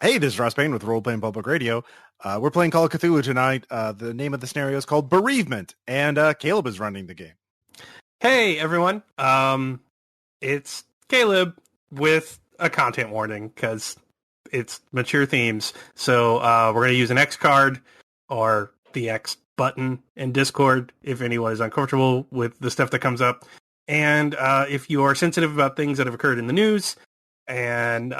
Hey, this is Ross Payne with Role Playing Public Radio. We're playing Call of Cthulhu tonight. The name of the scenario is called Bereavement, and Caleb is running the game. Hey, everyone. It's Caleb with a content warning because it's mature themes. So we're going to use an X card or the X button in Discord if anyone is uncomfortable with the stuff that comes up. And if you are sensitive about things that have occurred in the news and,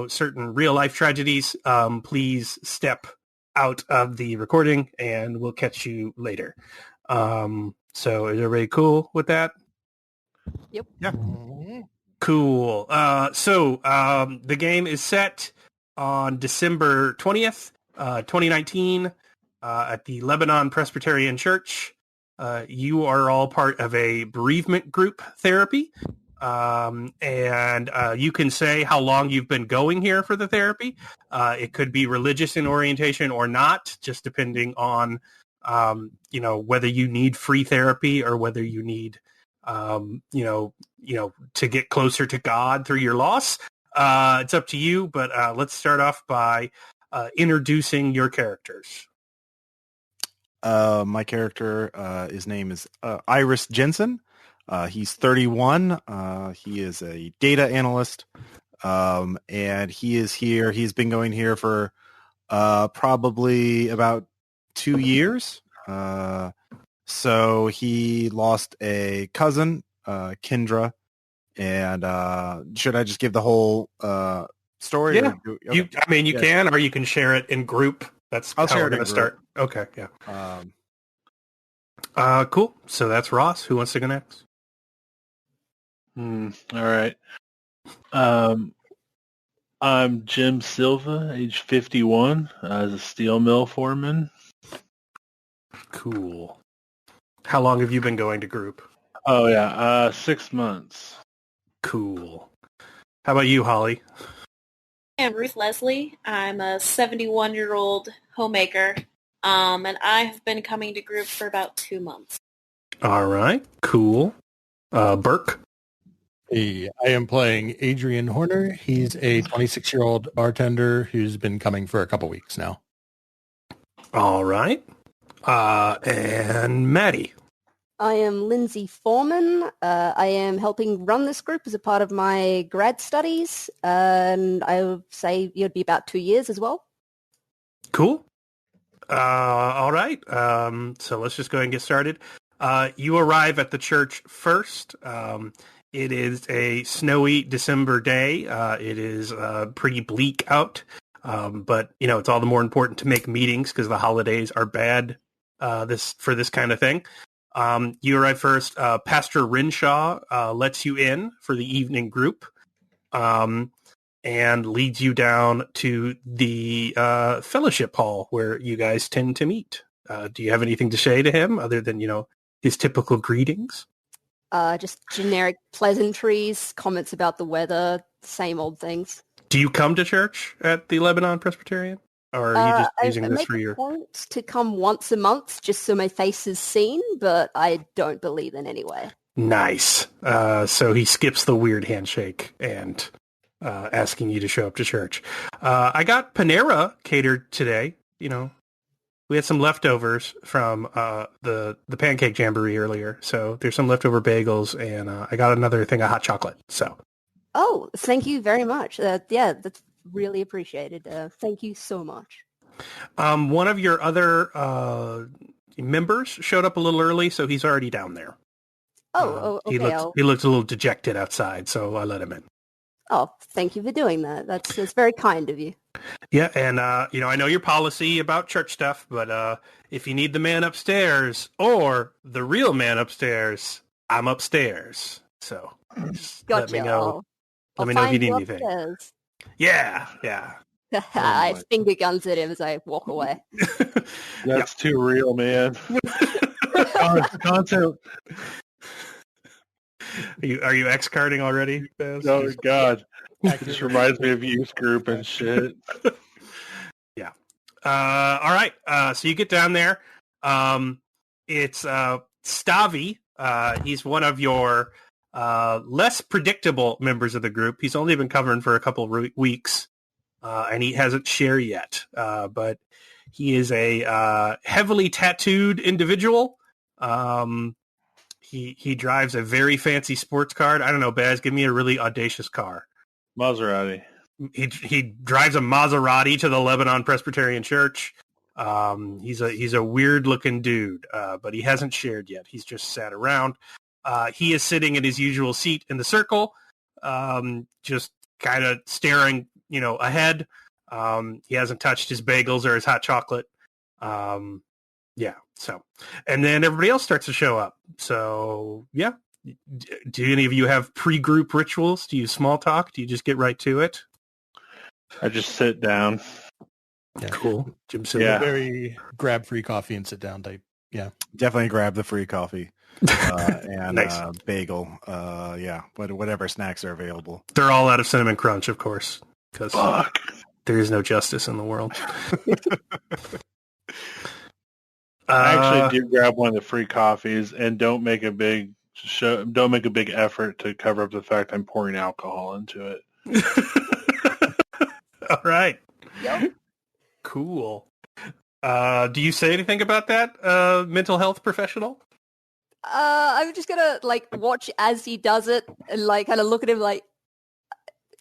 certain real life tragedies, please step out of the recording and we'll catch you later. So is everybody cool with that? Yep. Yeah. Cool. So the game is set on December 20th, 2019, at the Lebanon Presbyterian Church. You are all part of a bereavement group therapy. And you can say how long you've been going here for the therapy. It could be religious in orientation or not, just depending on, whether you need free therapy or whether you need, to get closer to God through your loss. It's up to you, but let's start off by introducing your characters. My character, his name is Iris Jensen. He's 31. He is a data analyst, and he is here. He's been going here for probably about 2 years. So he lost a cousin, Kendra, and should I just give the whole story? Yeah, Okay. you can, or you can share it in group. That's I'll how share we're it in going to group. start. Okay, yeah. Cool. So that's Ross. Who wants to go next? All right. I'm Jim Silva, age 51, as a steel mill foreman. Cool. How long have you been going to group? Oh, yeah, 6 months. Cool. How about you, Holly? I'm Ruth Leslie. I'm a 71-year-old homemaker, and I have been coming to group for about 2 months. All right. Cool. Birk? Hey, I am playing Adrian Horner. He's a 26-year-old bartender who's been coming for a couple weeks now. All right. And Maddy? I am Lindsey Foreman. I am helping run this group as a part of my grad studies, and I would say it'd be about 2 years as well. Cool. All right. So let's just go ahead and get started. You arrive at the church first. It is a snowy December day. It is pretty bleak out, but it's all the more important to make meetings because the holidays are bad for this kind of thing. You arrive first. Pastor Renshaw lets you in for the evening group and leads you down to the fellowship hall where you guys tend to meet. Do you have anything to say to him other than, his typical greetings? Just generic pleasantries, comments about the weather, same old things. Do you come to church at the Lebanon Presbyterian? Or are you just using this for your... I make a point to come once a month just so my face is seen, but I don't believe in any way. Nice. So he skips the weird handshake and asking you to show up to church. I got Panera catered today. We had some leftovers from the pancake jamboree earlier. So there's some leftover bagels, and I got another thing of hot chocolate. So. Oh, thank you very much. That's really appreciated. Thank you so much. One of your other members showed up a little early, so he's already down there. Okay. He looked a little dejected outside, so I let him in. Oh, thank you for doing that. That's very kind of you. Yeah, and I know your policy about church stuff, but if you need the man upstairs or the real man upstairs, I'm upstairs. So just gotcha. Let me know. I'll Let me know if you need find anything. Yeah. I finger guns at him as I walk away. That's too real, man. Content. Are you X-carding already, Baz? Oh, God. This reminds me of youth group and shit. Yeah. All right. So you get down there. It's Stavi. He's one of your less predictable members of the group. He's only been covering for a couple of weeks. and he hasn't shared yet. But he is a heavily tattooed individual. He drives a very fancy sports car. I don't know, Baz, give me a really audacious car. Maserati. He drives a Maserati to the Lebanon Presbyterian Church. He's a weird looking dude, but he hasn't shared yet. He's just sat around. He is sitting in his usual seat in the circle, just kind of staring, ahead. He hasn't touched his bagels or his hot chocolate. So, and then everybody else starts to show up. So, yeah. Do any of you have pre-group rituals? Do you small talk? Do you just get right to it? I just sit down. Yeah. Cool. Jim Very grab free coffee and sit down type. Yeah. Definitely grab the free coffee and Nice. Bagel. Whatever snacks are available. They're all out of Cinnamon Crunch, of course, because Fuck. there is no justice in the world. I actually do grab one of the free coffees and don't make a big effort to cover up the fact I'm pouring alcohol into it. All right. Yep. Cool. Do you say anything about that, mental health professional? I'm just gonna watch as he does it and kind of look at him like,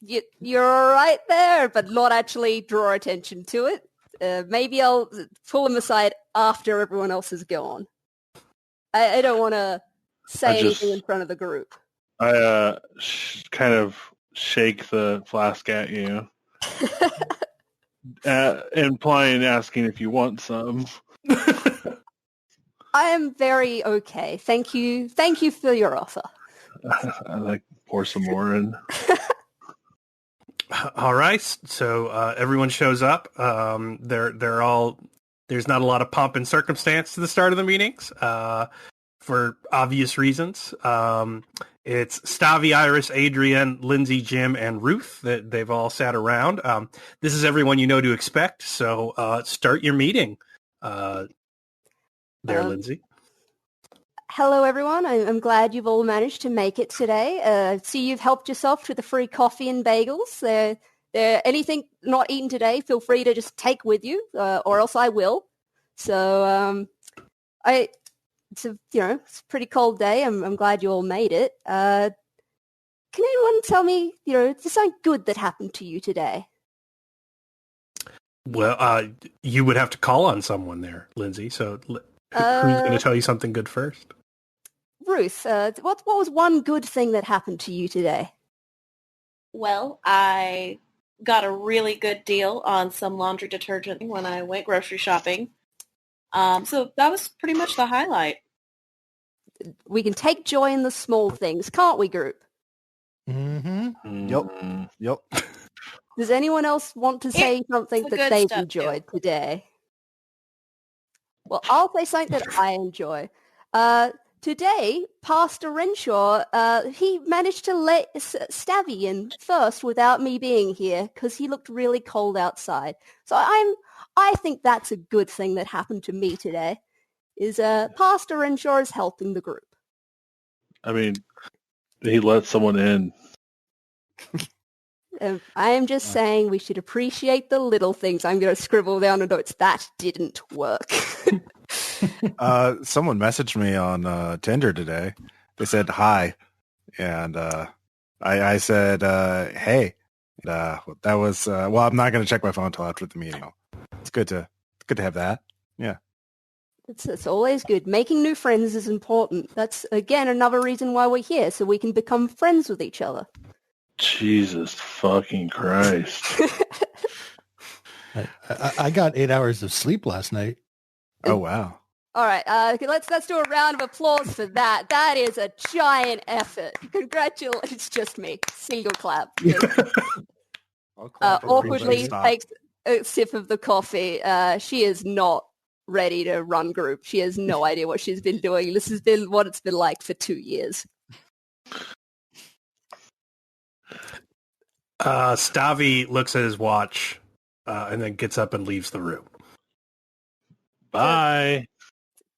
you're right there, but not actually draw attention to it. Maybe I'll pull him aside after everyone else is gone. I don't want to say anything in front of the group. I kind of shake the flask at you, asking if you want some. I am very okay. Thank you. Thank you for your offer. I pour some more in. All right. So everyone shows up. They're all. There's not a lot of pomp and circumstance to the start of the meetings, for obvious reasons. It's Stavi, Iris, Adrian, Lindsey, Jim, and Ruth. That they've all sat around. This is everyone you know to expect. So start your meeting. Lindsey. Hello, everyone. I'm glad you've all managed to make it today. See, you've helped yourself to the free coffee and bagels. Anything not eaten today, feel free to just take with you, or else I will. So, it's a pretty cold day. I'm glad you all made it. Can anyone tell me, is there something good that happened to you today? Well, you would have to call on someone there, Lindsey. So who's going to tell you something good first? Ruth, what was one good thing that happened to you today? Well, I got a really good deal on some laundry detergent when I went grocery shopping. So that was pretty much the highlight. We can take joy in the small things, can't we, group? Mm-hmm. Yep. Does anyone else want to say something the that good they've stuff, enjoyed today? Well, I'll say something that I enjoy. Today, Pastor Renshaw, he managed to let Stavi in first without me being here because he looked really cold outside. So I think that's a good thing that happened to me today, is Pastor Renshaw is helping the group. I mean, he let someone in. I am just saying we should appreciate the little things. I'm going to scribble down the notes. That didn't work. Someone messaged me on Tinder today. They said hi, and I said hey. That was well. I'm not going to check my phone until after the meeting. It's good to have that. Yeah, it's always good. Making new friends is important. That's again another reason why we're here, so we can become friends with each other. Jesus fucking Christ! I got 8 hours of sleep last night. Oh wow! All right, let's do a round of applause for that. That is a giant effort. It's just me. Single clap. Awkwardly takes a sip of the coffee. She is not ready to run group. She has no idea what she's been doing. This has been what it's been like for 2 years. Stavi looks at his watch and then gets up and leaves the room. Bye.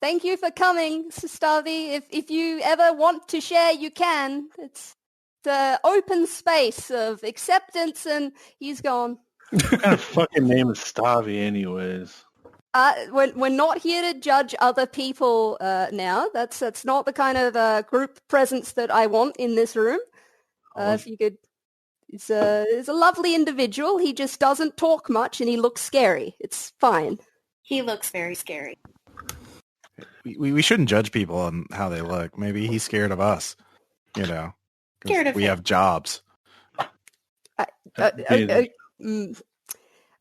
Thank you for coming, Stavi. If you ever want to share, you can. It's the open space of acceptance, and he's gone. What kind of fucking name is Stavi, anyways? We're not here to judge other people now. That's not the kind of group presence that I want in this room. If you could, he's a lovely individual. He just doesn't talk much, and he looks scary. It's fine. He looks very scary. We shouldn't judge people on how they look. Maybe he's scared of us. Scared of we him. have jobs.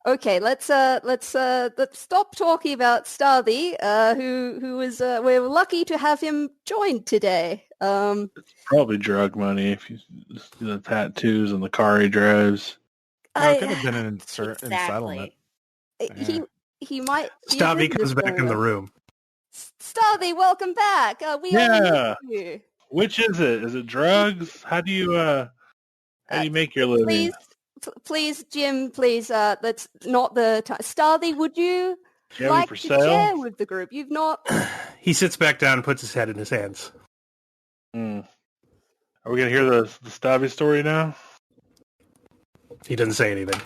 Okay, let's stop talking about Starby, who was we're lucky to have him join today. It's probably drug money if you see the tattoos and the car he drives. It could have been an settlement. He might. Starby comes back in the room. Starby, welcome back. We all miss you. Which is it? Is it drugs? How do you make your living? Please, Jim, please, that's not the time. Starby, would you like to share with the group? You've not... He sits back down and puts his head in his hands. Are we going to hear the Starby story now? He doesn't say anything.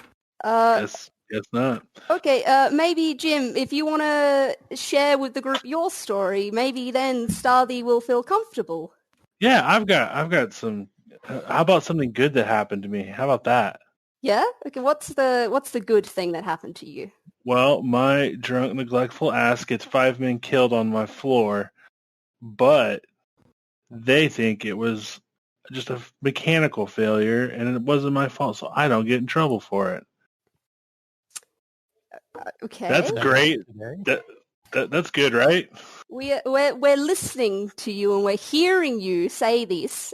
Yes not. Okay, maybe, Jim, if you want to share with the group your story, maybe then Starby will feel comfortable. Yeah, I've got some... How about something good that happened to me? How about that? Yeah? Okay, what's the good thing that happened to you? Well, my drunk, neglectful ass gets 5 men killed on my floor, but they think it was just a mechanical failure, and it wasn't my fault, so I don't get in trouble for it. Okay. That's great. That's good, right? We're listening to you, and we're hearing you say this.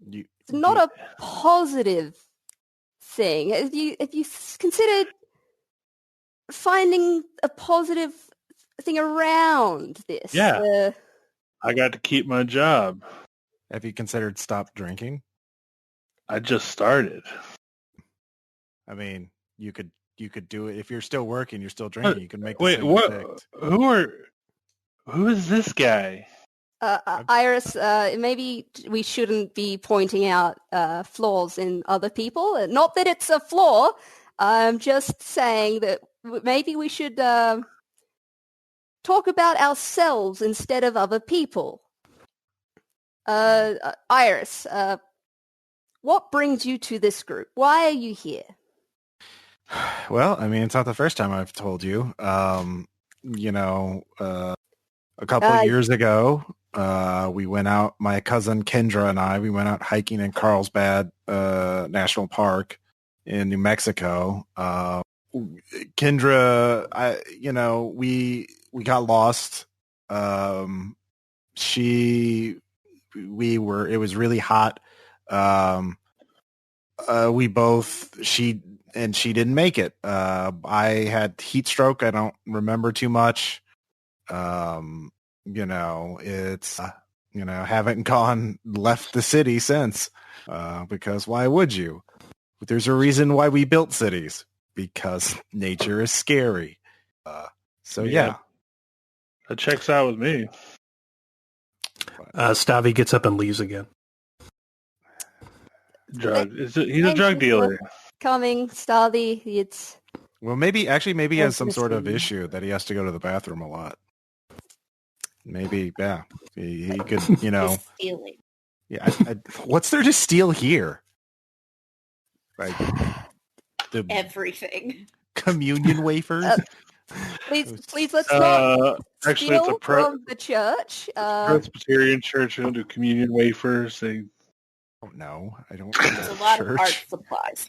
It's not a positive thing. Have you considered finding a positive thing around this? Yeah. I got to keep my job. Have you considered stop drinking? I just started. I mean, you could do it if you're still working. You're still drinking. You can make. Wait, what? Who is this guy? Iris, maybe we shouldn't be pointing out flaws in other people. Not that it's a flaw. I'm just saying that maybe we should talk about ourselves instead of other people. Iris, what brings you to this group? Why are you here? Well, I mean, it's not the first time I've told you. A couple of years ago, we went out, my cousin Kendra and I, we went out hiking in Carlsbad National Park in New Mexico. Kendra, we got lost. It was really hot. She didn't make it. I had heat stroke. I don't remember too much. Haven't left the city since, because why would you? There's a reason why we built cities, because nature is scary. Yeah. That checks out with me. Stavi gets up and leaves again. He's a drug dealer. Coming, Stavi. It's... Well, maybe he has some sort of issue that he has to go to the bathroom a lot. Maybe, yeah. He could, Stealing. Yeah. What's there to steal here? Like everything. Communion wafers. Please, let's not actually, steal from the church. Presbyterian church. We don't do communion wafers. I don't. There's a lot of art supplies.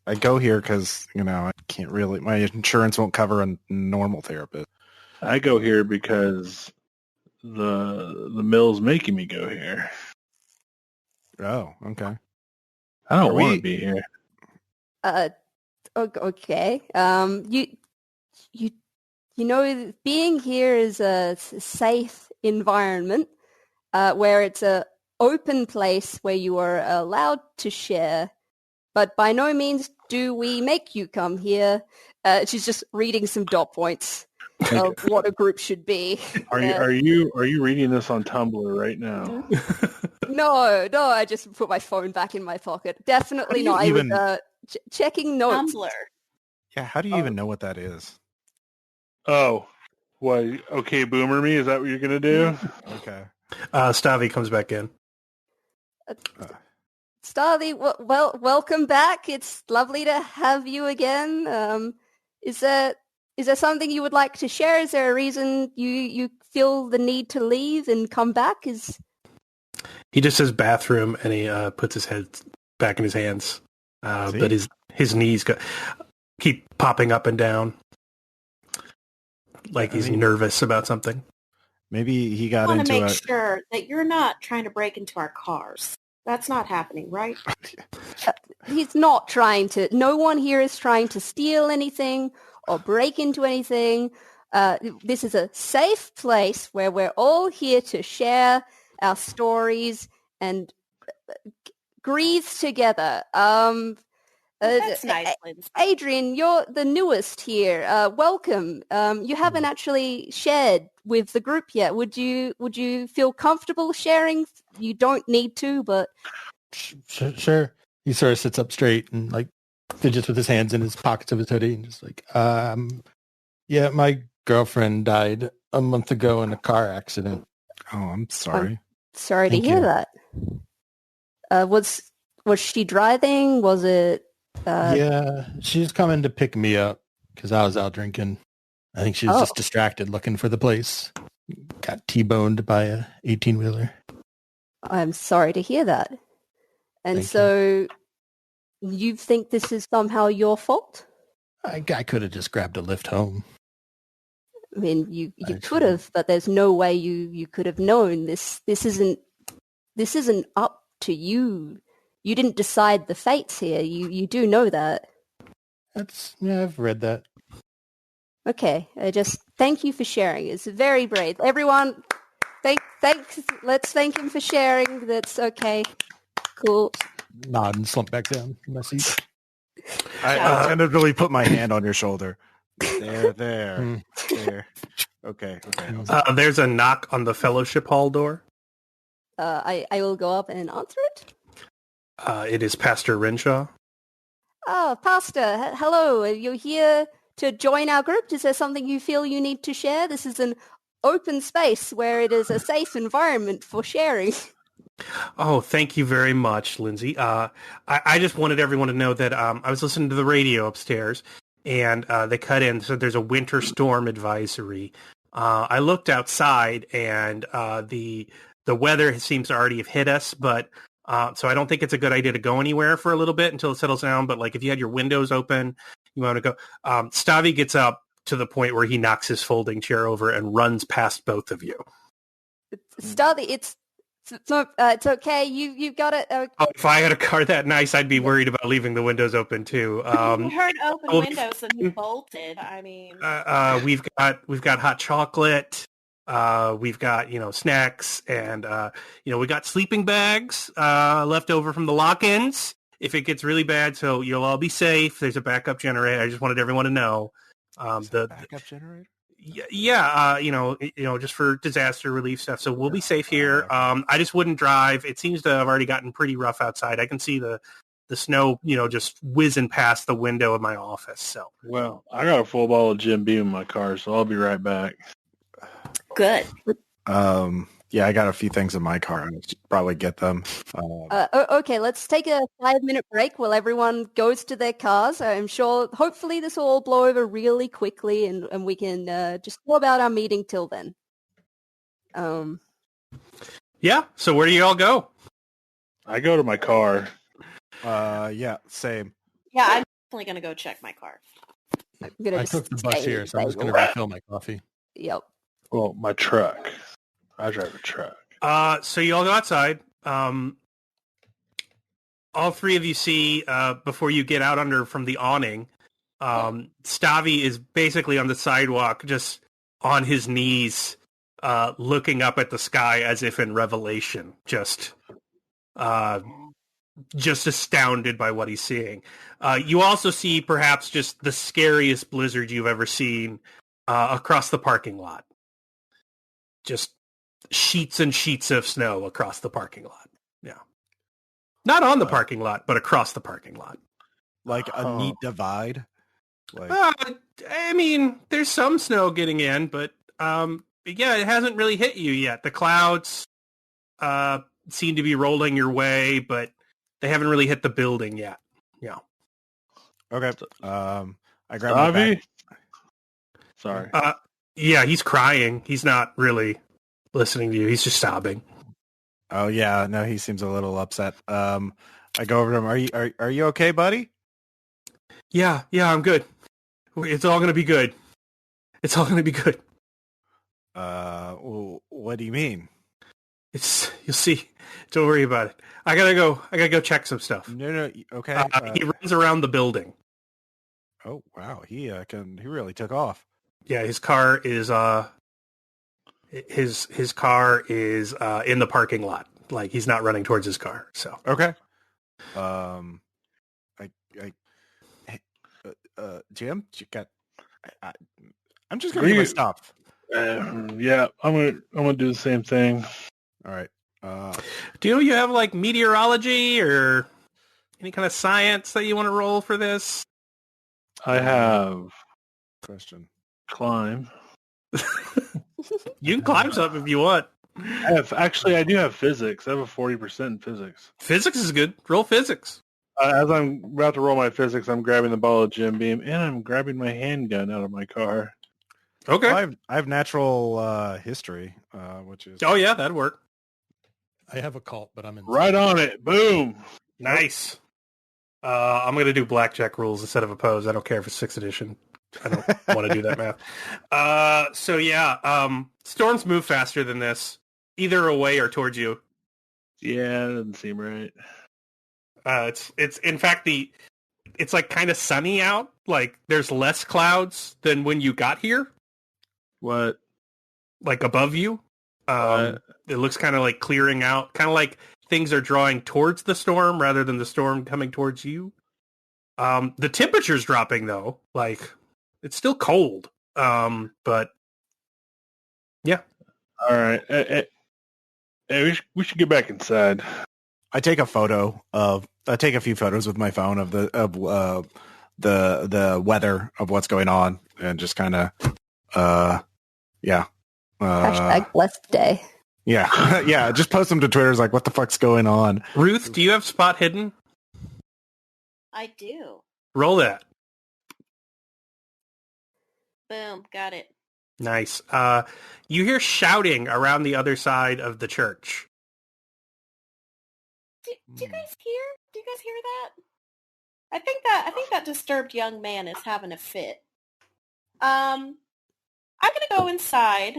I go here because I can't really. My insurance won't cover a normal therapist. I go here because the mill's making me go here. Oh, okay. I don't want to be here. Okay. Being here is a safe environment where it's a open place where you are allowed to share, but by no means do we make you come here. She's just reading some dot points of what a group should be. Are you reading this on Tumblr right now? No, I just put my phone back in my pocket. Definitely How not. do you I was checking notes. Tumblr. Yeah, how do you even know what that is? Oh, what? Okay, boomer me? Is that what you're gonna do? Okay. Stavi comes back in. Starly, welcome back. It's lovely to have you again. Is there something you would like to share? Is there a reason you feel the need to leave and come back? He just says bathroom, and he puts his head back in his hands. But his knees keep popping up and down, like he's nervous about something. Maybe he got I want into to make it. sure that you're not trying to break into our cars. That's not happening, right? He's not trying to. No one here is trying to steal anything or break into anything. This is a safe place where we're all here to share our stories and grieve together. That's nice, Lindsey. Adrian, you're the newest here. Welcome. You haven't actually shared with the group yet. Would you feel comfortable sharing? You don't need to, but Sure. He sort of sits up straight and like fidgets with his hands in his pockets of his hoodie and just like, yeah, my girlfriend died a month ago in a car accident. Oh, I'm sorry. sorry to Thank hear you. that. Was she driving? Was it? Yeah, she's coming to pick me up because I was out drinking. I think she was just distracted looking for the place. Got T-boned by a 18-wheeler. I'm sorry to hear that. And Thank so you think this is somehow your fault? I could have just grabbed a lift home. I mean, you Actually. could have, but there's no way you could have known. This isn't up to you. You didn't decide the fates here. You do know that. I've read that. Okay, thank you for sharing. It's very brave. Everyone, thanks. Let's thank him for sharing. That's okay. Cool. Nod and slump back down in my seat. I tentatively put my hand on your shoulder. There. Okay. There's a knock on the fellowship hall door. I will go up and answer it. It is Pastor Renshaw. Oh, Pastor, hello. Are you here to join our group? Is there something you feel you need to share? This is an open space where it is a safe environment for sharing. Oh, thank you very much, Lindsey. I just wanted everyone to know that I was listening to the radio upstairs, and they cut in, so there's a winter storm advisory. I looked outside, and the weather seems to already have hit us, but so I don't think it's a good idea to go anywhere for a little bit until it settles down. But like if you had your windows open, you want to go. Stavi gets up to the point where he knocks his folding chair over and runs past both of you. Stavi, it's okay. You got it. If I had a car that nice, I'd be worried about leaving the windows open too. We heard open windows and he bolted. I mean, we've got hot chocolate. We've got snacks, and we got sleeping bags left over from the lock-ins if it gets really bad. So you'll all be safe. There's a backup generator. I just wanted everyone to know. The backup generator. Yeah, just for disaster relief stuff. So we'll be safe here. I just wouldn't drive. It seems to have already gotten pretty rough outside. I can see the snow, just whizzing past the window of my office. So Well, I got a full bottle of Jim Beam in my car, so I'll be right back. good. Yeah, I got a few things in my car. I should probably get them. Okay, let's take a 5-minute break while everyone goes to their cars. I'm sure, hopefully this will all blow over really quickly and we can just go about our meeting till then. yeah. So where do you all go? I go to my car. Yeah, same. Yeah, I'm definitely going to go check my car. I'm gonna I just took the bus stay here, so I'm just going to bagel. refill my coffee. Yep. Well, my truck. I drive a truck. So you all go outside. All three of you see before you get out from the awning. Stavi is basically on the sidewalk, just on his knees, looking up at the sky as if in revelation, just astounded by what he's seeing. You also see perhaps just the scariest blizzard you've ever seen across the parking lot. Just sheets and sheets of snow across the parking lot. Yeah. Not on the parking lot, but across the parking lot. Like a neat divide. Like, I mean, there's some snow getting in, but yeah, it hasn't really hit you yet. The clouds seem to be rolling your way, but they haven't really hit the building yet. Yeah. okay. I grab my bag. Sorry. Yeah, he's crying. He's not really listening to you. He's just sobbing. Oh yeah, no, he seems a little upset. I go over to him. Are you okay, buddy? Yeah, I'm good. It's all gonna be good. It's all gonna be good. What do you mean? You'll see. Don't worry about it. I gotta go check some stuff. No, okay. He runs around the building. Oh wow, he really took off. Yeah, his car is his car is in the parking lot. Like he's not running towards his car. So okay. Jim, you got. I'm just gonna get my stuff. Yeah, I'm gonna do the same thing. All right. Do you have like meteorology or any kind of science that you want to roll for this? I have Question. climb. You can climb something if you want. I do have physics. I have a 40% in physics. Physics is good. Roll physics. As I'm about to roll my physics, I'm grabbing the ball of Jim Beam, and I'm grabbing my handgun out of my car. Okay. Well, I have natural history, which is. Oh yeah, that'd work. I have a cult, but I'm in. Right on it. Boom. Nice. I'm going to do blackjack rules instead of opposed. I don't care if it's 6th edition. I don't want to do that math. So yeah, storms move faster than this, either away or towards you. Yeah, that doesn't seem right. It's in fact it's like kind of sunny out. Like there's less clouds than when you got here. What? Like above you. It looks kind of like clearing out, kind of like things are drawing towards the storm rather than the storm coming towards you. The temperature's dropping though. Like it's still cold. But yeah. All right. Hey, we should get back inside. I take a few photos with my phone of the weather of what's going on and just kind of yeah. Hashtag blessed day. Yeah. Yeah, just post them to Twitter. It's like, what the fuck's going on? Ruth, do you have spot hidden? I do. Roll that. Boom, got it. Nice. You hear shouting around the other side of the church. Do you guys hear? Do you guys hear that? I think that disturbed young man is having a fit. I'm gonna go inside,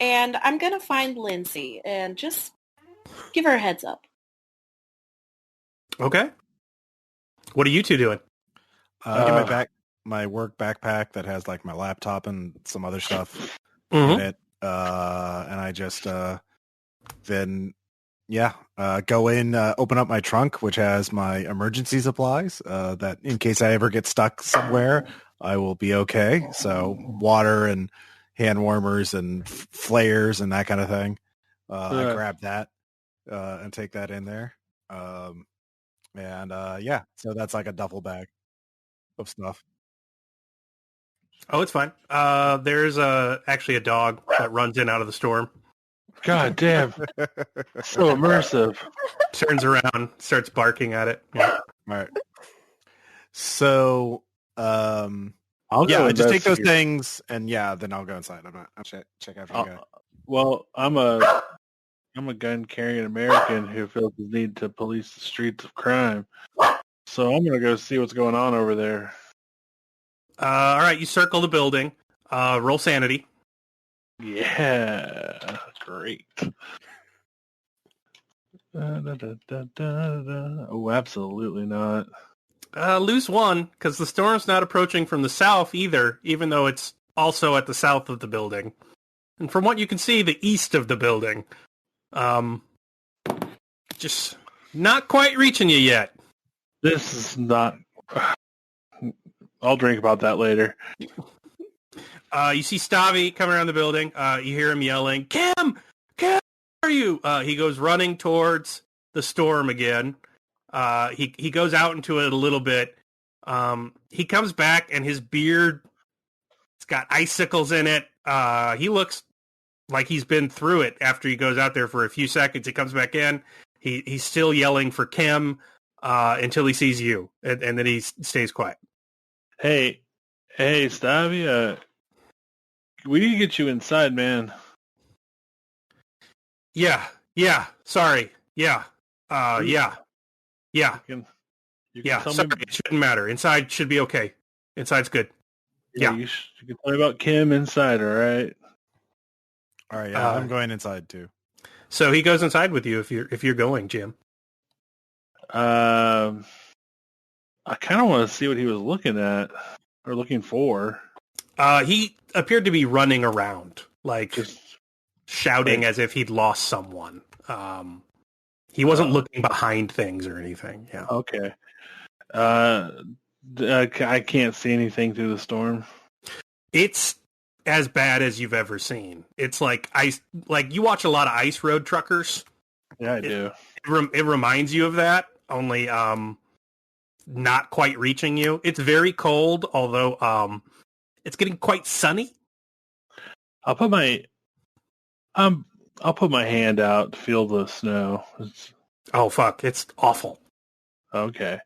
and I'm gonna find Lindsey and just give her a heads up. Okay. What are you two doing? Get my work backpack that has like my laptop and some other stuff Mm-hmm. in it, and I just then go in, open up my trunk, which has my emergency supplies, that in case I ever get stuck somewhere, I will be okay. So water and hand warmers and flares and that kind of thing. I grab that and take that in there. So that's like a duffel bag of stuff. Oh, it's fine. There's actually a dog that runs in out of the storm. God damn. So immersive. Turns around, starts barking at it. Yeah. All right. So, I'll I just take those things and then I'll go inside. I'll check after you guys. Well, I'm a gun carrying American who feels the need to police the streets of crime. So I'm gonna go see what's going on over there. All right, you circle the building. Roll sanity. Yeah, great. Oh, absolutely not. Lose 1, because the storm's not approaching from the south either, even though it's also at the south of the building. And from what you can see, the east of the building. Just not quite reaching you yet. This is not... I'll drink about that later. You see Stavi coming around the building. You hear him yelling, Kim, where are you? He goes running towards the storm again. He goes out into it a little bit. He comes back and his beard, it's got icicles in it. He looks like he's been through it after he goes out there for a few seconds. He comes back in. He's still yelling for Kim until he sees you, and then he stays quiet. Hey, Stavi, we need to get you inside, man. Yeah, sorry. Yeah. Yeah. You can tell Sorry, me, it shouldn't matter. Inside should be okay. Inside's good. Yeah. You can tell me about Kim inside, all right? All right, yeah, I'm going inside too. So he goes inside with you if you're going, Jim. I kind of want to see what he was looking at or looking for. He appeared to be running around, like Just shouting as if he'd lost someone. He wasn't looking behind things or anything. Yeah. Okay. I can't see anything through the storm. It's as bad as you've ever seen. It's like ice. Like you watch a lot of Ice Road Truckers. Yeah, I do. It reminds you of that, only not quite reaching you. It's very cold, although it's getting quite sunny. I'll put my hand out to feel the snow. Oh fuck! It's awful. Okay.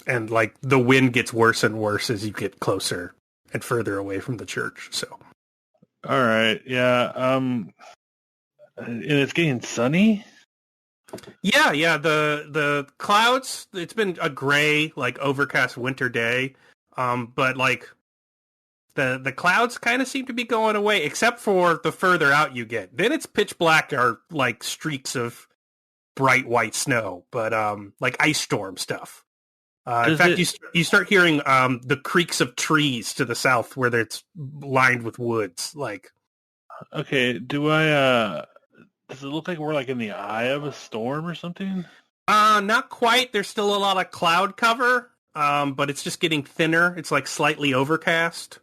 And like the wind gets worse and worse as you get closer and further away from the church. So, All right. Yeah. And it's getting sunny. yeah. The clouds. It's been a gray, like overcast winter day. But like the clouds kind of seem to be going away, except for the further out you get. Then it's pitch black or like streaks of bright white snow, but like ice storm stuff. In fact, you start hearing the creaks of trees to the south where it's lined with woods. Like, Okay. Does it look like we're like in the eye of a storm or something? not quite. There's still a lot of cloud cover, but it's just getting thinner. It's like slightly overcast.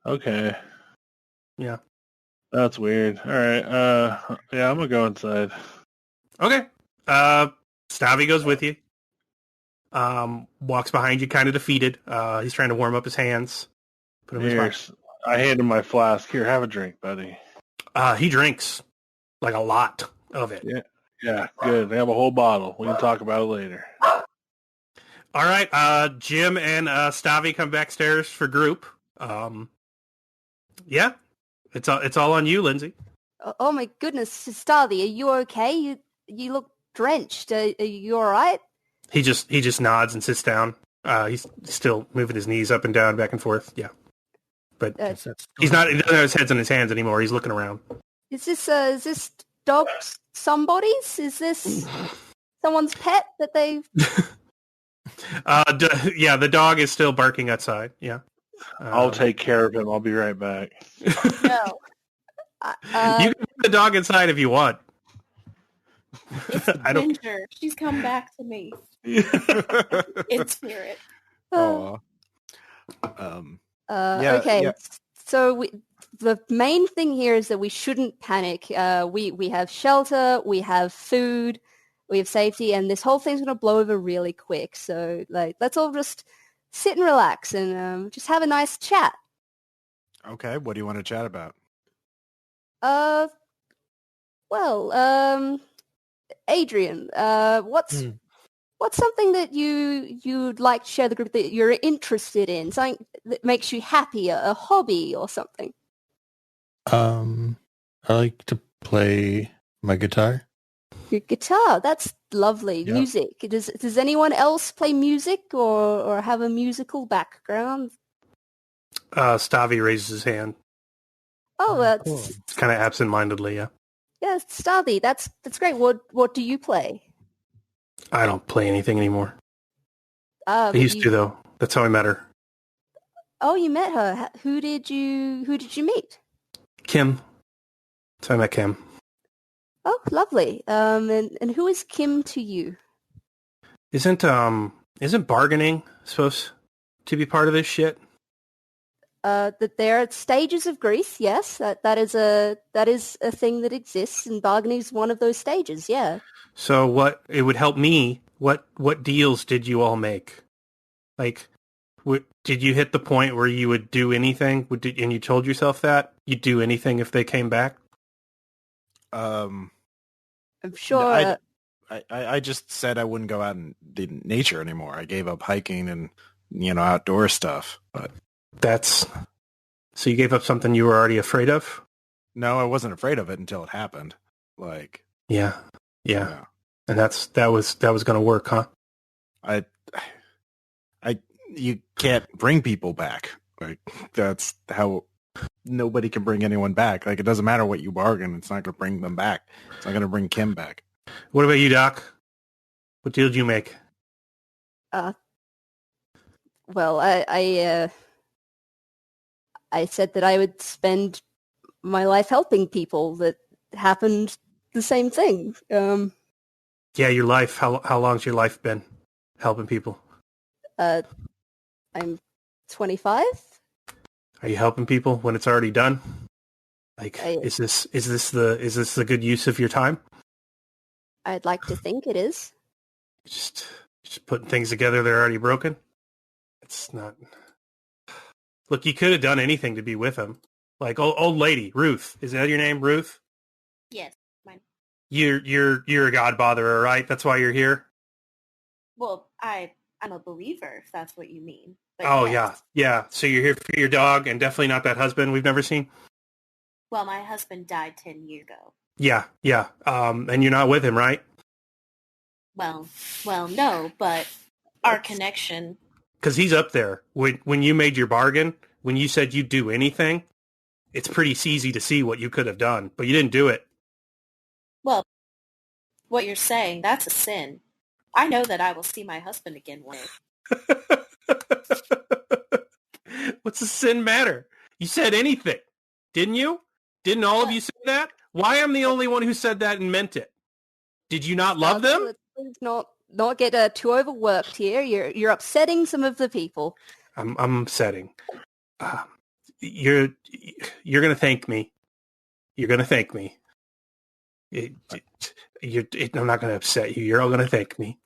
Okay. Yeah. That's weird. All right. Yeah, I'm gonna go inside. Okay. Stavi goes with you. Walks behind you, kind of defeated. He's trying to warm up his hands. Put him in his Here, I hand him my flask. Here, have a drink, buddy. He drinks like a lot of it. Yeah, good. They have a whole bottle. We can talk about it later. All right. Jim and Stavi come backstairs for group. Yeah, it's all on you, Lindsey. Oh my goodness, Starly, are you okay? You look drenched. Are you all right? He just nods and sits down. He's still moving his knees up and down, back and forth. Yeah, but he doesn't have his heads in his hands anymore. He's looking around. Is this dog somebody's? Is this someone's pet that they? Yeah, the dog is still barking outside. Yeah, I'll take care of him. I'll be right back. No. You can put the dog inside if you want. I don't. Ginger, she's come back to me in spirit. Yeah, Okay, yeah. so the main thing here is that we shouldn't panic. We have shelter, we have food, we have safety, and this whole thing's going to blow over really quick. So, like, let's all just sit and relax and just have a nice chat. Okay, what do you want to chat about? Adrian, what's something that you'd like to share the group that you're interested in? Something that makes you happy, a hobby or something? I like to play my guitar. Your guitar, that's lovely. Yeah. Music. Does anyone else play music or have a musical background? Stavi raises his hand, Oh, that's cool. kind of absent-mindedly. Yeah, yeah, Starly. That's great. What do you play? I don't play anything anymore. I But used to though. That's how I met her. Oh, you met her. Who did you meet? Kim. That's how I met Kim. Oh, lovely. And who is Kim to you? Isn't bargaining supposed to be part of this shit? that there are stages of grief. Yes, that is a thing that exists, and bargaining is one of those stages. Yeah. So it would help me. What deals did you all make? Like, did you hit the point where you would do anything? And you told yourself that you'd do anything if they came back? I'm sure. I just said I wouldn't go out in the nature anymore. I gave up hiking and outdoor stuff. But so you gave up something you were already afraid of? No, I wasn't afraid of it until it happened. Like, yeah. And that was going to work, huh? You can't bring people back. Like, that's how nobody can bring anyone back. Like, it doesn't matter what you bargain. It's not going to bring them back. It's not going to bring Kim back. What about you, Doc? What deal did you make? Well, I said that I would spend my life helping people. That happened the same thing. Yeah, your life. How long's your life been helping people? I'm 25. Are you helping people when it's already done? Like, is this the good use of your time? I'd like to think it is. Just putting things together that are already broken. It's not. Look, you could have done anything to be with him. Like old lady Ruth. Is that your name, Ruth? Yes, mine. You're a God botherer, right? That's why you're here. Well, I'm a believer, if that's what you mean. But oh yes. yeah. So you're here for your dog, and definitely not that husband we've never seen. Well, my husband died 10 years ago. Yeah. And you're not with him, right? Well, no, but our connection. Because he's up there. When you made your bargain, when you said you'd do anything, it's pretty easy to see what you could have done, but you didn't do it. Well, what you're saying, that's a sin. I know that I will see my husband again one day. What's the sin matter? You said anything, didn't you? Didn't all of you say that? Why am I the only one who said that and meant it? Did you not love them? Please not get too overworked here. You're upsetting some of the people. I'm upsetting. You're gonna thank me. You're gonna thank me. I'm not gonna upset you. You're all gonna thank me.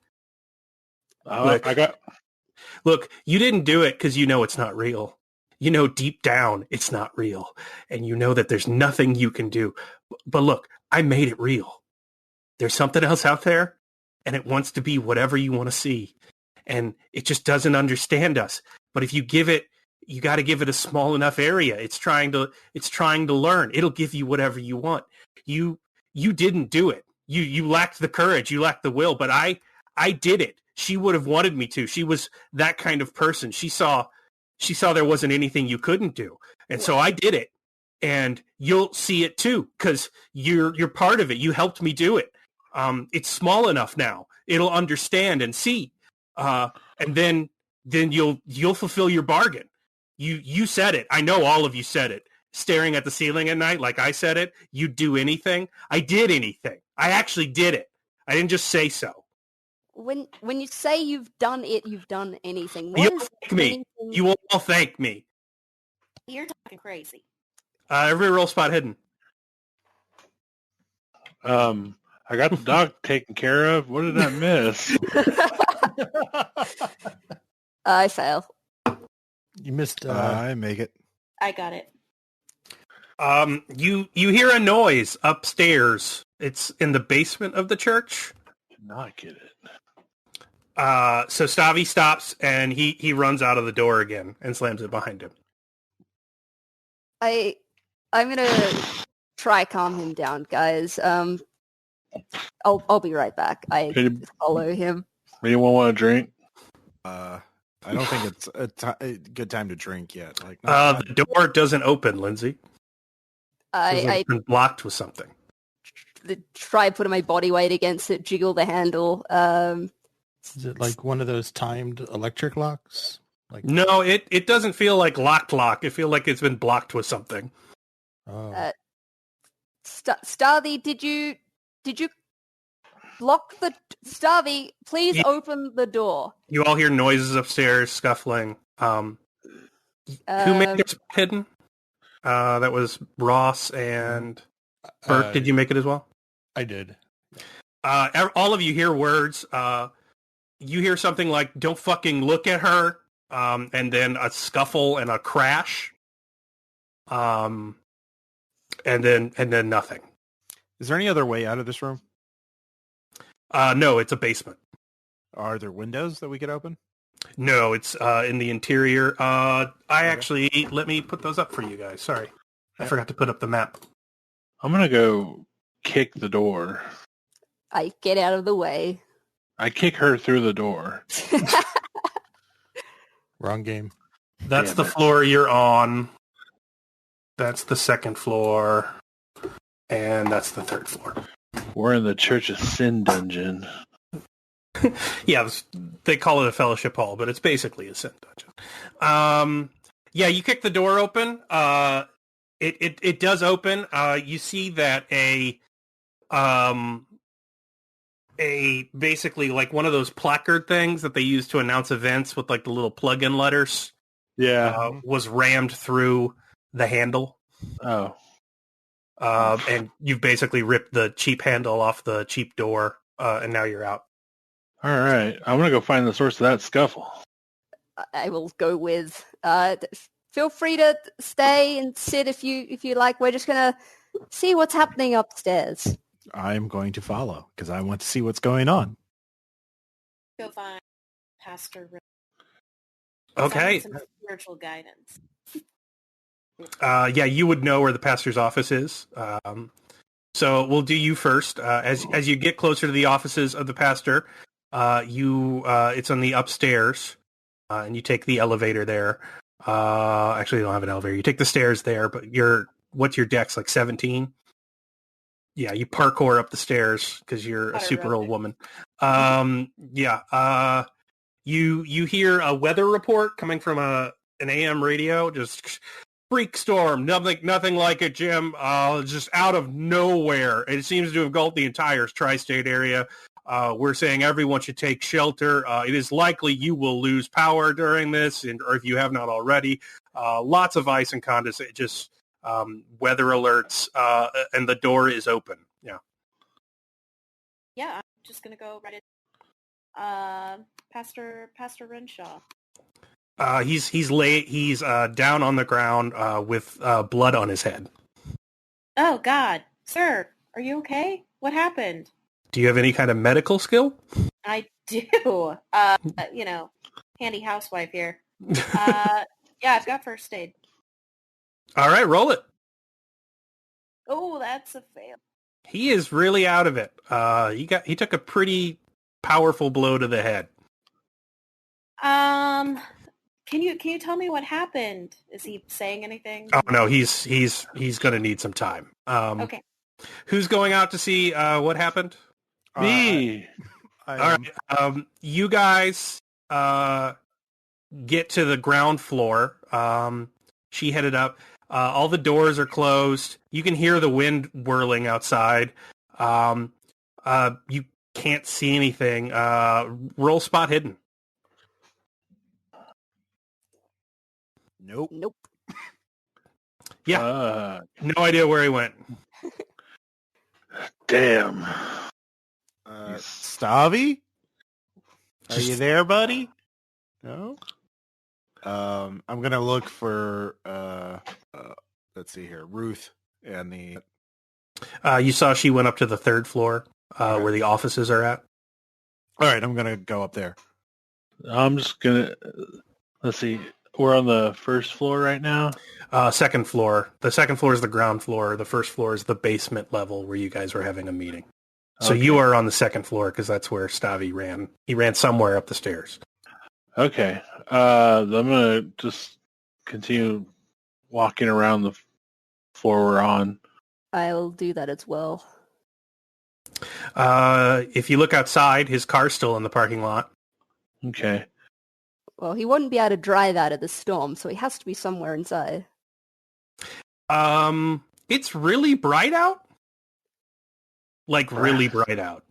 Look, you didn't do it because you know it's not real. You know deep down it's not real. And you know that there's nothing you can do. But look, I made it real. There's something else out there, and it wants to be whatever you want to see. And it just doesn't understand us. But if you give it, you got to give it a small enough area. It's trying to learn. It'll give you whatever you want. You didn't do it. You lacked the courage. You lacked the will. But I did it. She would have wanted me to. She was that kind of person. She saw there wasn't anything you couldn't do. And so I did it. And you'll see it too, because you're part of it. You helped me do it. It's small enough now. It'll understand and see. And then you'll fulfill your bargain. You said it. I know all of you said it. Staring at the ceiling at night like I said it. You'd do anything. I did anything. I actually did it. I didn't just say so. When you say you've done it, you've done anything. You'll thank me. You will all thank me. You're talking crazy. Every roll spot hidden. I got the dog taken care of. What did I miss? I fail. You missed. I make it. I got it. You hear a noise upstairs. It's in the basement of the church. Did not get it. So Stavi stops and he runs out of the door again and slams it behind him. I'm gonna try calm him down, guys. I'll be right back. I follow him. Anyone want a drink? I don't think it's a good time to drink yet. Like, the door doesn't open, Lindsey. I've been blocked with something. Try putting my body weight against it, jiggle the handle. Is it like one of those timed electric locks? Like no, it doesn't feel like lock. It feels like it's been blocked with something. Oh. Starvey, did you block the Starvey? Please open the door. You all hear noises upstairs, scuffling. Who made it hidden? That was Ross and Birk. Did you make it as well? I did. All of you hear words. You hear something like, "Don't fucking look at her," and then a scuffle and a crash. And then nothing. Is there any other way out of this room? No, it's a basement. Are there windows that we could open? No, it's in the interior. Actually, let me put those up for you guys. Sorry. I forgot to put up the map. I'm going to go kick the door. I get out of the way. I kick her through the door. Wrong game. That's the floor you're on. That's the second floor. And that's the third floor. We're in the Church of Sin dungeon. Yeah, they call it a fellowship hall, but it's basically a sin dungeon. Yeah, you kick the door open. It does open. You see that a basically like one of those placard things that they use to announce events with like the little plug-in letters. Yeah, was rammed through the handle. Oh. And you've basically ripped the cheap handle off the cheap door, and now you're out. All right. I'm going to go find the source of that scuffle. I will go with. Feel free to stay and sit if you like. We're just going to see what's happening upstairs. I'm going to follow because I want to see what's going on. Go find Pastor Ruth. Okay. Some spiritual guidance. Yeah, you would know where the pastor's office is. So we'll do you first. As you get closer to the offices of the pastor, it's on the upstairs, and you take the elevator there. Actually, you don't have an elevator. You take the stairs there, but what's your dex, like 17? Yeah, you parkour up the stairs because you're a super old woman. Yeah. You hear a weather report coming from an AM radio, just freak storm, nothing like it, Jim. Just out of nowhere. It seems to have engulfed the entire tri-state area. We're saying everyone should take shelter. It is likely you will lose power during this, or if you have not already. Lots of ice and condensate, just weather alerts, and the door is open. Yeah. Yeah, I'm just going to go right in. Pastor Renshaw. He's late. He's down on the ground with blood on his head. Oh God, sir, are you okay? What happened? Do you have any kind of medical skill? I do. Handy housewife here. Yeah, I've got first aid. All right, roll it. Oh, that's a fail. He is really out of it. He took a pretty powerful blow to the head. Can you tell me what happened? Is he saying anything? Oh no, he's going to need some time. Okay. Who's going out to see what happened? Me. All right. You guys get to the ground floor. She headed up. All the doors are closed. You can hear the wind whirling outside. You can't see anything. Roll spot hidden. Nope. Yeah. No idea where he went. Damn. Stavi? Are you there, buddy? No? I'm going to look for, let's see here, Ruth and the... You saw she went up to the third floor where the offices are at. All right, I'm going to go up there. I'm just going to... Let's see. We're on the first floor right now? Second floor. The second floor is the ground floor. The first floor is the basement level where you guys were having a meeting. So you are on the second floor because that's where Stavi ran. He ran somewhere up the stairs. Okay. I'm going to just continue walking around the floor we're on. I'll do that as well. If you look outside, his car's still in the parking lot. Okay. Well, he wouldn't be able to drive out of the storm, so he has to be somewhere inside. It's really bright out. Like really bright out.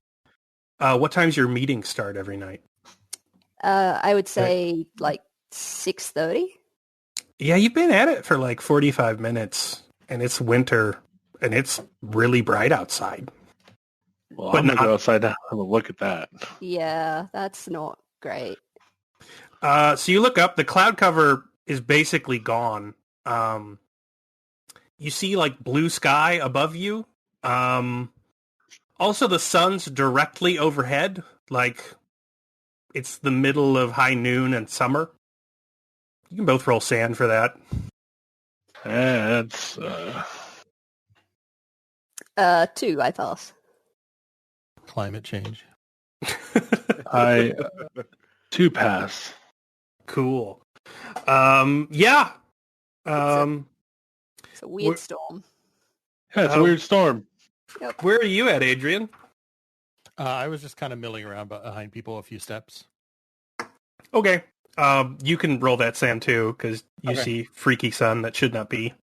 What time's your meetings start every night? I would say like 6:30. Yeah, you've been at it for like 45 minutes, and it's winter, and it's really bright outside. Well, But I'm going to not- go outside and have a look at that. Yeah, that's not great. So you look up, the cloud cover is basically gone. You see like blue sky above you. Also, the sun's directly overhead, like it's the middle of high noon and summer. You can both roll sand for that. That's 2, I pass. Climate change. I 2 pass. Cool. Yeah. It's a weird storm. Yeah, it's a weird storm. Where are you at, Adrian? I was just kind of milling around behind people a few steps. Okay. You can roll that sand too, because you see freaky sun that should not be.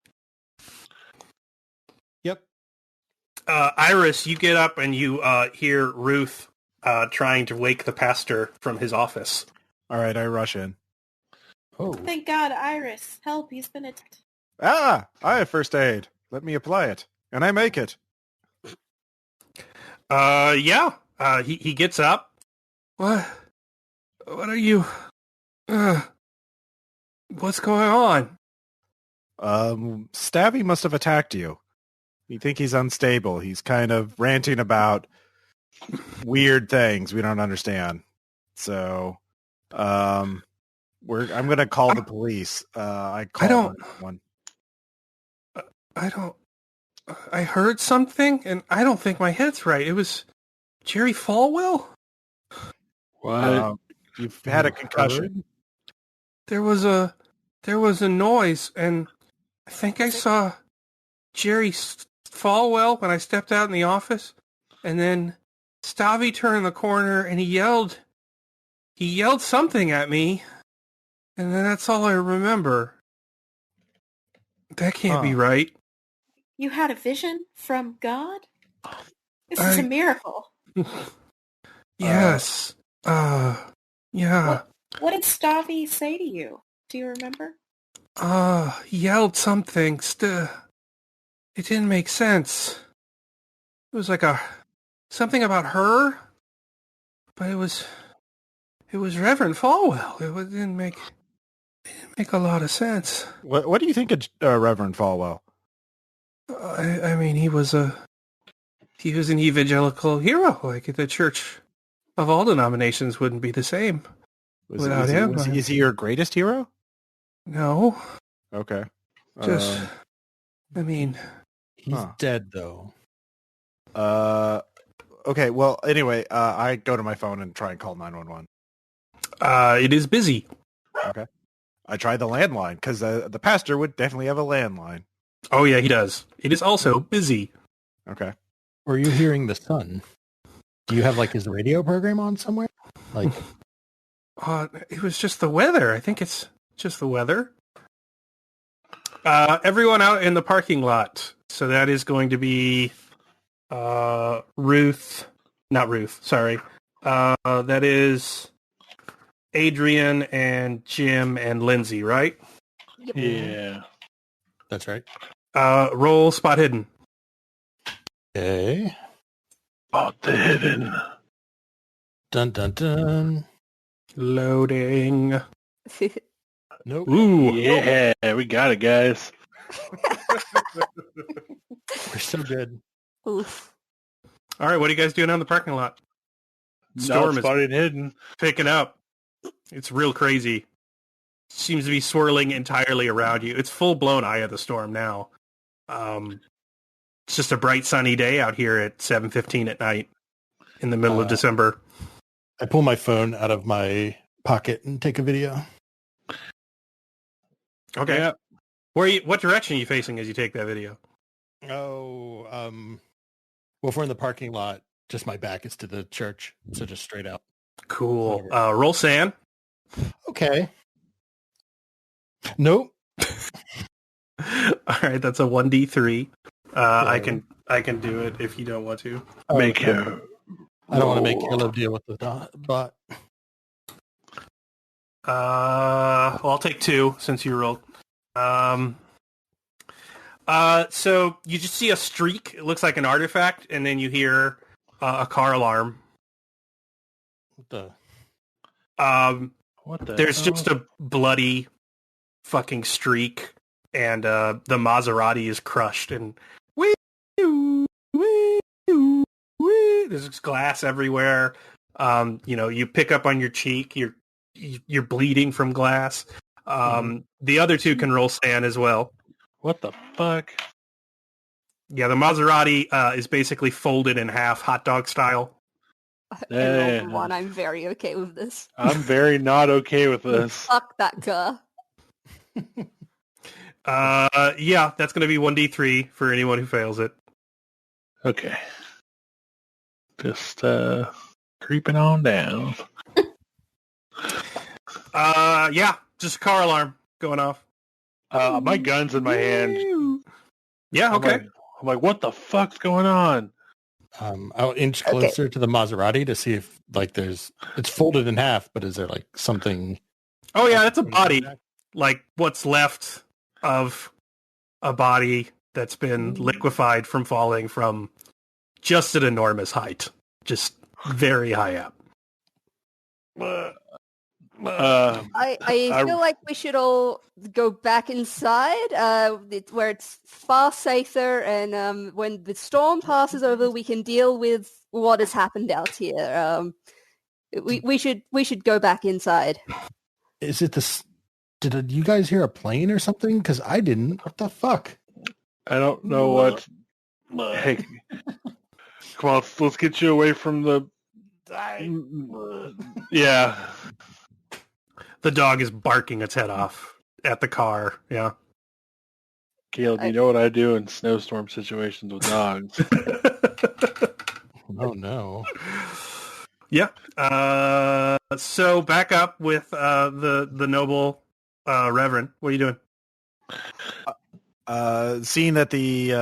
Yep. Iris, you get up and you hear Ruth trying to wake the pastor from his office. All right, I rush in. Oh. Thank God, Iris. Help, he's been attacked. Ah, I have first aid. Let me apply it. And I make it. Yeah. He gets up. What are you? What's going on? Stabby must have attacked you. You think he's unstable. He's kind of ranting about weird things we don't understand. So, I'm going to call the police. I heard something, and I don't think my head's right. It was Jerry Falwell? What? You've had a concussion. There was a noise, and I think I saw Jerry Falwell when I stepped out in the office, and then Stavi turned the corner, and he yelled something at me, and then that's all I remember. That can't be right. You had a vision from God? This is a miracle. Yes. Yeah. What did Stavi say to you? Do you remember? He yelled something. It didn't make sense. It was like something about her, but it was Reverend Falwell. It didn't make a lot of sense. What do you think of Reverend Falwell? I mean, he was an evangelical hero. Like the Church of all denominations wouldn't be the same without him. Is he your greatest hero? No. Okay. I mean, he's dead though. Okay. Well, anyway, I go to my phone and try and call 911. It is busy. Okay. I try the landline because the pastor would definitely have a landline. Oh yeah, he does. It is also busy. Okay. Were you hearing the sun? Do you have like his radio program on somewhere? Like, it was just the weather. I think it's just the weather. Everyone out in the parking lot. So that is going to be Ruth. Not Ruth. Sorry. That is Adrian and Jim and Lindsey, right? Yep. Yeah. that's right. Roll spot hidden. Okay. Oh, the hidden. Dun dun dun. Loading. Nope. Ooh. Yeah, we got it, guys. We're so good. Oof. All right, what are you guys doing on the parking lot? Storm Not spotted hidden. picking up. It's real crazy. Seems to be swirling entirely around you. It's full blown eye of the storm now. It's just a bright sunny day out here at 7:15 at night in the middle of December. I pull my phone out of my pocket and take a video. Okay. Yeah. What direction are you facing as you take that video? Oh, well, if we're in the parking lot, just my back is to the church, so just straight out. Cool. Roll sand. Okay. Nope. All right, that's a 1d3. I can do it if you don't want to. Make her. I don't want to make Caleb deal with the bot. Well, I'll take 2 since you rolled. So you just see a streak. It looks like an artifact, and then you hear a car alarm. What the? There's just a bloody fucking streak, and the Maserati is crushed, and there's glass everywhere. You pick up on your cheek. You're bleeding from glass. The other two can roll sand as well. What the fuck? Yeah, the Maserati is basically folded in half, hot dog style. I rolled one. I'm very okay with this. I'm very not okay with this. Fuck that car. Yeah, that's going to be 1d3 for anyone who fails it. Okay. Just creeping on down. Yeah, just a car alarm going off. My gun's in my hand. Yeah, okay. I'm like, what the fuck's going on? I'll inch closer to the Maserati to see if it's folded in half, but is there like something? Oh yeah, that's a body. Like what's left of a body that's been liquefied from falling from just an enormous height, just very high up. I feel like we should all go back inside, where it's far safer, and when the storm passes over, we can deal with what has happened out here. We should go back inside. Is it this? Did you guys hear a plane or something? Because I didn't. What the fuck? I don't know what. Hey, come on, let's get you away from the. Yeah. The dog is barking its head off at the car. Yeah. Caleb, you know what I do in snowstorm situations with dogs. Oh no. Yeah. So back up with the noble Reverend. What are you doing? Seeing that the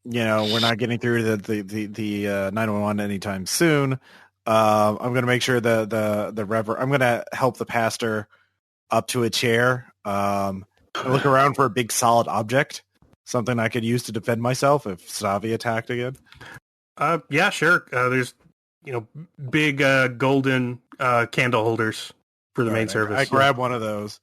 we're not getting through the 911 anytime soon. I'm going to make sure the Reverend. I'm going to help the pastor up to a chair. I look around for a big solid object, something I could use to defend myself if Stavi attacked again. Yeah, sure. There's big golden candle holders for the main service. I grab one of those,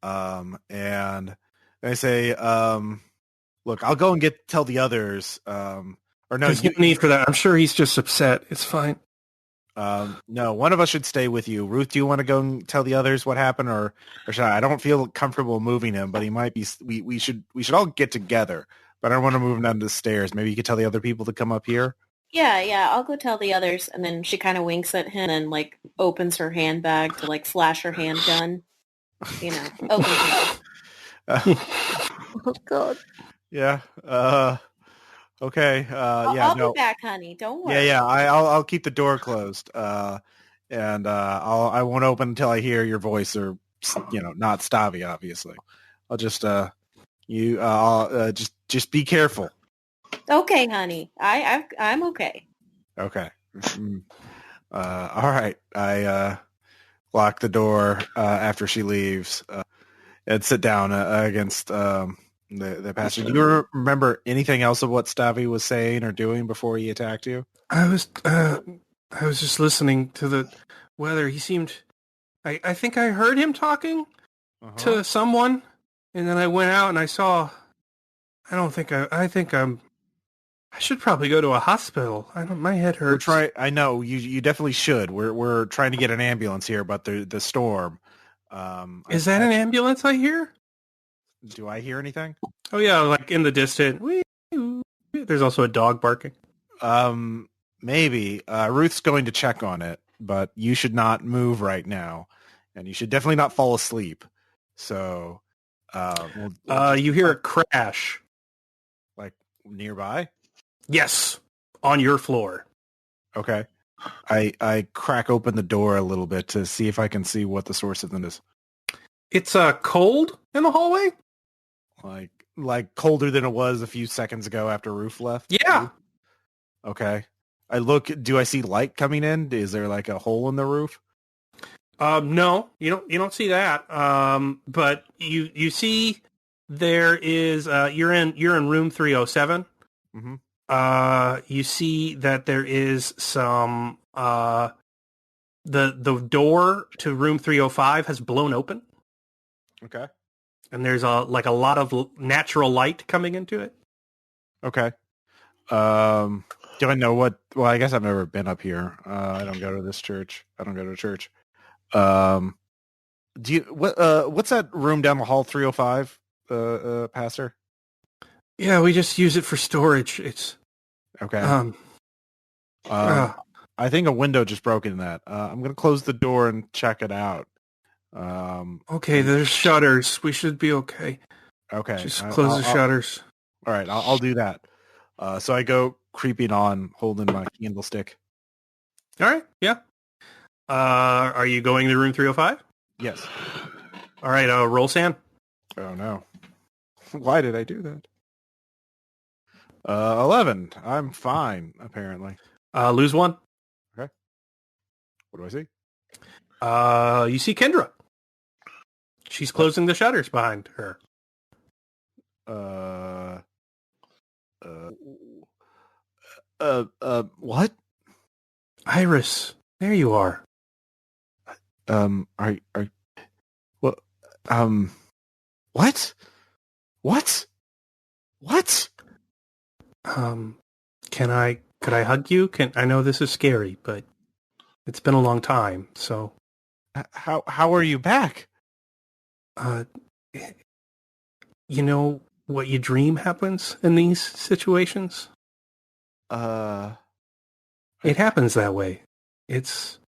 and I say, "Look, I'll go and tell the others." Or no, there's no need for that. I'm sure he's just upset. It's fine. No, one of us should stay with you. Ruth, do you want to go and tell the others what happened, or should I? I don't feel comfortable moving him, but he might be. We should all get together, but I don't want to move him down the stairs. Maybe you could tell the other people to come up here. Yeah, I'll go tell the others, and then she kind of winks at him and opens her handbag to flash her handgun. Opens it. Oh God. Yeah. Okay. I'll be back, honey. Don't worry. Yeah. I'll keep the door closed. And I won't open until I hear your voice, or not Stavi, obviously. I'll just just be careful. Okay, honey. I'm okay. Okay. All right. I lock the door after she leaves and sit down against the pastor. Do you remember anything else of what Stavi was saying or doing before he attacked you? I was just listening to the weather. He seemed. I think I heard him talking to someone, and then I went out and I saw. I think I should probably go to a hospital. My head hurts. I know you definitely should. We're trying to get an ambulance here, but the storm. Is that an ambulance I hear? Do I hear anything? Oh yeah, in the distance. There's also a dog barking. Maybe. Ruth's going to check on it, but you should not move right now, and you should definitely not fall asleep. So, you hear a crash, nearby. Yes, on your floor. Okay. I crack open the door a little bit to see if I can see what the source of them is. It's cold in the hallway? Like colder than it was a few seconds ago after Ruth left? Yeah. Okay. I look, do I see light coming in? Is there a hole in the roof? No, you don't see that. But you see there is you're in room 307. Mm-hmm. You see that there is some the door to room 305 has blown open, Okay. and there's a lot of natural light coming into it. Okay. Do I know what? Well, I guess I've never been up here. I don't go to this church. I don't go to church. Do you what's that room down the hall? 305, Pastor. Yeah, we just use it for storage. It's Okay. I think a window just broke in that. I'm gonna close the door and check it out. okay. There's shutters. We should be okay. Okay. Just close the shutters. All right. I'll do that. So I go creeping on, holding my candlestick. All right. Yeah. Are you going to room 305? Yes. All right. Roll sand. Oh no. Why did I do that? 11. I'm fine, apparently. Lose one. Okay. What do I see? You see Kendra. She's closing the shutters behind her. What? Iris, there you are. Are what? What? What? What? Could I hug you? I know this is scary, but it's been a long time, so. How are you back? You know what you dream happens in these situations? It happens that way. It's,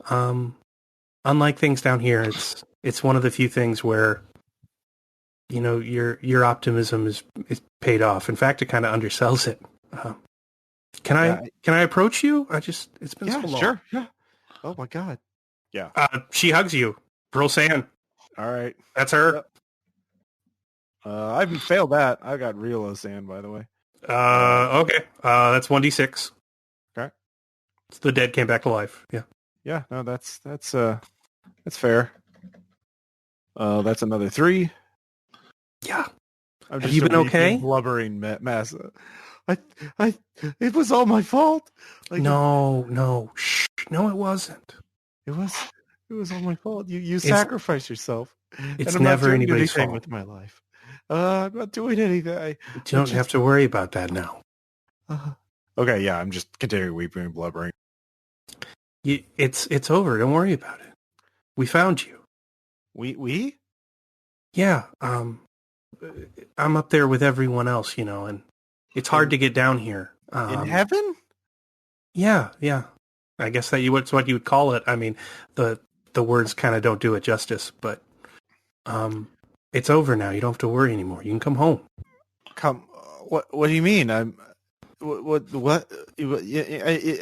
unlike things down here, it's one of the few things where, your optimism is paid off. In fact, it kind of undersells it. Can I approach you? It's been so long. Sure. Yeah. Oh my God. Yeah. She hugs you. Roll sand. All right. That's her. Yep. I haven't failed that. I got real low sand, by the way. Okay. That's 1d6. Okay. The dead came back to life. Yeah. Yeah. No, that's fair. That's another 3. Yeah. I'm Have you been okay? Blubbering mess. It was all my fault. No. Shh. No, it wasn't. It was all my fault. You sacrificed yourself. It's and I'm never not doing anybody's anything fault with my life. I'm not doing anything. You don't have to worry about that now. Okay, yeah, I'm just continuing weeping and blubbering. It's over. Don't worry about it. We found you. We? Yeah. I'm up there with everyone else, and it's hard to get down here. In heaven? Yeah. I guess it's what you would call it. I mean, the words kind of don't do it justice, but it's over now. You don't have to worry anymore. You can come home. What do you mean? What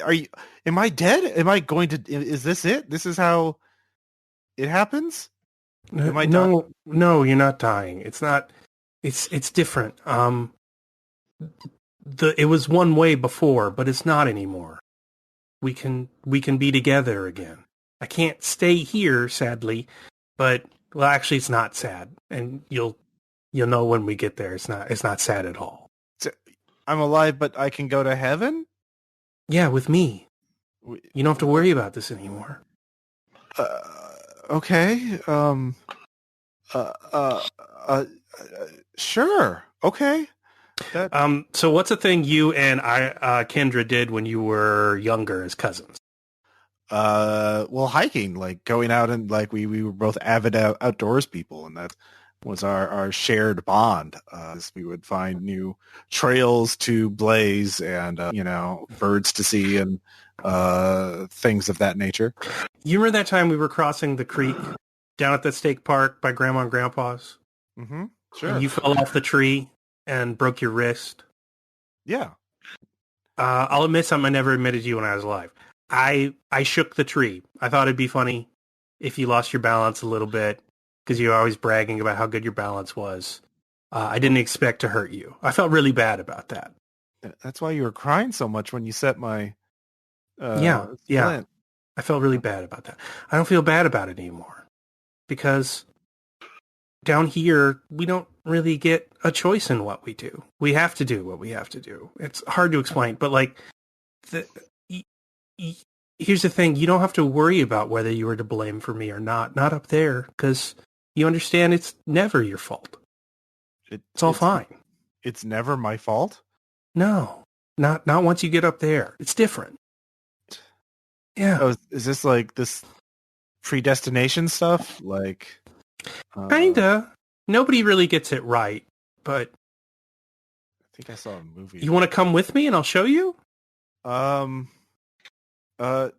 are you? Am I dead? Am I going to? Is this it? This is how it happens? Am I dying? No, you're not dying. It's not. It's different. It was one way before, but it's not anymore. We can be together again. I can't stay here, sadly, but well, actually, it's not sad, and you'll know when we get there. It's not sad at all. So, I'm alive, but I can go to heaven? Yeah, with me. You don't have to worry about this anymore. Okay. Sure. Okay. So what's a thing you and Kendra did when you were younger as cousins? Well, hiking, like going out and like we were both avid outdoors people, and that was our shared bond. We would find new trails to blaze and birds to see and things of that nature. You remember that time we were crossing the creek down at the stake park by Grandma and Grandpa's? Mm-hmm. Sure. And you fell off the tree and broke your wrist. Yeah. I'll admit something I never admitted to you when I was alive. I shook the tree. I thought it'd be funny if you lost your balance a little bit because you're always bragging about how good your balance was. I didn't expect to hurt you. I felt really bad about that. That's why you were crying so much when you set my yeah. splint. I felt really bad about that. I don't feel bad about it anymore because down here, we don't really get a choice in what we do. We have to do what we have to do. It's hard to explain, but like, here's the thing. You don't have to worry about whether you were to blame for me or not. Not up there, because you understand it's never your fault. It's all fine. It's never my fault? No, not once you get up there. It's different. Yeah. Oh, is this like this predestination stuff? Like, kinda. Nobody really gets it right, but I think I saw a movie. You want to come with me and I'll show you?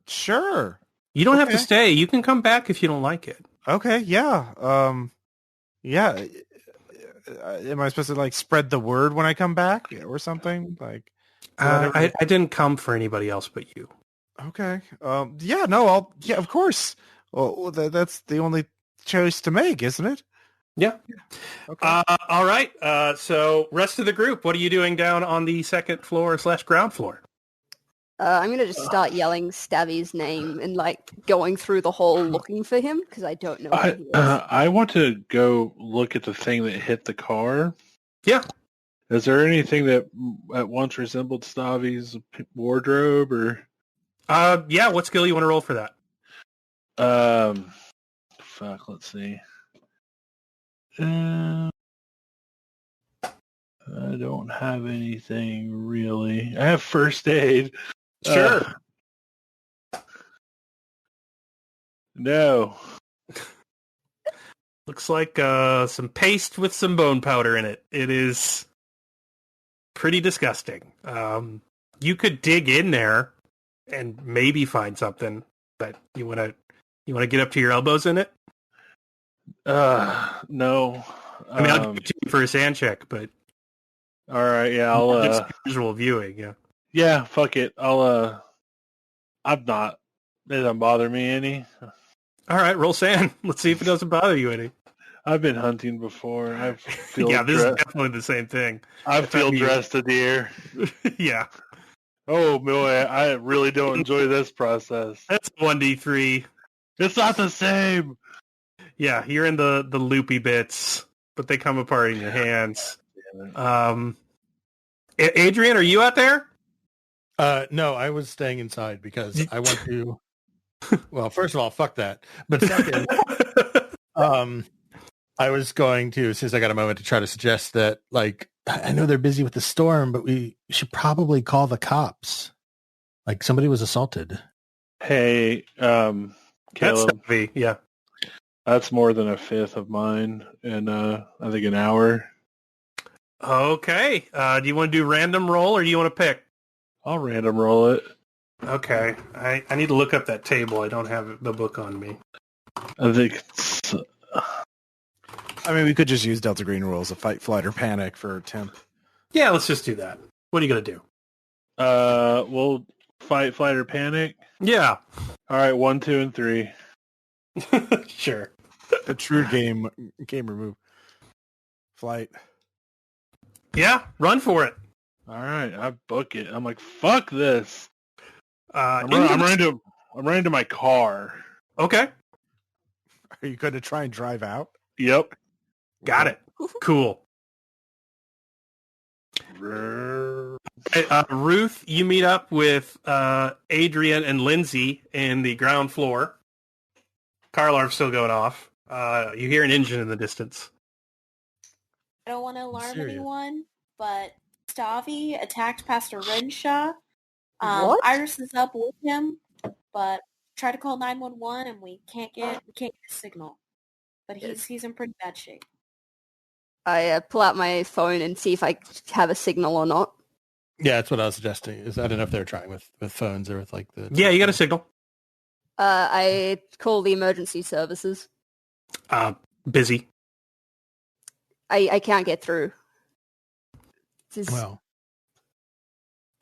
Sure. You don't have to stay. You can come back if you don't like it. Okay, yeah. Yeah. Am I supposed to like spread the word when I come back or something? Like, I didn't come for anybody else but you. Okay. Yeah. No. Yeah. Of course. Well, that's the only choice to make, isn't it? Yeah. Okay. All right. So, rest of the group, what are you doing down on the second floor / ground floor? I'm going to just start yelling Stabby's name and like going through the hall looking for him because I don't know where he is. I want to go look at the thing that hit the car. Yeah. Is there anything that at once resembled Stavi's wardrobe or? Yeah. What skill you want to roll for that? Let's see. I don't have anything really. I have first aid. Sure. No. Looks like some paste with some bone powder in it. It is pretty disgusting. You could dig in there and maybe find something, but you want to get up to your elbows in it? No. I mean, I'll give it to you for a sand check, but all right, yeah, I'll just visual viewing, yeah. Yeah, fuck it. I'm not. It doesn't bother me any. All right, roll sand. Let's see if it doesn't bother you any. I've been hunting before. Yeah, this is definitely the same thing. I field dressed a deer. Yeah. Oh boy, I really don't enjoy this process. That's 1d3. It's not the same. Yeah, you're in the loopy bits, but they come apart in your hands. Adrian, are you out there? No, I was staying inside because I want to. Well, first of all, fuck that. But second, I was going to, since I got a moment, to try to suggest that, like, I know they're busy with the storm, but we should probably call the cops. Like, somebody was assaulted. Hey, Caleb. Yeah. That's more than a fifth of mine in, I think, an hour. Okay. Do you want to do random roll or do you want to pick? I'll random roll it. Okay. I need to look up that table. I don't have the book on me. I think I mean, we could just use Delta Green rules of fight, flight, or panic for temp. Yeah, let's just do that. What are you going to do? We'll fight, flight, or panic. Yeah. All right, 1, 2, and 3. Sure. The true gamer move. Flight. Yeah, run for it. All right, I book it. I'm like, fuck this. I'm running to my car. Okay. Are you going to try and drive out? Yep. Got it. Cool. Ruth, you meet up with Adrian and Lindsey in the ground floor. Car alarm's still going off. You hear an engine in the distance. I don't want to alarm anyone, but Stavi attacked Pastor Renshaw. What? Iris is up with him, but try to call 911 and we can't get a signal. But he's in pretty bad shape. I pull out my phone and see if I have a signal or not. Yeah, that's what I was suggesting. I don't know if they're trying with phones or with like the... Yeah, you got a signal. I call the emergency services. Busy. I can't get through. Well,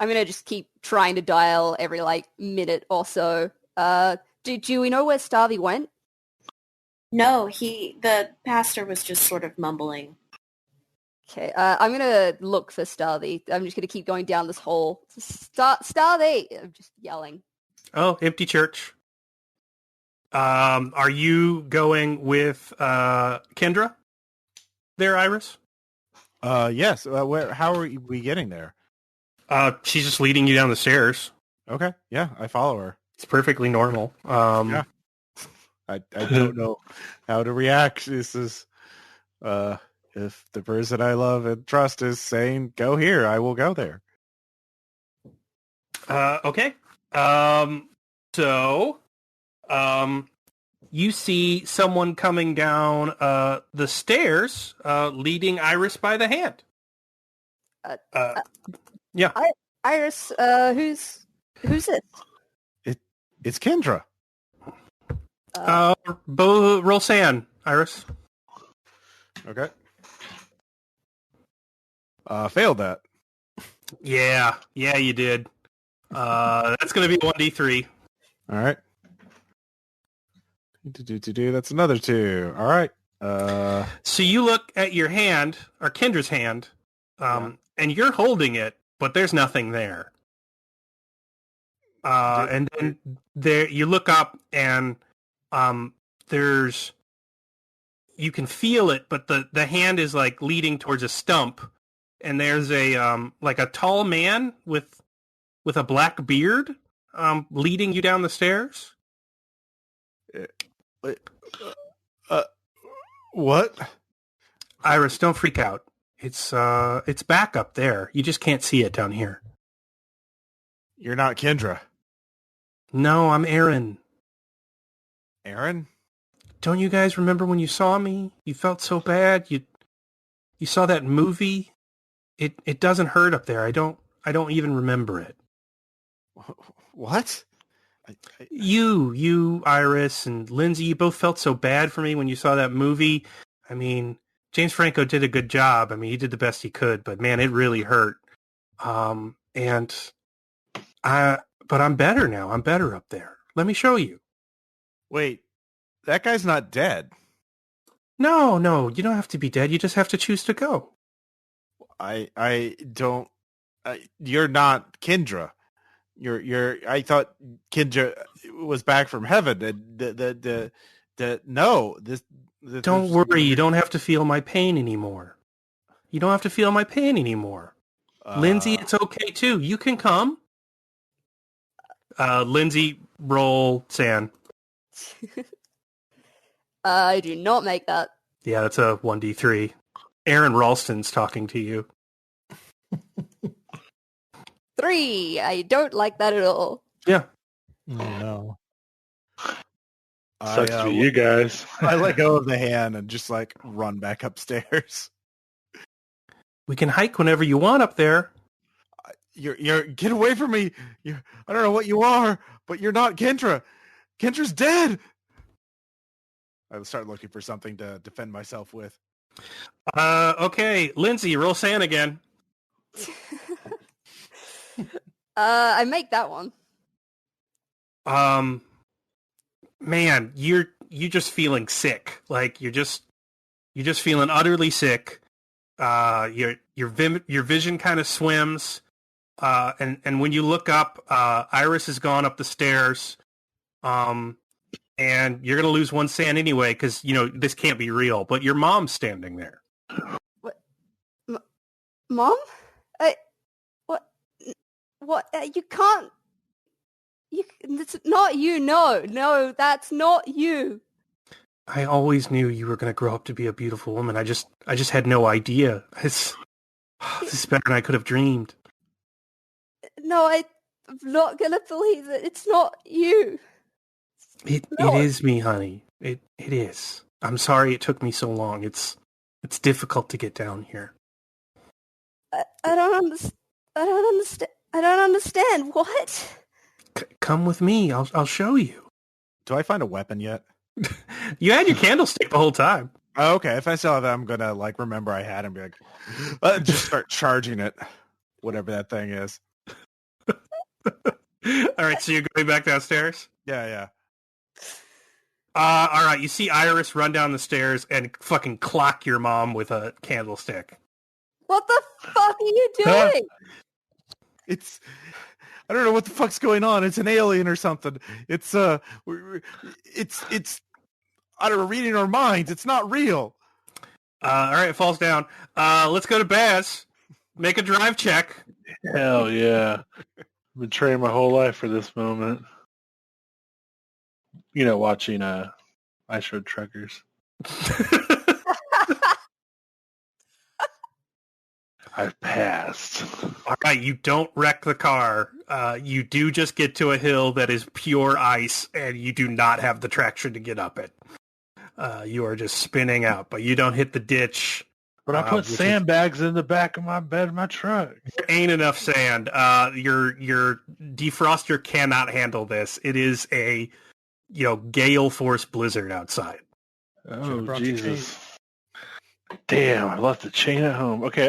I'm going to just keep trying to dial every, minute or so. Do we know where Stavi went? No, the pastor was just sort of mumbling. Okay, I'm going to look for Stavi. I'm just going to keep going down this hole. Stavi! I'm just yelling. Oh, empty church. Are you going with Kendra there, Iris? Yes. How are we getting there? She's just leading you down the stairs. Okay. Yeah, I follow her. It's perfectly normal. Yeah. I don't know how to react. This is if the person I love and trust is saying go here, I will go there. Okay. So you see someone coming down the stairs, leading Iris by the hand. Yeah. Iris, who's this? It's Kendra. Roll sand, Iris. Okay. Failed that. Yeah, you did. That's going to be 1d3. All right. That's another 2. All right. So you look at your hand, or Kendra's hand, and you're holding it, but there's nothing there. And then there, you look up, and there's, you can feel it, but the hand is like leading towards a stump, and there's a like a tall man with a black beard leading you down the stairs. What? Iris, don't freak out. It's back up there. You just can't see it down here. You're not Kendra. No, I'm Aaron. Aaron? Don't you guys remember when you saw me? You felt so bad. You saw that movie. It doesn't hurt up there. I don't even remember it. What? You, Iris, and Lindsey, you both felt so bad for me when you saw that movie. I mean, James Franco did a good job. I mean, he did the best he could, but man, it really hurt. But I'm better now. I'm better up there. Let me show you. Wait, that guy's not dead. No, you don't have to be dead. You just have to choose to go. I don't. You're not Kendra. You're. I thought Kendra was back from heaven. No. Don't worry. You don't have to feel my pain anymore. You don't have to feel my pain anymore. Lindsey, it's okay too. You can come. Lindsey, roll sand. I do not make that. Yeah, that's a 1d3. Aaron Ralston's talking to you. 3. I don't like that at all. Yeah. Oh, no. Sucks for you guys. I let go of the hand and just like run back upstairs. We can hike whenever you want up there. You're get away from me. I don't know what you are, but you're not Kendra. Kendra's dead. I will start looking for something to defend myself with. Okay, Lindsey, roll sand again. I make that one. Man, you're just feeling sick. Like you're just feeling utterly sick. Your vision kind of swims. And when you look up, Iris has gone up the stairs. And you're going to lose 1 sand anyway, because, this can't be real. But your mom's standing there. What? Mom? What? You can't... It's not you, no. No, that's not you. I always knew you were going to grow up to be a beautiful woman. I just had no idea. This is better than I could have dreamed. No, I'm not going to believe it. It's not you. It is me, honey. It is. I'm sorry it took me so long. It's difficult to get down here. I don't understand. What? Come with me. I'll show you. Do I find a weapon yet? You had your candlestick the whole time. Oh, okay. If I still have that, I'm gonna remember I had and be like, just start charging it, whatever that thing is. All right. So you're going back downstairs? Yeah. All right, you see Iris run down the stairs and fucking clock your mom with a candlestick. What the fuck are you doing? I don't know what the fuck's going on. It's an alien or something. It's I don't know, reading our minds. It's not real. All right, it falls down. Let's go to Baz. Make a drive check. Hell yeah. I've been training my whole life for this moment. You know, watching Ice Road Truckers. I've passed. All right, you don't wreck the car. You do just get to a hill that is pure ice, and you do not have the traction to get up it. You are just spinning out, but you don't hit the ditch. But I put sandbags in the back of my bed of my truck. There ain't enough sand. Your defroster cannot handle this. It is a gale force blizzard outside. Oh Jesus! Damn, I left the chain at home. Okay,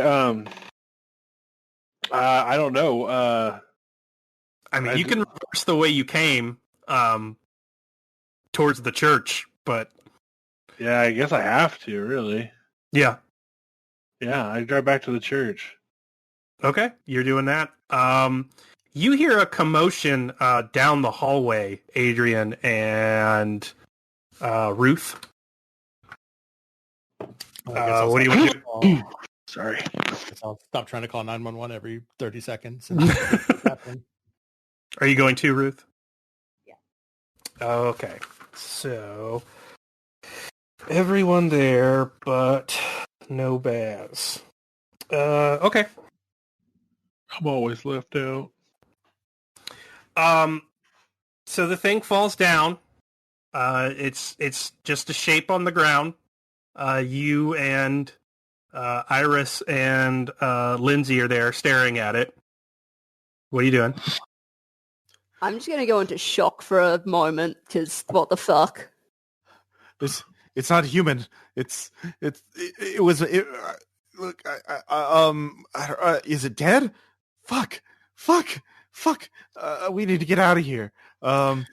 I don't know. You can reverse the way you came towards the church, but yeah, I guess I have to. Really? Yeah. Yeah, I drive back to the church. Okay, you're doing that. You hear a commotion down the hallway, Adrian and Ruth. What do you want to do? Sorry. I'll stop trying to call 911 every 30 seconds. Are you going to, Ruth? Yeah. Okay. So, everyone there, but no Baz. Okay. I'm always left out. So the thing falls down. It's just a shape on the ground. You and Iris and Lindsey are there staring at it. What are you doing? I'm just going to go into shock for a moment, because what the fuck? It's not human. Look, is it dead? Fuck. We need to get out of here. So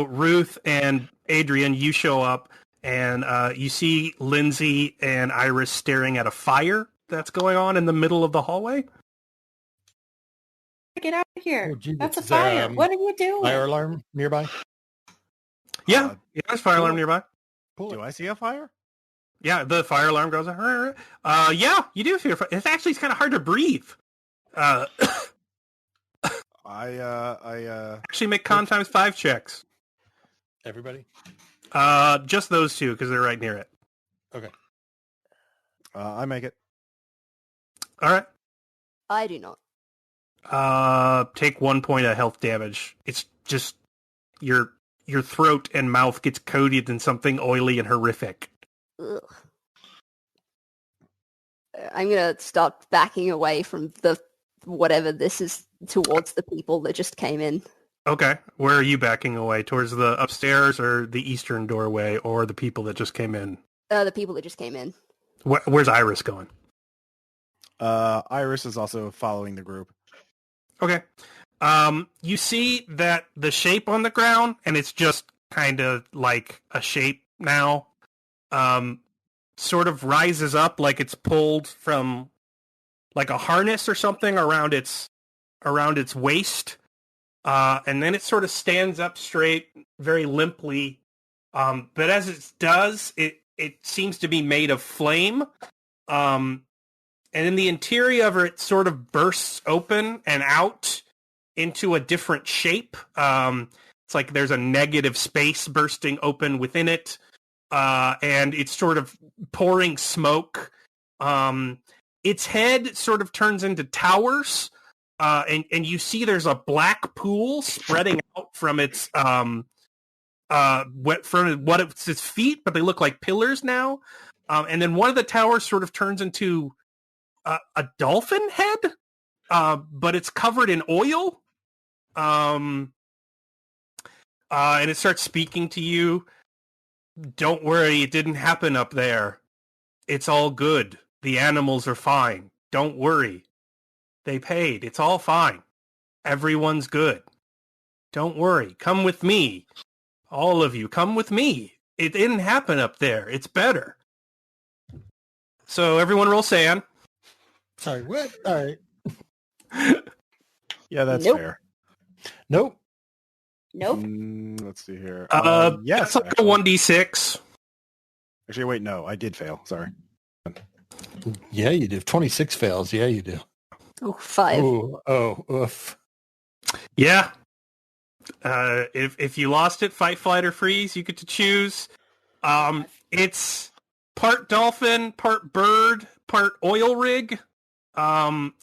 Ruth and Adrian, you show up, and you see Lindsey and Iris staring at a fire that's going on in the middle of the hallway. Get out of here. Oh, Jesus. That's a Is there, fire. What are you doing? Fire alarm nearby? Yeah, there's fire alarm nearby. Cool. Do I see a fire? Yeah, the fire alarm goes. Yeah, you do see a fire. It's actually kind of hard to breathe. I Actually make con times 5 checks. Everybody? Just those two, because they're right near it. Okay. I make it. All right. I do not. Take 1 point of health damage. It's just your throat and mouth gets coated in something oily and horrific. Ugh. I'm going to start backing away from the whatever this is towards the people that just came in. Okay. Where are you backing away? Towards the upstairs or the eastern doorway or the people that just came in? The people that just came in. Where's Iris going? Iris is also following the group. Okay. You see that the shape on the ground, and it's just kind of like a shape now, sort of rises up like it's pulled from like a harness or something around its waist. And then it sort of stands up straight, very limply. But as it does, it seems to be made of flame. And in the interior of it sort of bursts open and out into a different shape. It's like there's a negative space bursting open within it. And it's sort of pouring smoke. Its head sort of turns into towers. And you see there's a black pool spreading out from its from what it's its feet, but they look like pillars now. And then one of the towers sort of turns into a dolphin head, but it's covered in oil. And it starts speaking to you. Don't worry, it didn't happen up there. It's all good. The animals are fine. Don't worry. They paid. It's all fine. Everyone's good. Don't worry. Come with me. All of you, come with me. It didn't happen up there. It's better. So everyone roll sand. Sorry, what? All right. Yeah, that's Nope. fair. Nope. Nope. Let's see here. That's Yes, like actually. a 1d6. Actually, wait, no, I did fail. Sorry. Yeah, you do. 26 fails. Yeah, you do. Oh, 5. Oof. Yeah. If you lost it, fight, flight, or freeze, you get to choose. It's part dolphin, part bird, part oil rig.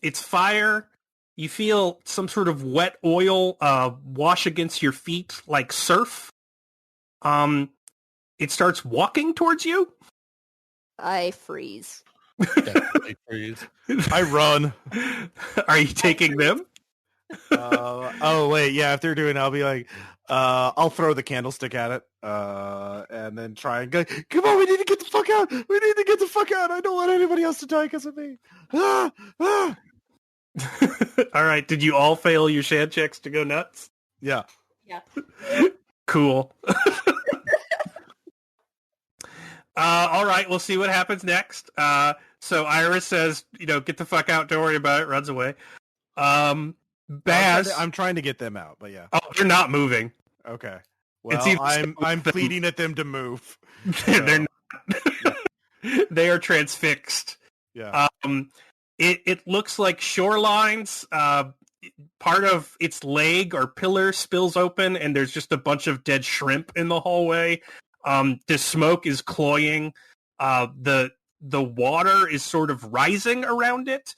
It's fire. You feel some sort of wet oil wash against your feet like surf. It starts walking towards you. I freeze. Definitely freeze. I run. Are you taking them? Oh wait, yeah. If they're doing, I'll be like, I'll throw the candlestick at it, and then try and go. Come on, we need to get the fuck out. We need to get the fuck out. I don't want anybody else to die because of me. Ah, ah. All right. Did you all fail your shad checks to go nuts? Yeah. Yeah. Cool. All right. We'll see what happens next. So Iris says, get the fuck out. Don't worry about it. Runs away. Baz. I'm trying to get them out, but yeah. Oh, they're not moving. Okay. It's Well, either I'm pleading at them to move. They're not. They are transfixed. Yeah. It looks like shorelines. Part of its leg or pillar spills open, and there's just a bunch of dead shrimp in the hallway. The smoke is cloying. The water is sort of rising around it.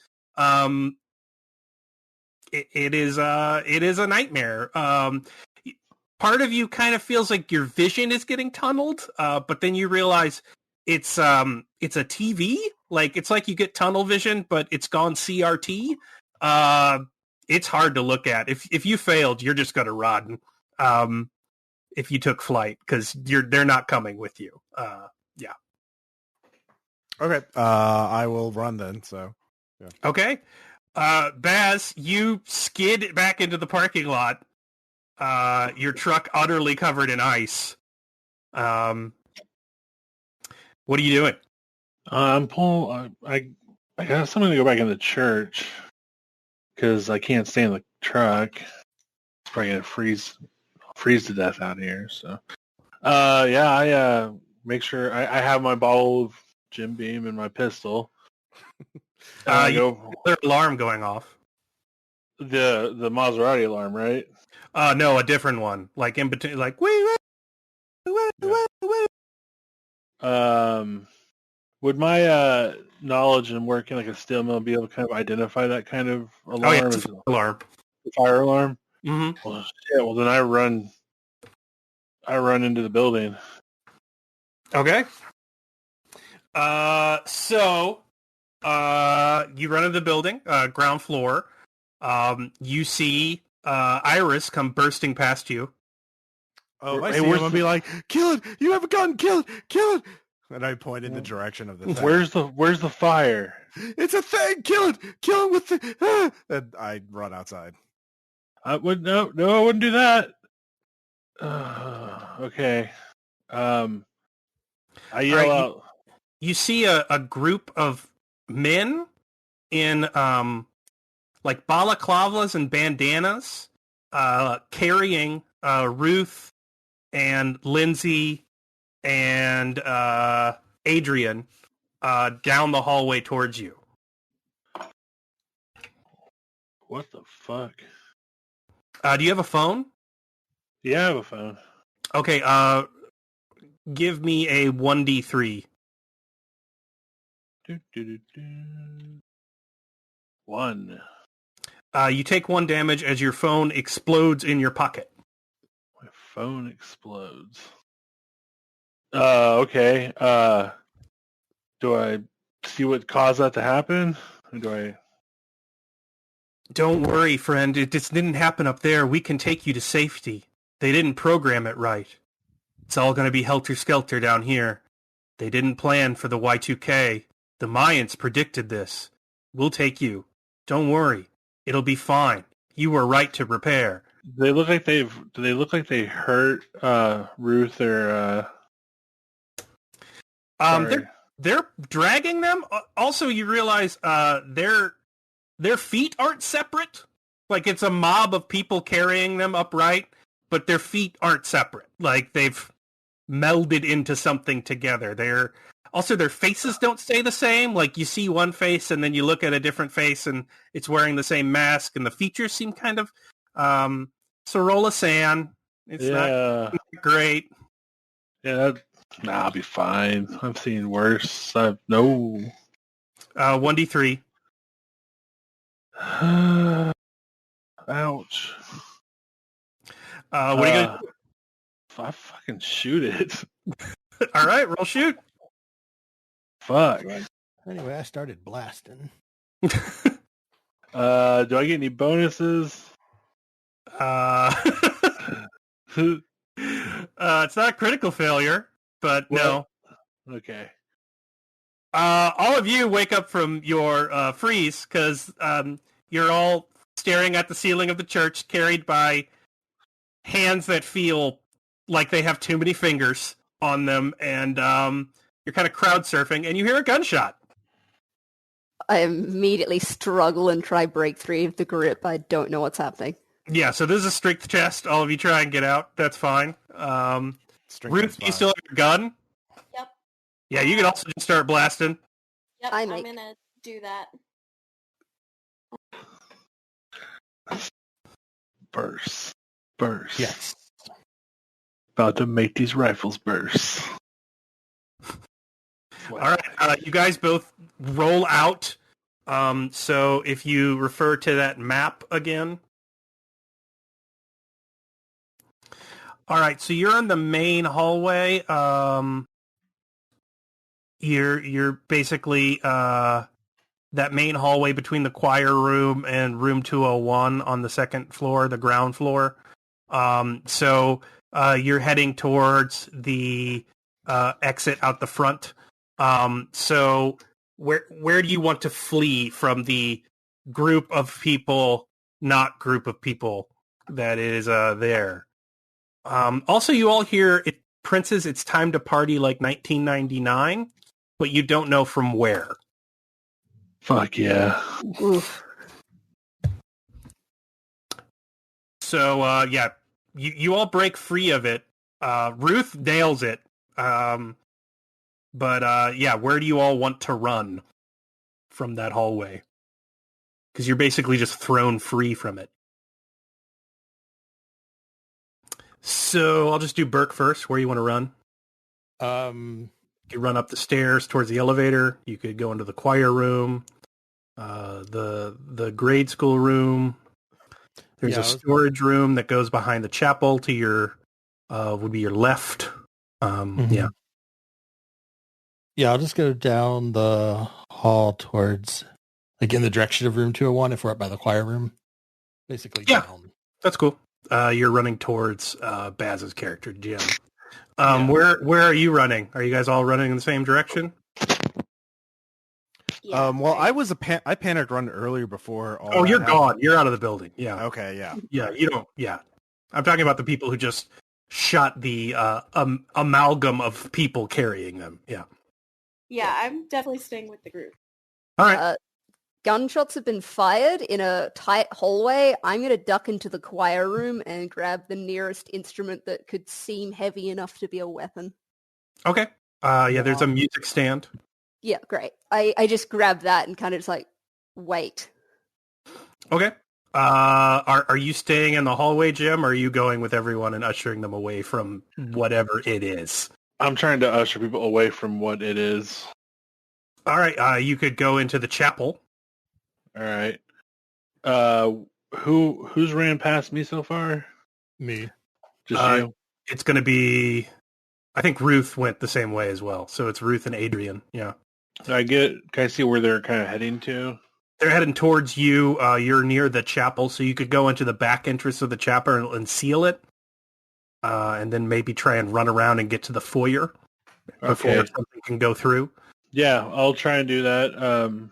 It is a nightmare. Part of you kind of feels like your vision is getting tunneled, but then you realize it's a TV. Like it's like you get tunnel vision, but it's gone CRT. It's hard to look at. If you failed, you're just gonna run. If you took flight, because they're not coming with you. Yeah. Okay. I will run then. So. Yeah. Okay. Baz, you skid back into the parking lot. Your truck utterly covered in ice. What are you doing? I'm pulling. I guess I'm going to go back in the church because I can't stay in the truck. It's probably going to freeze to death out here. So, I make sure I have my bottle of Jim Beam and my pistol. There's an alarm going off. The Maserati alarm, right? No, a different one. Like in between, like wait. Would my knowledge and working like a steel mill be able to kind of identify that kind of alarm? Oh, yeah, it's an alarm. Fire alarm? Mm-hmm. Well, shit. Well, then I run into the building. Okay. So you run into the building, ground floor. You see Iris come bursting past you. Oh, if I see him, I'll be like, kill it! You have a gun! Kill it! Kill it! And I point in the direction of the thing. Where's the fire? It's a thing! Kill it! Kill it with the... And I run outside. I wouldn't do that. Okay. I yell out. You see a group of men in like balaclavas and bandanas carrying Ruth and Lindsey and Adrian down the hallway towards you. What the fuck? Do you have a phone? Yeah, I have a phone. Okay, give me a 1d3. 1. You take 1 damage as your phone explodes in your pocket. My phone explodes. Okay. Do I see what caused that to happen? Or do I... Don't worry, friend. It just didn't happen up there. We can take you to safety. They didn't program it right. It's all going to be helter-skelter down here. They didn't plan for the Y2K. The Mayans predicted this. We'll take you. Don't worry. It'll be fine. You were right to repair. Do they look like they hurt Ruth or They're dragging them. Also, you realize their feet aren't separate. Like it's a mob of people carrying them upright, but their feet aren't separate. Like they've melded into something together. Their faces don't stay the same. Like you see one face and then you look at a different face and it's wearing the same mask and the features seem kind of Sorolla-san. It's not great. Yeah, I'll be fine. I've seen worse. No. 1d3. Ouch. What are you going to do? I fucking shoot it. All right, roll shoot. Fuck. Anyway, I started blasting. Do I get any bonuses? It's not a critical failure, but no. Okay. All of you wake up from your freeze because you're all staring at the ceiling of the church, carried by hands that feel like they have too many fingers on them, and you're kind of crowd surfing, and you hear a gunshot. I immediately struggle and try break free of the grip. I don't know what's happening. Yeah, so this is a strength test. All of you try and get out. That's fine. Ruth, you still have your gun? Yep. Yeah, you can also just start blasting. Yep, I'm going to do that. Burst. Yes. About to make these rifles burst. All right, you guys both roll out. So if you refer to that map again. All right, so you're in the main hallway. You're basically that main hallway between the choir room and room 201 on the second floor, the ground floor. So you're heading towards the exit out the front. So where do you want to flee from the group of people, not group of people that is there? Also, you all hear it, Princes, it's time to party like 1999, but you don't know from where. Fuck yeah. Oof. So, yeah, you all break free of it. Ruth nails it. But, yeah, where do you all want to run from that hallway? Because you're basically just thrown free from it. So I'll just do Birk first. Where you want to run? You could run up the stairs towards the elevator. You could go into the choir room, the grade school room. There's a storage room that goes behind the chapel to your would be your left. Yeah. Yeah, I'll just go down the hall towards, like, in the direction of room 201 if we're up by the choir room. Basically down. That's cool. You're running towards Baz's character, Jim. Where are you running? Are you guys all running in the same direction? Yeah, well, I panicked run earlier before. Oh, you're gone. You're out of the building. Yeah. Okay. Yeah. Yeah. You don't. Yeah. I'm talking about the people who just shot the amalgam of people carrying them. Yeah. Yeah, I'm definitely staying with the group. All right. Gunshots have been fired in a tight hallway. I'm going to duck into the choir room and grab the nearest instrument that could seem heavy enough to be a weapon. Okay. Yeah, there's a music stand. Yeah, great. I just grab that and kind of just like, wait. Okay. Are you staying in the hallway, Jim, or are you going with everyone and ushering them away from whatever it is? I'm trying to usher people away from what it is. All right. You could go into the chapel. All right. Who's ran past me so far? Me. Just you? It's going to be, I think Ruth went the same way as well. So it's Ruth and Adrian. Yeah. Can I see where they're kind of heading to? They're heading towards you. You're near the chapel, so you could go into the back entrance of the chapel and seal it. And then maybe try and run around and get to the foyer before something can go through. Yeah, I'll try and do that.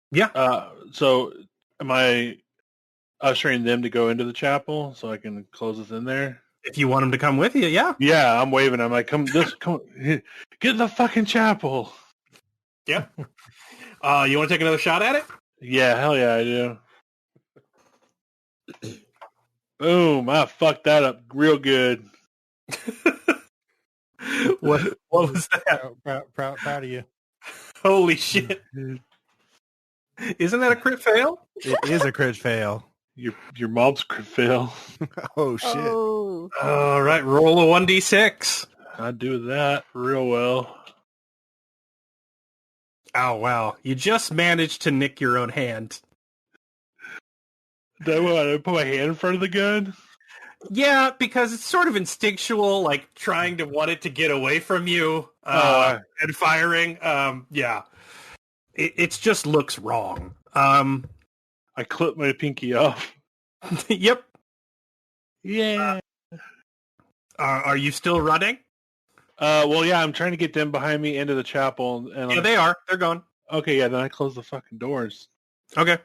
Yeah. So am I ushering them to go into the chapel so I can close us in there? If you want them to come with you, yeah. Yeah, I'm waving. I'm like, come, get in the fucking chapel. Yeah. You want to take another shot at it? Yeah, hell yeah, I do. Boom! I fucked that up real good. What was that? Proud of you. Holy shit. Isn't that a crit fail? It is a crit fail. Your mom's crit fail. Oh shit! Oh. All right, roll a 1d6. I do that real well. Oh, wow. You just managed to nick your own hand. Then what? I put my hand in front of the gun. Yeah, because it's sort of instinctual, like trying to want it to get away from you and firing. Yeah. It just looks wrong. I clip my pinky off. Yep. Yeah. Are you still running? Well, yeah, I'm trying to get them behind me into the chapel. And Yeah, they are. They're gone. Okay, yeah, then I close the fucking doors. Okay.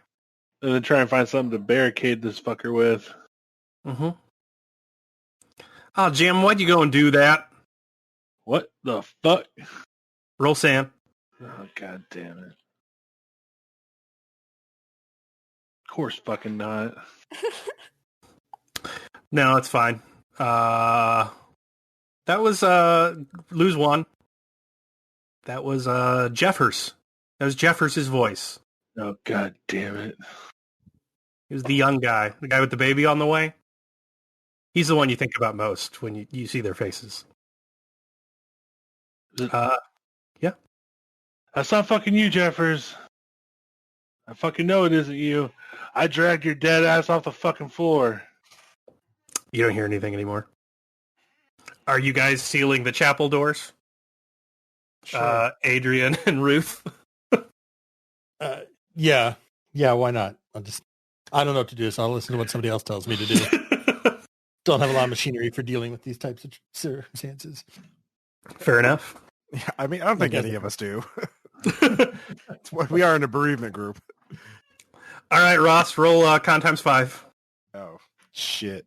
And then try and find something to barricade this fucker with. Mm-hmm. Oh, Jim, why'd you go and do that? What the fuck? Roll Sam. Oh, god damn it. Of course fucking not. No, it's fine. That was lose one. That was Jeffers. That was Jeffers' voice. Oh, god damn it. He was the young guy, the guy with the baby on the way. He's the one you think about most when you see their faces. Yeah. That's not fucking you, Jeffers. I fucking know it isn't you. I dragged your dead ass off the fucking floor. You don't hear anything anymore. Are you guys sealing the chapel doors? Sure. Adrian and Ruth? Yeah, why not? I don't know what to do, so I'll listen to what somebody else tells me to do. Don't have a lot of machinery for dealing with these types of circumstances. Fair enough. Yeah, I mean, I don't think any of us do. We are in a bereavement group. All right, Ross, roll con times 5. Oh, shit.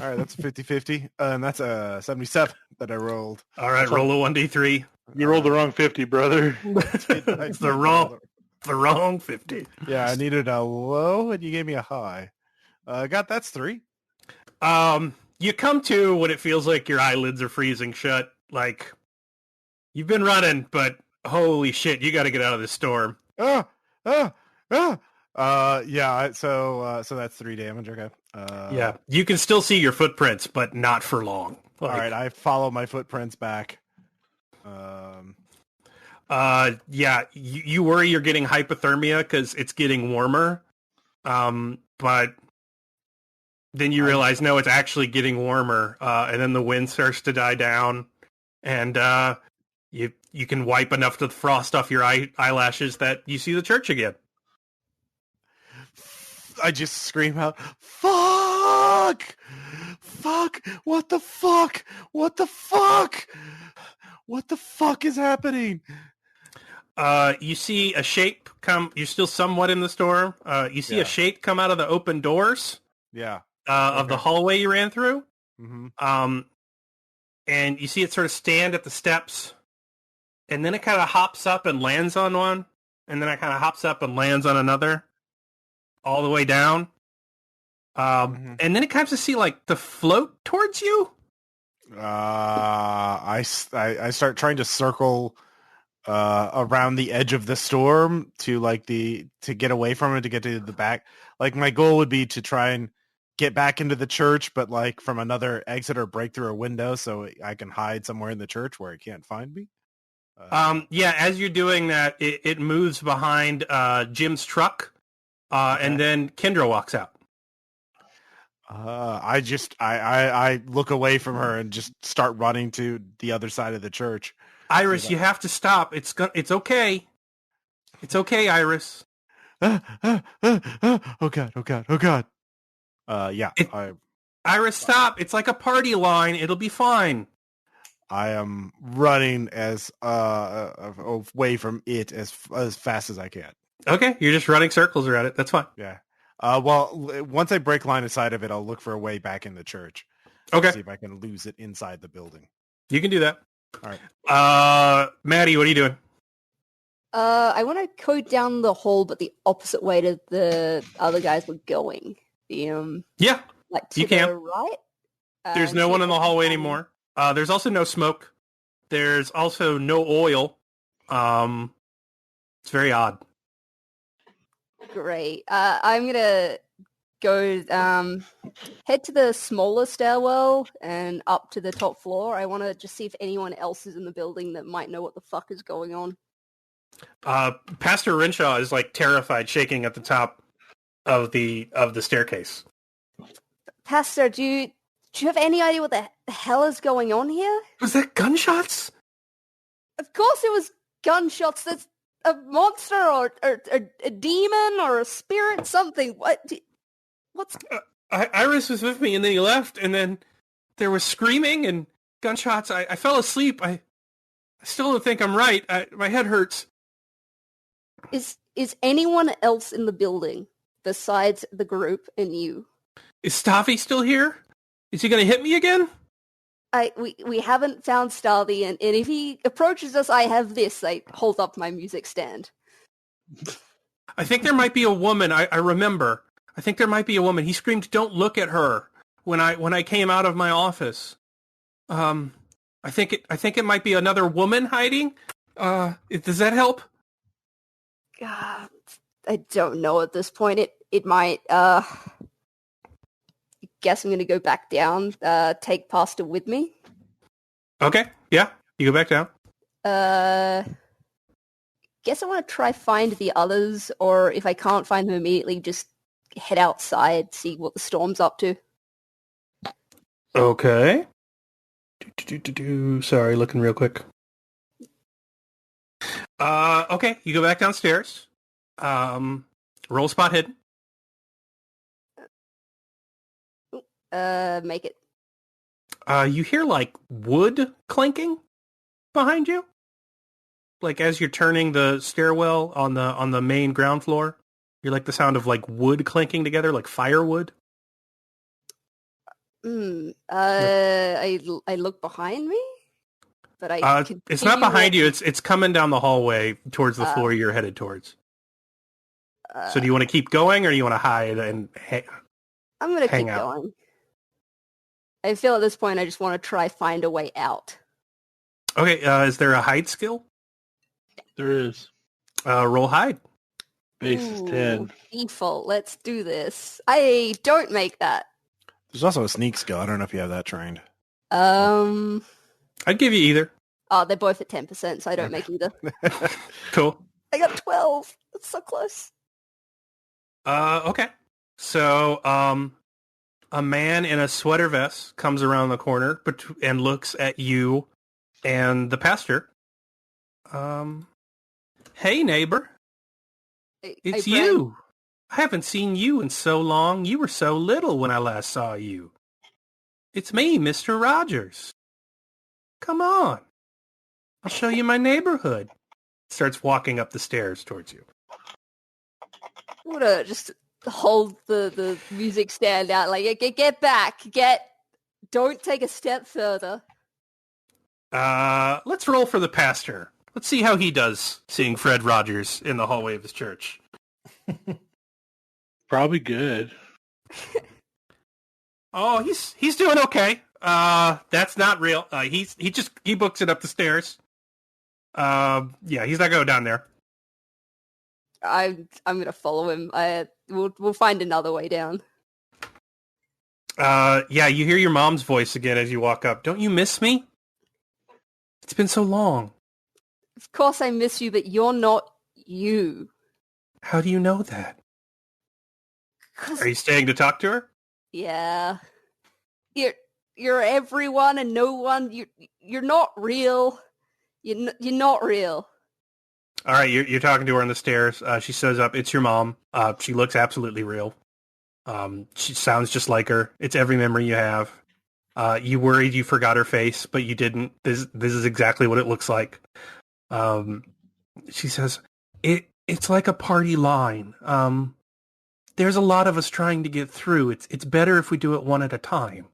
All right, that's a 50-50. And that's a 77 that I rolled. All right, roll a 1d3. You rolled the wrong 50, brother. It's the wrong 50. Yeah, I needed a low, and you gave me a high. That's 3. You come to when it feels like your eyelids are freezing shut. Like, you've been running, but holy shit, you got to get out of this storm. Yeah, so that's 3 damage, okay. Yeah, you can still see your footprints, but not for long. Like, all right, I follow my footprints back. Yeah, you worry you're getting hypothermia because it's getting warmer. But then you realize, no, it's actually getting warmer. And then the wind starts to die down, and you can wipe enough to frost off your eyelashes that you see the church again. I just scream out, fuck! Fuck! What the fuck? What the fuck? What the fuck is happening? You see a shape come. You're still somewhat in the storm. You see a shape come out of the open doors. Yeah. Of the hallway you ran through. Mm-hmm. And you see it sort of stand at the steps, and then it kind of hops up and lands on one, and then it kind of hops up and lands on another, all the way down. And then it comes to see like the float towards you. I start trying to circle around the edge of the storm to get away from it, to get to the back. Like, my goal would be to try and get back into the church, but like from another exit or break through a window, so I can hide somewhere in the church where it can't find me. Yeah, as you're doing that, it moves behind Jim's truck, and then Kendra walks out. I look away from her and just start running to the other side of the church. Iris, you have to stop. It's okay. It's okay, Iris. Oh god. Yeah. Iris, stop. It's like a party line. It'll be fine. I am running as away from it as fast as I can. Okay, you're just running circles around it. That's fine. Yeah. Well, once I break line of sight of it, I'll look for a way back in the church. Okay. See if I can lose it inside the building. You can do that. All right. Maddy, what are you doing? I want to go down the hall, but the opposite way to the other guys were going. Yeah. Like to You the can. right? There's no one in the hallway anymore. There's also no smoke. There's also no oil. It's very odd. Great. I'm gonna go head to the smaller stairwell and up to the top floor. I want to just see if anyone else is in the building that might know what the fuck is going on. Pastor Renshaw is like terrified, shaking at the top of the staircase. Pastor, do you have any idea what the hell is going on here? Was that gunshots? Of course it was gunshots. That's a monster or a demon or a spirit, something. What's... Iris was with me and then he left and then there was screaming and gunshots. I fell asleep. I still don't think I'm right. My head hurts. Is anyone else in the building besides the group and you? Is Stavi still here? Is he going to hit me again? We haven't found Stavi, and if he approaches us, I have this. I hold up my music stand. I think there might be a woman. I remember. I think there might be a woman. He screamed, "Don't look at her!" when I came out of my office. I think it might be another woman hiding. Does that help? I don't know at this point. It might. Guess I'm gonna go back down. Take Pastor with me. Okay. Yeah. You go back down. Guess I want to try find the others, or if I can't find them immediately, just head outside, see what the storm's up to. Okay. Sorry, looking real quick. Okay, you go back downstairs. Roll spot hidden. Make it. You hear like wood clanking behind you, like as you're turning the stairwell on the main ground floor. You're like the sound of like wood clanking together, like firewood. I look behind me, but it's not behind you. It's coming down the hallway towards the floor you're headed towards. So do you want to keep going, or do you want to hide and I'm gonna keep going. I feel at this point I just want to try find a way out. Okay, is there a hide skill? There is. Roll hide. Base is 10. Default. Let's do this. I don't make that. There's also a sneak skill. I don't know if you have that trained. I'd give you either. Oh, they're both at 10%, so I don't make either. Cool. I got 12. That's so close. Okay. So, a man in a sweater vest comes around the corner and looks at you and the pastor. Hey, neighbor. It's you. I haven't seen you in so long. You were so little when I last saw you. It's me, Mr. Rogers. Come on. I'll show you my neighborhood. Starts walking up the stairs towards you. I'm gonna just hold the music stand out, like, get back, don't take a step further. Let's roll for the pastor. Let's see how he does seeing Fred Rogers in the hallway of his church. Probably good. Oh, he's doing okay. That's not real. He books it up the stairs. Yeah, he's not going down there. I'm gonna follow him. We'll find another way down. Yeah, you hear your mom's voice again as you walk up. Don't you miss me? It's been so long. Of course I miss you, but you're not you. How do you know that? Are you staying to talk to her? Yeah. You're everyone and no one. You're not real. You're not real. All right, you're talking to her on the stairs. She shows up. It's your mom. She looks absolutely real. She sounds just like her. It's every memory you have. You worried you forgot her face, but you didn't. This is exactly what it looks like. She says, it's like a party line. There's a lot of us trying to get through. It's better if we do it one at a time.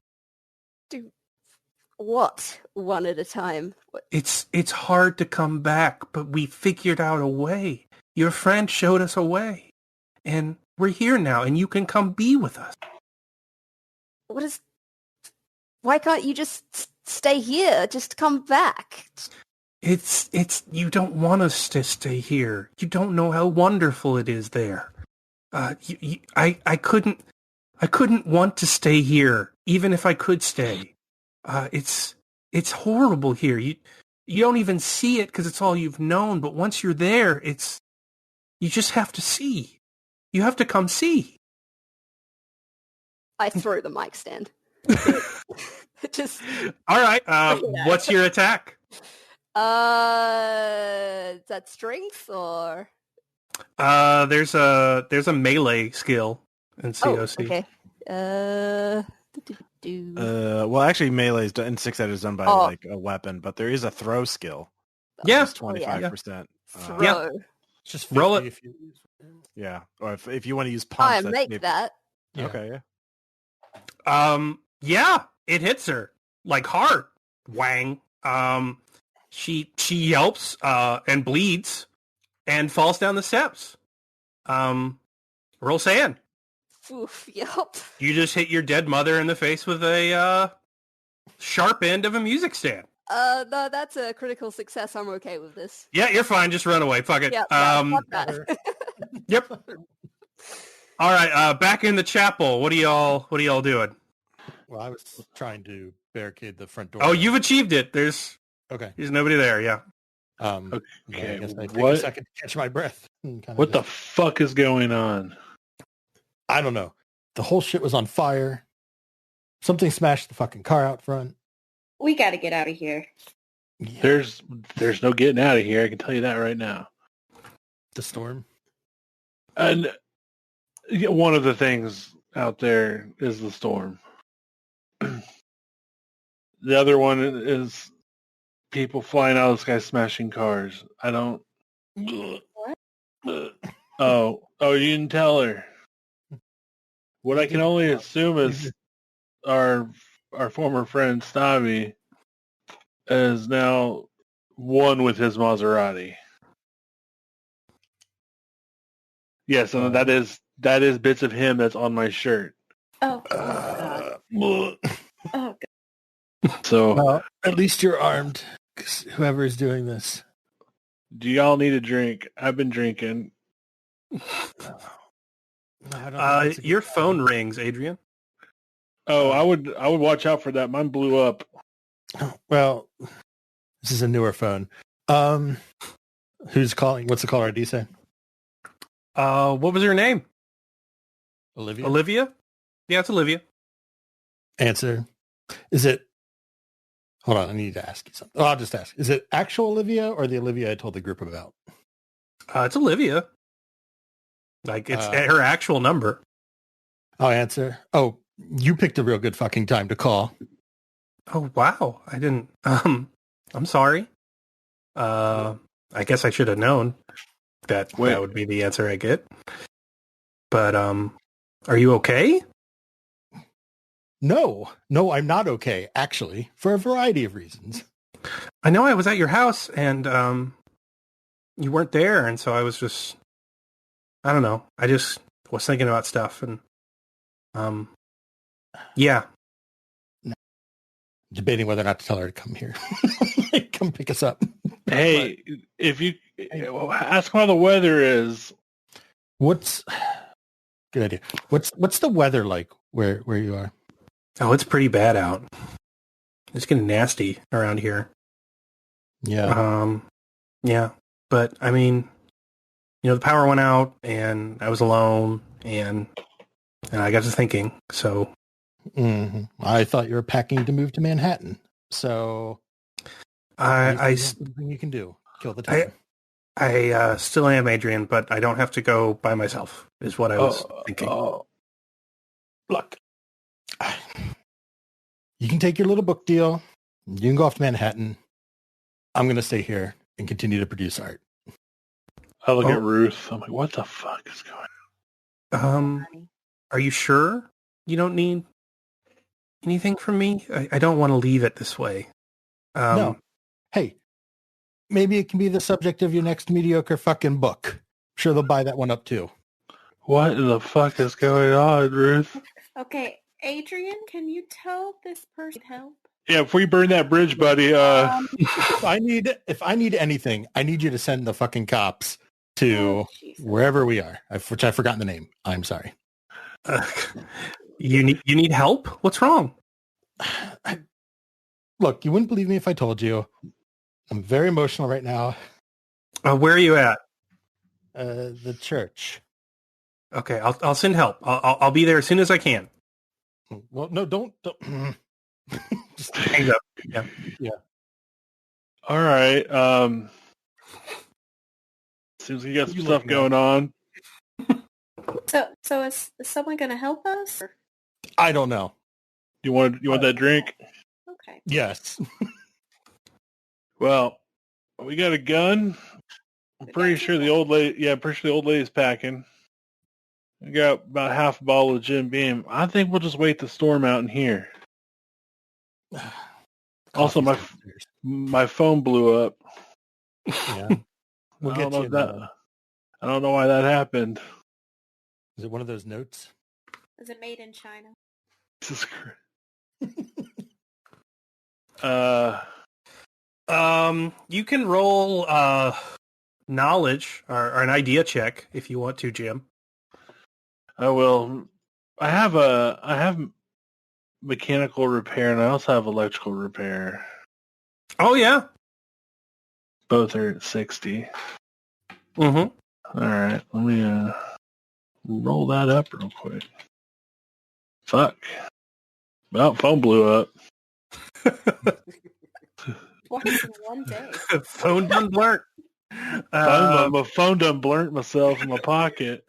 Do what? One at a time? What? It's hard to come back, but we figured out a way. Your friend showed us a way. And we're here now, and you can come be with us. What is... Why can't you just stay here? Just come back. It's you don't want us to stay here. You don't know how wonderful it is there. I couldn't want to stay here, even if I could stay. It's horrible here. You don't even see it because it's all you've known. But once you're there, you just have to see. You have to come see. I throw the mic stand. Just all right. What's your attack? Is that strength or? There's a melee skill in COC. Oh, okay. Well, actually, melee is done, 6 out is done by like a weapon, but there is a throw skill. Yeah, 25%. Throw. Yeah. Just roll it. If you, Yeah, or if you want to use punch, I make that. yeah. Okay, yeah. Yeah, it hits her like hard. Wang. She yelps and bleeds and falls down the steps. Roll sand. Oof, yep. You just hit your dead mother in the face with a sharp end of a music stand. No, that's a critical success. I'm okay with this. Yeah, you're fine. Just run away. Fuck it. Yeah, fuck that. Yep. All right. Back in the chapel. What are y'all doing? Well, I was trying to barricade the front door. Oh, you've achieved it. There's okay. nobody there. Yeah. Okay. I guess I take what? a second to catch my breath. What the fuck is going on? I don't know. The whole shit was on fire. Something smashed the fucking car out front. We got to get out of here. Yeah. There's no getting out of here. I can tell you that right now. The storm. And one of the things out there is the storm. The other one is people flying out of the sky smashing cars. I don't... What? Oh, you didn't tell her. What I can only assume is our former friend Stabby is now one with his Maserati. Yes, and that is bits of him that's on my shirt. Oh, God. Oh, God. So, Well, at least you're armed, 'cause whoever is doing this. do y'all need a drink? I've been drinking. Your phone rings, Adrian. Oh, I would watch out for that. Mine blew up. Well, this is a newer phone. Who's calling? What's the caller ID say? What was her name? Olivia. Olivia? Yeah, it's Olivia. Answer. Is it? Hold on, I need to ask you something. Oh, I'll just ask. Is it actual Olivia or the Olivia I told the group about? It's Olivia. Like, it's her actual number. I'll answer. Oh, you picked a real good fucking time to call. Oh, wow. I didn't... I'm sorry. I guess I should have known that that would be the answer I get. But, are you okay? No, I'm not okay, actually, for a variety of reasons. I know I was at your house and you weren't there, and so I was just, I don't know. I just was thinking about stuff and yeah. Debating whether or not to tell her to come here. Come pick us up. Hey, if you ask how the weather is. Good idea. What's the weather like where you are? Oh, it's pretty bad out. It's getting nasty around here. Yeah. Yeah. But I mean, the power went out and I was alone and I got to thinking. So I thought you were packing to move to Manhattan. So something you can do. Kill the time. I still am, Adrian, but I don't have to go by myself, is what I was thinking. Look, you can take your little book deal. You can go off to Manhattan. I'm going to stay here and continue to produce art. I look at Ruth. I'm like, what the fuck is going on? Are you sure you don't need anything from me? I don't want to leave it this way. No. Hey, maybe it can be the subject of your next mediocre fucking book. I'm sure they'll buy that one up too. What the fuck is going on, Ruth? Okay, Adrian, can you tell this person help? Yeah, before you burn that bridge, buddy. If I need anything, I need you to send the fucking cops to wherever we are, which I've forgotten the name. I'm sorry. You need help? What's wrong? Look, you wouldn't believe me if I told you. I'm very emotional right now. Where are you at? The church. Okay, I'll send help. I'll be there as soon as I can. Well, no, don't. Just hang up. Yeah. All right. Seems like you got some stuff going on. So is someone going to help us? Or? I don't know. You want that drink? Okay. Yes. Well, we got a gun. I'm pretty sure the old lady. Yeah, I'm pretty sure the old lady's packing. We got about half a bottle of Jim Beam. I think we'll just wait the storm out in here. Also, my phone blew up. Yeah. We'll I get don't you. know I don't know why that happened. Is it one of those notes? Is it made in China? Jesus Christ. You can roll knowledge or an idea check if you want to, Jim. I will. I have mechanical repair and I also have electrical repair. Oh yeah. Both are at 60. Mm-hmm. All right, let me roll that up real quick. Fuck. Well, phone blew up. Twice in one day. Phone done blurred. My phone done blurred myself in my pocket.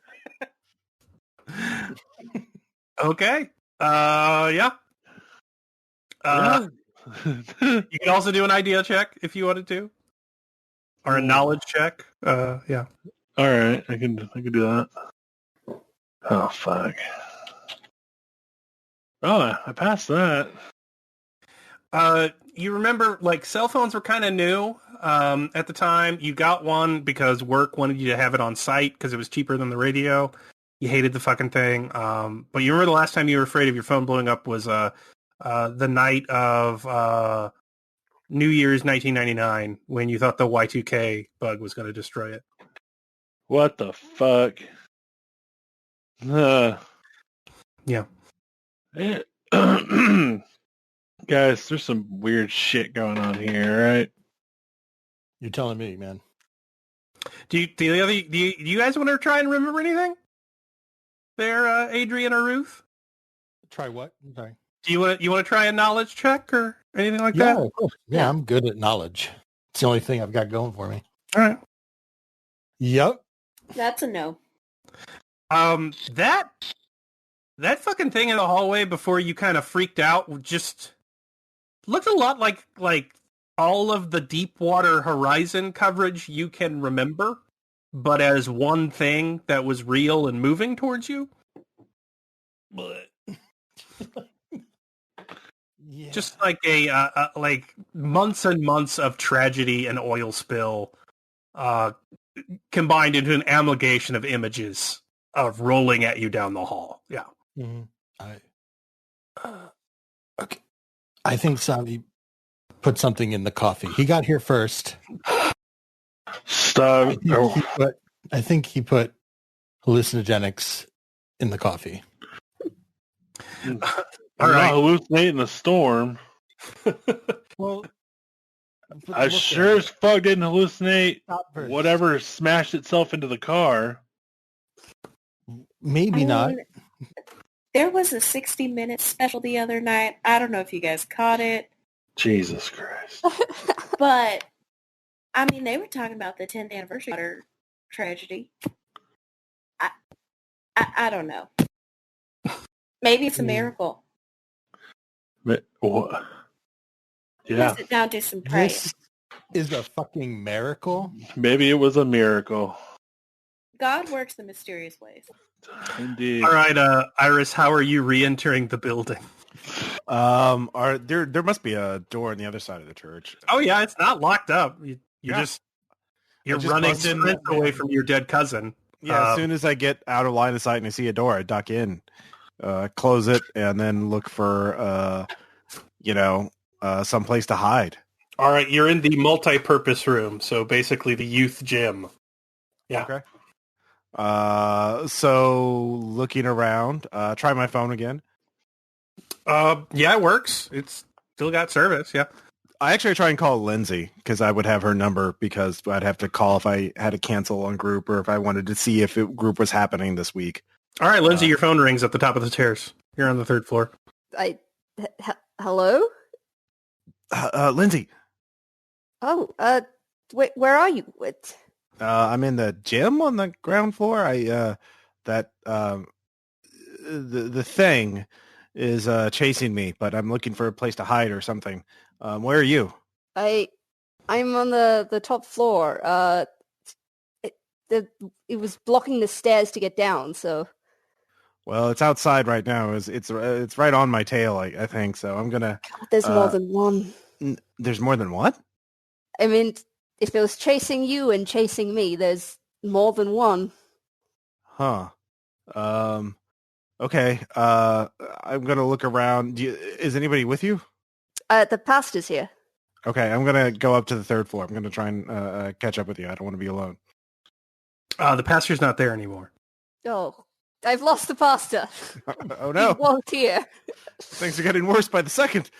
Okay. Yeah. You can also do an idea check if you wanted to, or a knowledge check. Yeah. All right, I can do that. Oh fuck. Oh, I passed that. You remember, like, cell phones were kind of new at the time. You got one because work wanted you to have it on site because it was cheaper than the radio. You hated the fucking thing. But you remember the last time you were afraid of your phone blowing up was the night of New Year's 1999 when you thought the Y2K bug was going to destroy it. What the fuck? Yeah. Guys, there's some weird shit going on here, right? You're telling me, man. Do you guys want to try and remember anything? There, Adrian or Ruth? Try what? I'm sorry. Do you want to try a knowledge check or anything like Yeah, that? of course. Yeah, I'm good at knowledge. It's the only thing I've got going for me. All right. Yep. That's a no. That fucking thing in the hallway before you kind of freaked out just looked a lot like all of the Deepwater Horizon coverage you can remember, but as one thing that was real and moving towards you. But yeah. Just like a like months and months of tragedy and oil spill combined into an amalgamation of images of rolling at you down the hall. Yeah. Mm-hmm. Okay. I think Sami put something in the coffee. He got here first. Stop. I think he put hallucinogenics in the coffee. All right. Hallucinate in the storm. Well, I sure as fuck didn't hallucinate whatever smashed itself into the car. Maybe not. There was a 60-minute special the other night. I don't know if you guys caught it. Jesus Christ. But, I mean, they were talking about the 10th anniversary of our tragedy. I don't know. Maybe it's a miracle. What? Yeah. Sit down, do some praying. This is a fucking miracle. Maybe it was a miracle. God works in mysterious ways. Indeed. All right, Iris, how are you re-entering the building? There must be a door on the other side of the church. Oh yeah, it's not locked up. You're just running sprints away from your dead cousin. Yeah, as soon as I get out of line of sight and I see a door, I duck in. close it, and then look for some place to hide. All right, you're in the multi-purpose room, so basically the youth gym. Yeah. Okay. So looking around, try my phone again. Yeah, it works. It's still got service. Yeah. I actually try and call Lindsey because I would have her number because I'd have to call if I had to cancel on group or if I wanted to see if group was happening this week. All right, Lindsey, your phone rings at the top of the stairs. You're on the 3rd floor. Hello? Lindsey. Oh, where are you? What? I'm in the gym on the ground floor. The thing is chasing me, but I'm looking for a place to hide or something. Where are you? I'm on the top floor. It was blocking the stairs to get down, so. Well, it's outside right now. It's right on my tail, I think. So I'm gonna. God, there's more than one. There's more than what? I mean, if it was chasing you and chasing me, there's more than one. Huh. Okay. I'm gonna look around. Is anybody with you? The pastor's here. Okay, I'm gonna go up to the 3rd floor. I'm gonna try and catch up with you. I don't want to be alone. The pastor's not there anymore. Oh, I've lost the pastor. Oh no! He wasn't here. Things are getting worse by the second.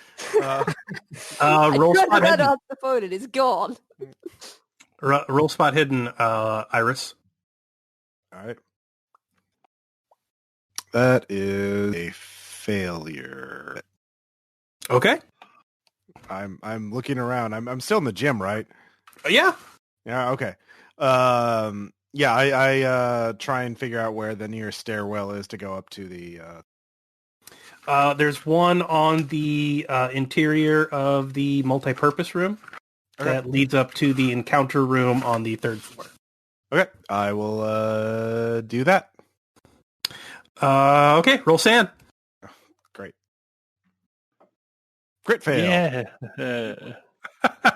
Roll spot hidden. Off the phone and it's gone. Roll spot hidden, Iris. All right. That is a failure. Okay. I'm looking around. I'm still in the gym, right? Yeah. Yeah. Okay. Yeah. I try and figure out where the nearest stairwell is to go up to the. There's one on the interior of the multi-purpose room that leads up to the encounter room on the 3rd floor. Okay, I will do that. Okay, roll sand. Great. Crit fail. Yeah.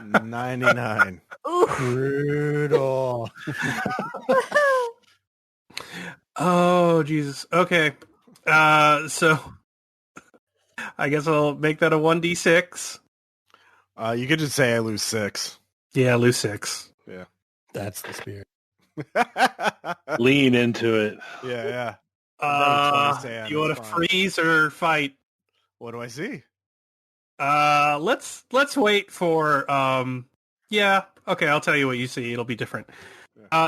99. Brutal. Oh, Jesus. Okay. So I guess I'll make that a 1d6. You could just say I lose 6. Yeah, lose 6. Yeah. That's the spirit. Lean into it. Yeah. You want to freeze or fight? What do I see? Let's wait for yeah. Okay, I'll tell you what you see. It'll be different.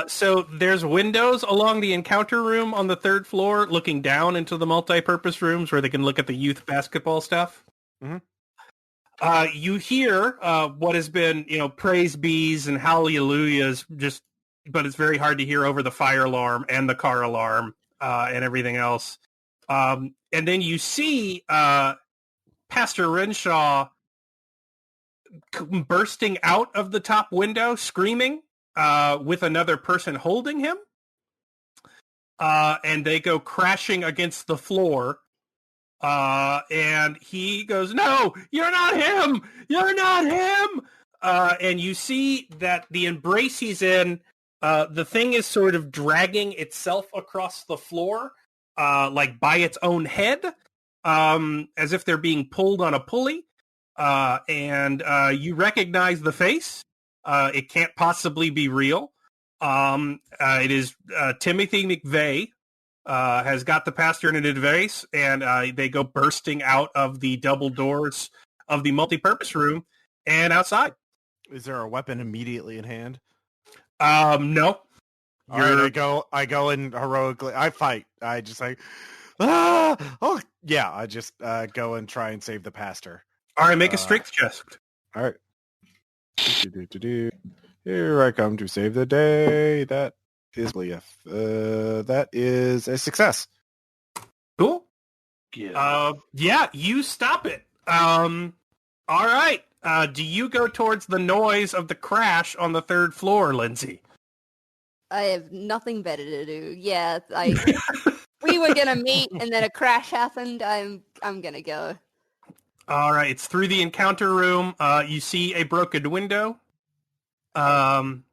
So there's windows along the encounter room on the 3rd floor, looking down into the multi-purpose rooms where they can look at the youth basketball stuff. Mm-hmm. You hear what has been, praise bees and hallelujahs, but it's very hard to hear over the fire alarm and the car alarm and everything else. And then you see Pastor Renshaw bursting out of the top window, screaming, with another person holding him. And they go crashing against the floor. And he goes, "No, you're not him! You're not him!" And you see that the embrace he's in, the thing is sort of dragging itself across the floor, like by its own head, as if they're being pulled on a pulley. And you recognize the face. It can't possibly be real. It is Timothy McVeigh. Has got the pastor in an advice, and they go bursting out of the double doors of the multi-purpose room and outside. Is there a weapon immediately in hand? No. All right, I go and heroically, I fight. I just like, oh, yeah, I just go and try and save the pastor. All right, make a strength check. All right. Here I come to save the day. That is a success. Cool. Yeah, you stop it. All right. Do you go towards the noise of the crash on the 3rd floor, Lindsey? I have nothing better to do. Yeah, we were gonna meet, and then a crash happened. I'm gonna go. All right, it's through the encounter room. You see a broken window. I'm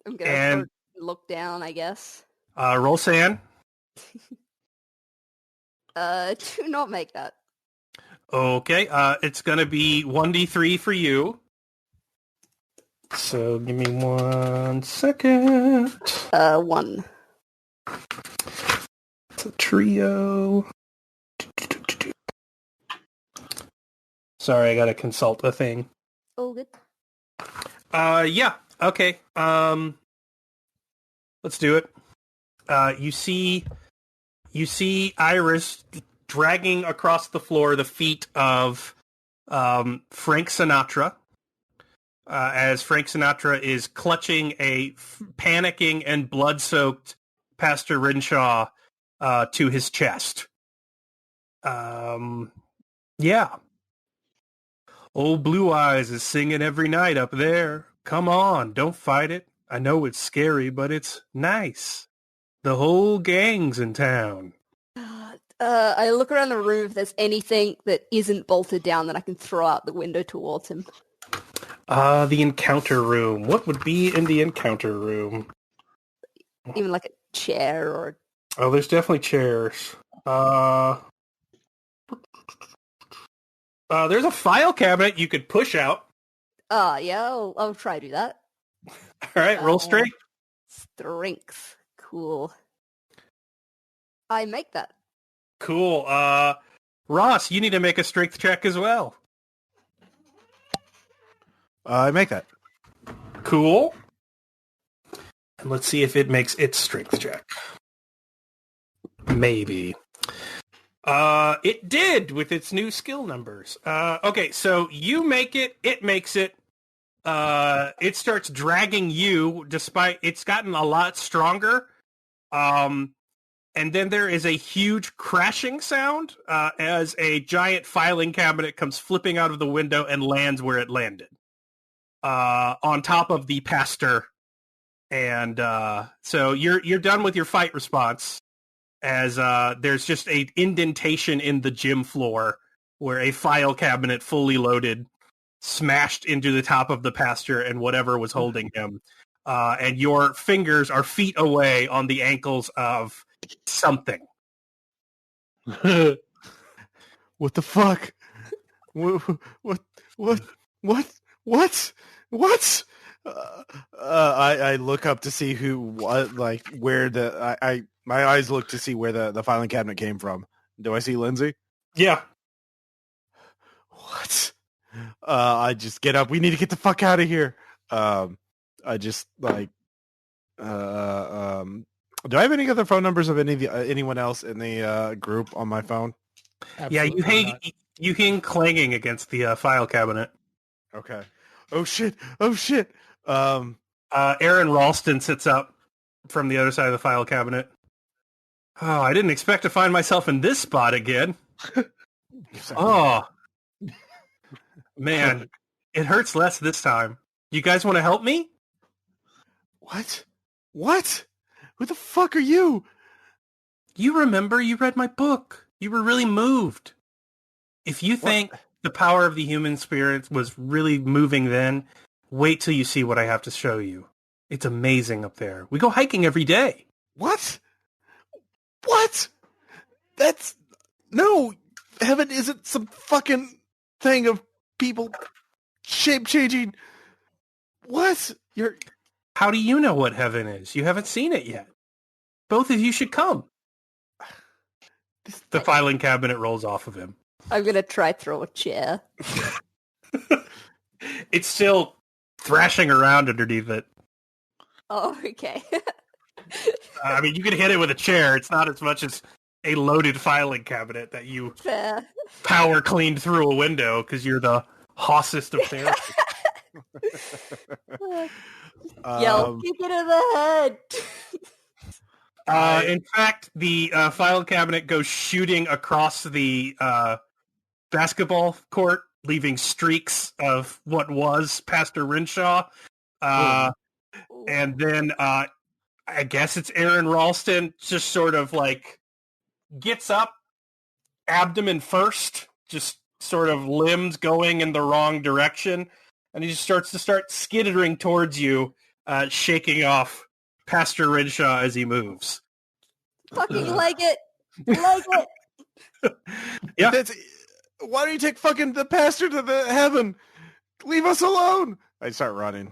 gonna look down, I guess. Roll sand. Do not make that. Okay, it's going to be 1d3 for you. So give me 1 second. 1. It's a trio. Sorry, I got to consult a thing. All good. Yeah. Okay. Let's do it. You see Iris dragging across the floor the feet of Frank Sinatra, as Frank Sinatra is clutching a panicking and blood-soaked Pastor Renshaw to his chest. Yeah. Old Blue Eyes is singing every night up there. Come on, don't fight it. I know it's scary, but it's nice. The whole gang's in town. I look around the room if there's anything that isn't bolted down that I can throw out the window towards him. The encounter room. What would be in the encounter room? Even like a chair or... Oh, there's definitely chairs. There's a file cabinet you could push out. Yeah, I'll try to do that. All right, roll strength. Strength. Cool. I make that. Cool. Ross, you need to make a strength check as well. I make that. Cool. And let's see if it makes its strength check. Maybe. It did with its new skill numbers. Okay, so you make it, it makes it. It starts dragging you despite it's gotten a lot stronger. And then there is a huge crashing sound as a giant filing cabinet comes flipping out of the window and lands where it landed. On top of the pastor. And so you're done with your fight response as there's just an indentation in the gym floor where a file cabinet fully loaded smashed into the top of the pastor and whatever was holding him. And your fingers are feet away on the ankles of something. What the fuck? What? I look up to see where my eyes look to see where the filing cabinet came from. Do I see Lindsey? Yeah. What? I just get up. We need to get the fuck out of here. I just do I have any other phone numbers of anyone else in the group on my phone? Absolutely Yeah, you hang clanging against the file cabinet. Okay. Oh shit. Aaron Ralston sits up from the other side of the file cabinet. Oh, I didn't expect to find myself in this spot again. Oh, man, it hurts less this time. You guys want to help me? What? Who the fuck are you? You remember you read my book. You were really moved. If you think the power of the human spirit was really moving then, wait till you see what I have to show you. It's amazing up there. We go hiking every day. What? No, heaven isn't some fucking thing of people shape-changing. What? How do you know what heaven is? You haven't seen it yet. Both of you should come. The filing cabinet rolls off of him. I'm going to try throw a chair. It's still thrashing around underneath it. Oh, okay. I mean, you can hit it with a chair. It's not as much as a loaded filing cabinet that you Fair. power cleaned through a window because you're the hossest of therapy. Yell, kick it in the head. In fact, the file cabinet goes shooting across the basketball court, leaving streaks of what was Pastor Renshaw. And then I guess it's Aaron Ralston just sort of like gets up, abdomen first, just sort of limbs going in the wrong direction. And he just starts skittering towards you, shaking off Pastor Renshaw as he moves. Fucking leg it. Leg it. Yeah. Why don't you take fucking the pastor to the heaven? Leave us alone. I start running.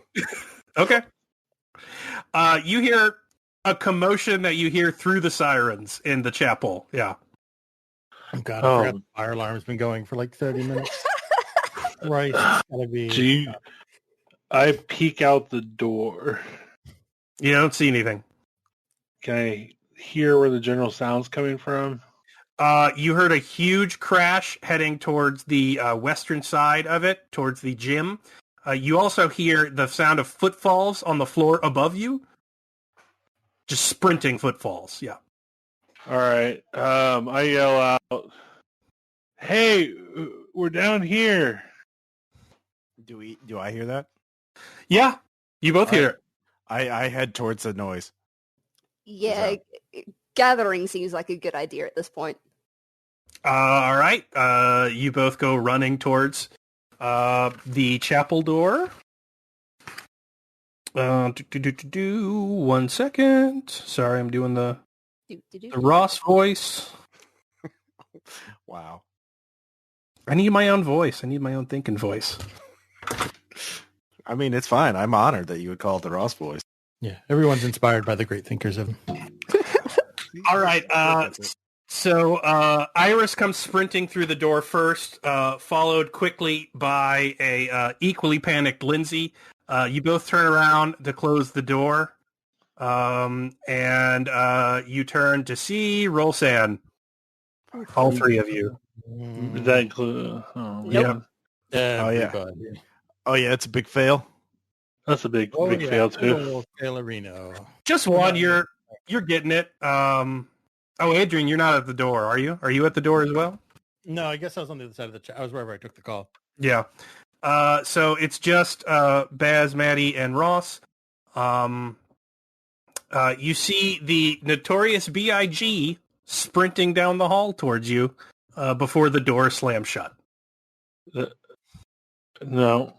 Okay. You hear a commotion that you hear through the sirens in the chapel. Yeah. Oh God, I forgot the fire alarm's been going for like 30 minutes. Right. It's gotta be. Gee, I peek out the door. You don't see anything. Can I hear where the general sound's coming from? You heard a huge crash heading towards the western side of it, towards the gym. You also hear the sound of footfalls on the floor above you. Just sprinting footfalls, yeah. All right. I yell out, "Hey, we're down here." Do I hear that? Yeah, you both hear it. I head towards the noise. Yeah, gathering seems like a good idea at this point. All right. You both go running towards the chapel door. 1 second. Sorry, I'm doing the Ross voice. Wow. I need my own voice. I need my own thinking voice. I mean, it's fine. I'm honored that you would call it the Ross voice. Yeah, everyone's inspired by the great thinkers of him. All right. So Iris comes sprinting through the door first, followed quickly by a equally panicked Lindsey. You both turn around to close the door, and you turn to see Rolsan. All three of you. Does that include? Yep. Everybody. Oh yeah, it's a big fail. That's a big fail too. Failerino. Just one. You're getting it. Oh, Adrian, you're not at the door, are you? Are you at the door as well? No, I guess I was on the other side of the chat. I was wherever I took the call. Yeah. So it's just Baz, Maddy, and Ross. You see the notorious B.I.G. sprinting down the hall towards you before the door slams shut. No.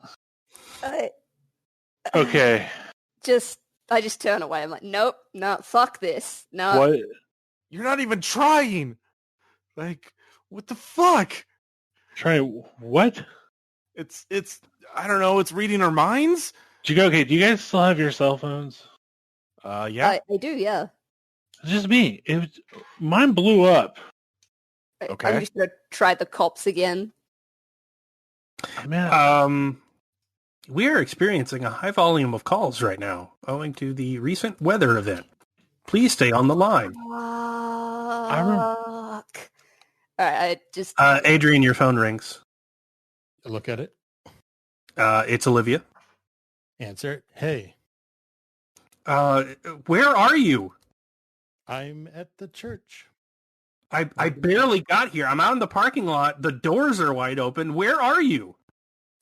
Okay. I just turn away. I'm like, nope, no, fuck this. No. What? You're not even trying. Like, what the fuck? Trying what? It's I don't know. It's reading our minds. Do you guys still have your cell phones? Yeah. I do, yeah. It's just me. Mine blew up. Okay. I'm just gonna try the cops again. Man. We are experiencing a high volume of calls right now, owing to the recent weather event. Please stay on the line. Fuck. All right, I just... Adrian, your phone rings. I look at it. It's Olivia. Answer it. Hey, Where are you? I'm at the church. I barely got here. I'm out in the parking lot. The doors are wide open. Where are you?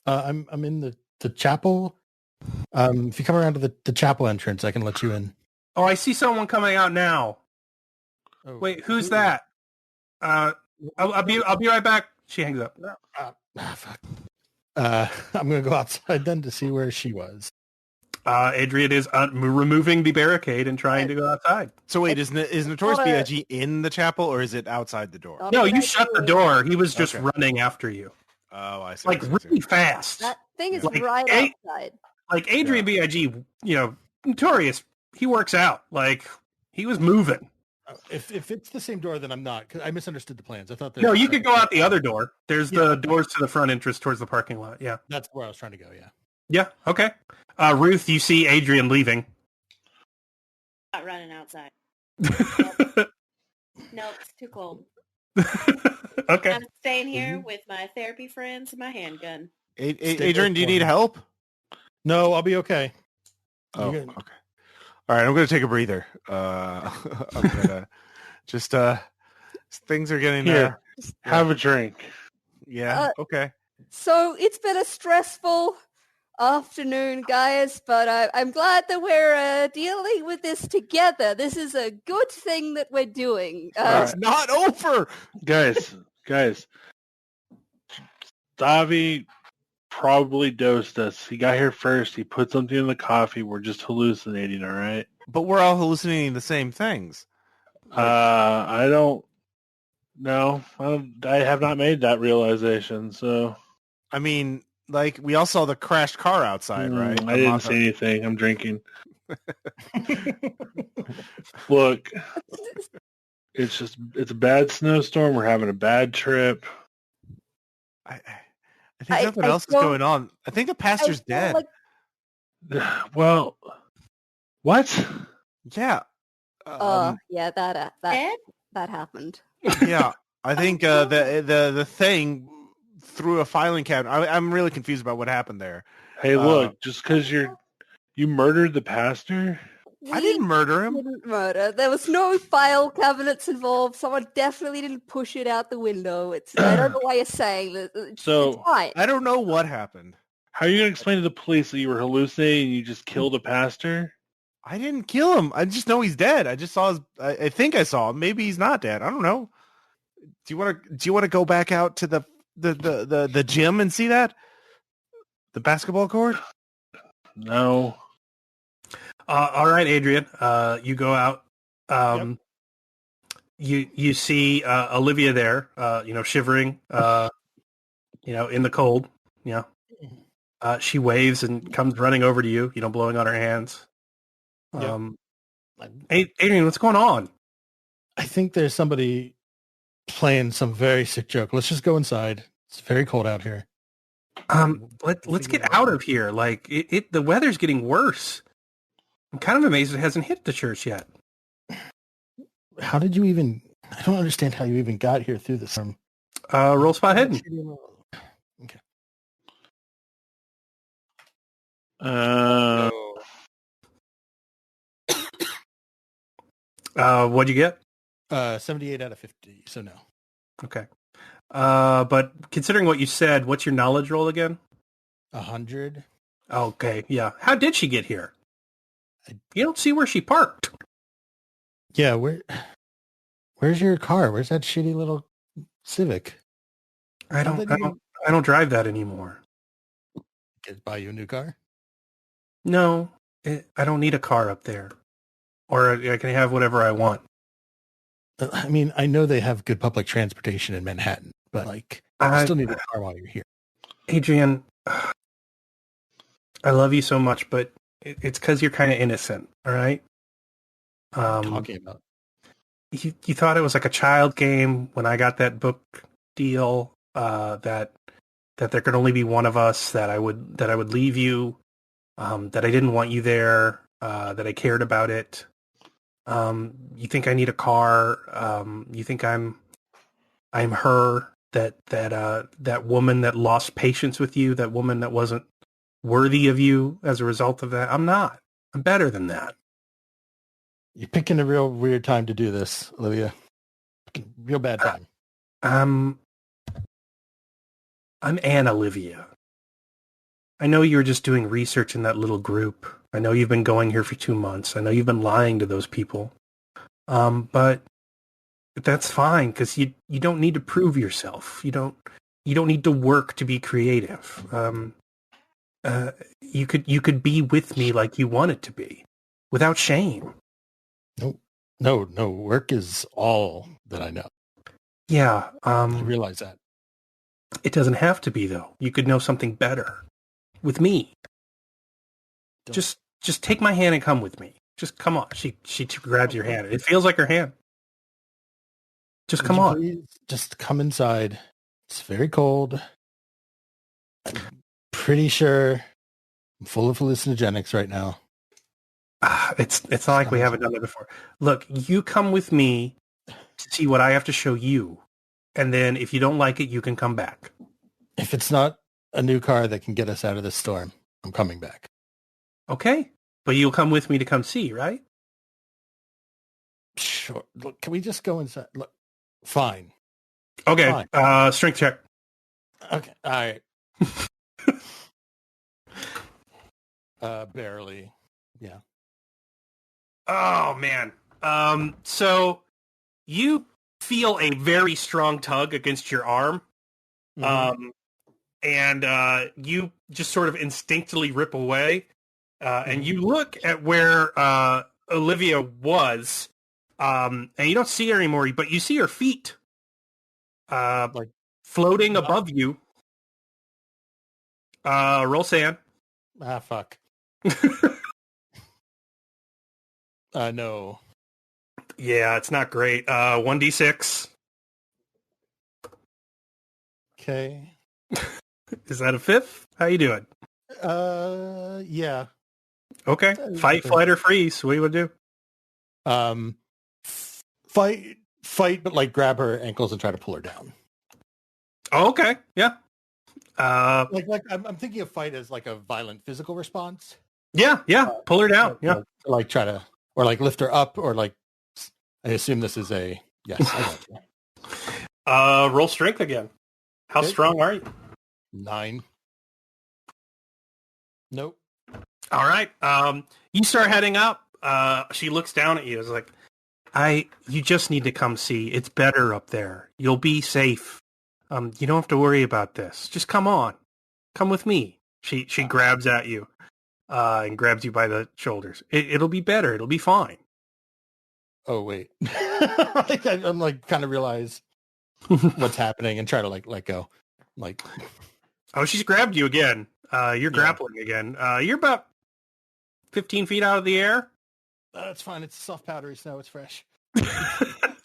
I'm in the chapel. If you come around to the chapel entrance, I can let you in. Oh, I see someone coming out now. Oh, Wait, who's that? I'll be right back. She hangs up. Fuck. I'm gonna go outside then to see where she was. Adrian is removing the barricade and trying to go outside. So wait, is Notorious B.I.G. in the chapel or is it outside the door? No, you shut the door. He was just running after you. Oh, I see. Like really fast. That thing is Like, right outside. Like Adrian B.I.G., Notorious, he works out. Like he was moving. If it's the same door, then I'm not. Cause I misunderstood the plans. I thought No, you could go out the other door. There's the doors to the front entrance towards the parking lot. Yeah. That's where I was trying to go, yeah. Yeah, okay. Ruth, you see Adrian leaving. Not running outside. Nope, it's too cold. Okay. I'm staying here with my therapy friends and my handgun. Adrian, do you need help? No, I'll be okay. Oh, okay. All right, I'm going to take a breather. I'm going to just, things are getting... Here, have a drink. Yeah, okay. So it's been a stressful afternoon, guys, but I'm glad that we're dealing with this together. This is a good thing that we're doing. It's not over! Guys, Davi probably dosed us. He got here first. He put something in the coffee. We're just hallucinating, all right? But we're all hallucinating the same things. I don't... No, I have not made that realization. So I mean, like, we all saw the crashed car outside, right? I didn't see anything. I'm drinking. Look, it's a bad snowstorm. We're having a bad trip. I think something else is going on. I think the pastor's dead. Well, what? Yeah. Yeah, that happened. Yeah, I think the thing threw a filing cabinet. I'm really confused about what happened there. Hey, look, just because you murdered the pastor? I didn't murder him. Didn't murder. There was no file cabinets involved. Someone definitely didn't push it out the window. I don't know why you're saying that. It's fine. I don't know what happened. How are you going to explain to the police that you were hallucinating and you just killed a pastor? I didn't kill him. I just know he's dead. I just saw I think I saw him. Maybe he's not dead. I don't know. Do you want to go back out to the gym and see that? The basketball court? No. All right, Adrian. You go out. Yep. You see Olivia there. Shivering. In the cold. Yeah. She waves and comes running over to you. Blowing on her hands. Hey, Adrian, what's going on? I think there's somebody playing some very sick joke. Let's just go inside. It's very cold out here. Let's get out of here. Like the weather's getting worse. I'm kind of amazed it hasn't hit the church yet. How did you even? I don't understand how you even got here through the storm. Roll spot hidden. Okay. What'd you get? 78 out of 50. So no. Okay. But considering what you said, what's your knowledge roll again? 100. Okay. Yeah. How did she get here? You don't see where she parked. Yeah. Where's your car? Where's that shitty little Civic? I don't drive that anymore. Could buy you a new car? No, I don't need a car up there. Or I can have whatever I want. I mean, I know they have good public transportation in Manhattan, but I still need a car while you're here. Adrian, I love you so much, but it's because you're kind of innocent, all right? Talking about? You thought it was like a child game when I got that book deal, that there could only be one of us, that I would leave you, that I didn't want you there, that I cared about it. You think I need a car? You think I'm her, that woman that lost patience with you, that woman that wasn't worthy of you as a result of that? I'm not. I'm better than that. You're picking a real weird time to do this, Olivia. Real bad time. I'm Anne Olivia. I know you were just doing research in that little group. I know you've been going here for 2 months. I know you've been lying to those people. But that's fine, because you don't need to prove yourself. You don't need to work to be creative. You could be with me like you want it to be, without shame. No. Work is all that I know. Yeah. I realize that. It doesn't have to be, though. You could know something better with me. Just take my hand and come with me. Just come on. She grabs your hand. It feels like her hand. Just come on. Please just come inside. It's very cold. I'm pretty sure I'm full of hallucinogenics right now. It's not like we haven't done that before. Look, you come with me to see what I have to show you. And then if you don't like it, you can come back. If it's not a new car that can get us out of this storm, I'm coming back. Okay. But you'll come with me to come see, right? Sure. Look, can we just go inside? Look, fine. Okay. Fine. Strength check. Okay. All right. Barely. Yeah. Oh, man. So you feel a very strong tug against your arm. Mm-hmm. And you just sort of instinctively rip away. And you look at where Olivia was, and you don't see her anymore, but you see her feet Like floating above you. Roll sand. fuck. No. Yeah, it's not great. 1d6. Okay. Is that a fifth? How you doing? Yeah. Okay. Fight, flight, or freeze. What do you want to do? Fight, but like grab her ankles and try to pull her down. Oh, okay. Yeah. Like I'm thinking of fight as like a violent physical response. Yeah. Pull her down. Yeah. Like try to, or like lift her up, or like, I assume this is a, yes. I got you. Roll strength again. How strong are you? 9. Nope. All right. You start heading up. She looks down at you. It's like, you just need to come see. It's better up there. You'll be safe. You don't have to worry about this. Just come on. Come with me. She grabs at you, and grabs you by the shoulders. It'll be better. It'll be fine. Oh, wait. I'm like kind of realize what's happening and try to like let go. Like, oh, she's grabbed you again. You're grappling again. You're about 15 feet out of the air. It's fine. It's soft powdery snow. It's fresh.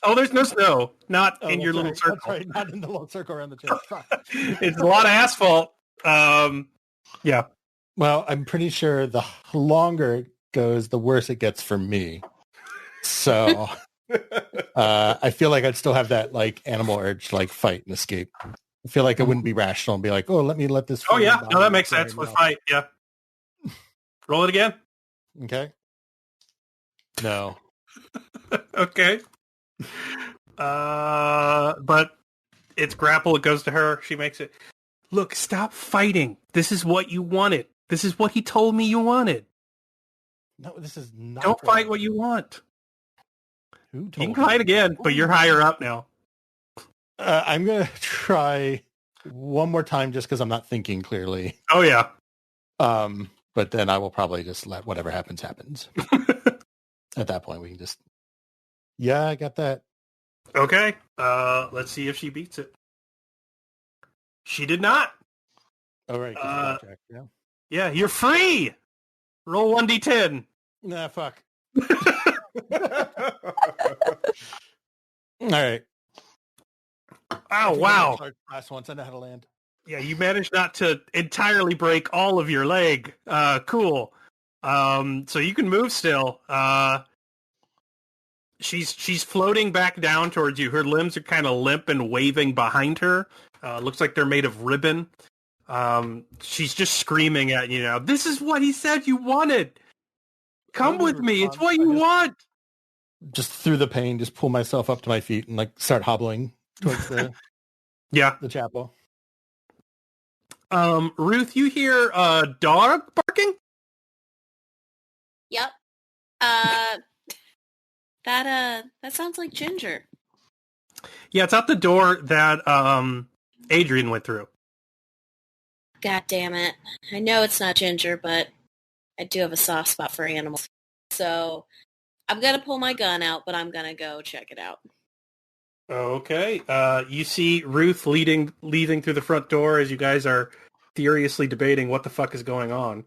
Oh, there's no snow. Not in your little circle. That's right. Not in the little circle around the chest. It's a lot of asphalt. Yeah. Well, I'm pretty sure the longer it goes, the worse it gets for me. So I feel like I'd still have that like animal urge to like fight and escape. I feel like it wouldn't be rational and be like, oh, let this. Oh, yeah. No, that makes sense with fight. Yeah. Roll it again. Okay. No. Okay. But it's grapple. It goes to her. She makes it. Look, stop fighting. This is what you wanted. This is what he told me you wanted. No, this is not. Don't fight what you want. Who told you can fight again, but you're higher up now. I'm going to try one more time just because I'm not thinking clearly. Oh, yeah. But then I will probably just let whatever happens. At that point, we can just... Yeah, I got that. Okay. Let's see if she beats it. She did not. All right. Yeah, you're free. Roll 1d10. Nah, fuck. All right. Oh, wow. Last once I know how to land. Yeah, you managed not to entirely break all of your leg. Cool. So you can move still. She's floating back down towards you. Her limbs are kind of limp and waving behind her. Looks like they're made of ribbon. She's just screaming at you now. This is what he said you wanted. Come with me. It's what you want. Just through the pain, just pull myself up to my feet and like start hobbling towards the the chapel. Ruth, you hear a dog barking? Yep. That sounds like Ginger. Yeah, it's out the door that Adrian went through. God damn it. I know it's not Ginger, but I do have a soft spot for animals. So I'm going to pull my gun out, but I'm going to go check it out. Okay. You see Ruth leading through the front door as you guys are furiously debating what the fuck is going on.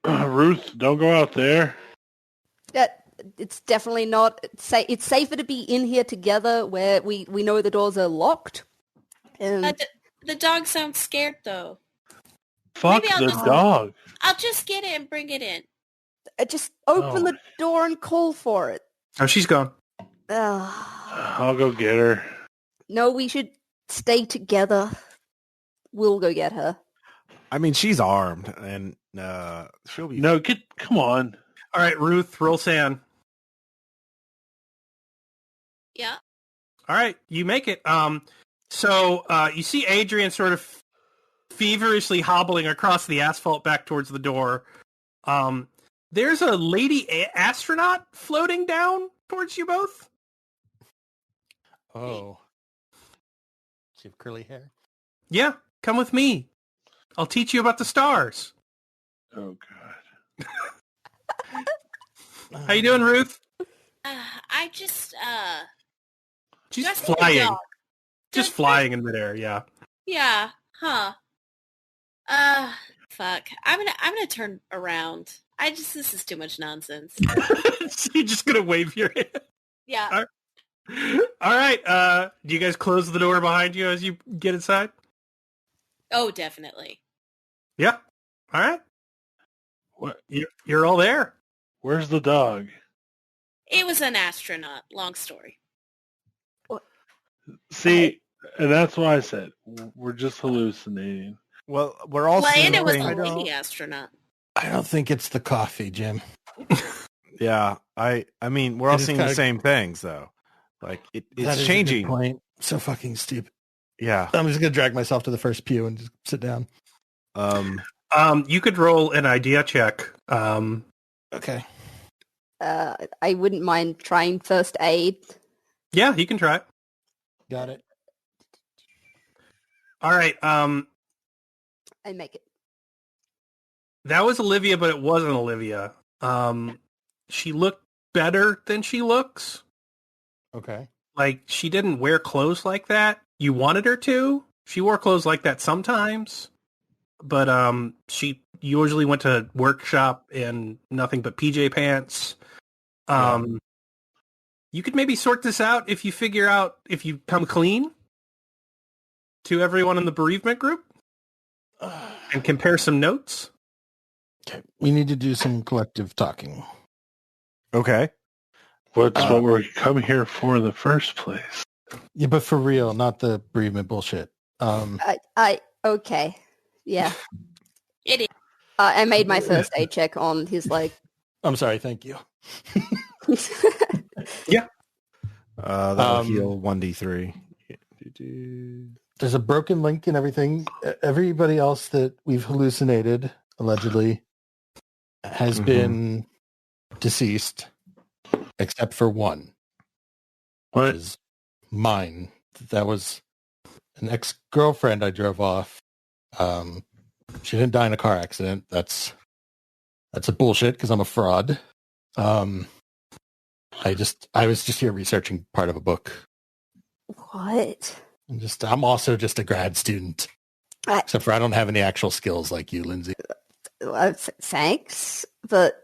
Ruth, don't go out there. It's definitely not. It's safer to be in here together where we know the doors are locked. The dog sounds scared, though. Fuck the dog. I'll just get it and bring it in. Just open the door and call for it. Oh, she's gone. I'll go get her. No, we should stay together. We'll go get her. I mean, she's armed, and she'll be... No, come on. All right, Ruth, roll sand. Yeah. All right, you make it. So you see Adrian sort of feverishly hobbling across the asphalt back towards the door. There's a lady astronaut floating down towards you both. Oh. Does she have curly hair? Yeah, come with me. I'll teach you about the stars. Oh, God. How you doing, Ruth? I just, She's flying. Just flying in midair, yeah. Yeah. Huh. Fuck. I'm gonna turn around. This is too much nonsense. So you're just gonna wave your hand. Yeah. All right. Do you guys close the door behind you as you get inside? Oh, definitely. Yeah. All right. What? You're all there. Where's the dog? It was an astronaut. Long story. See, and that's why I said we're just hallucinating. Well, we're all And it was seeing- a lady astronaut. I don't think it's the coffee, Jim. Yeah, I mean, we're I all just seeing the kinda- same things, though. Like That it's is a good changing. point. So fucking stupid. Yeah. I'm just gonna drag myself to the first pew and just sit down. You could roll an idea check. Okay. I wouldn't mind trying first aid. Yeah, you can try it. Got it. All right. I make it. That was Olivia, but it wasn't Olivia. She looked better than she looks. Okay. Like, she didn't wear clothes like that. You wanted her to. She wore clothes like that sometimes. But she usually went to workshop in nothing but PJ pants. You could maybe sort this out if you come clean to everyone in the bereavement group and compare some notes. Okay. We need to do some collective talking. Okay. What's what we're coming here for in the first place? Yeah, but for real, not the bereavement bullshit. Okay. Yeah. It is. I made my first aid check on his leg. I'm sorry. Thank you. That'll heal 1d3. There's a broken link and everything. Everybody else that we've hallucinated, allegedly, has been deceased, except for one. What? Which is mine. That was an ex-girlfriend I drove off. She didn't die in a car accident. That's a bullshit because I'm a fraud. I was just here researching part of a book. What? I'm also just a grad student. Except for I don't have any actual skills like you, Lindsay. Thanks, but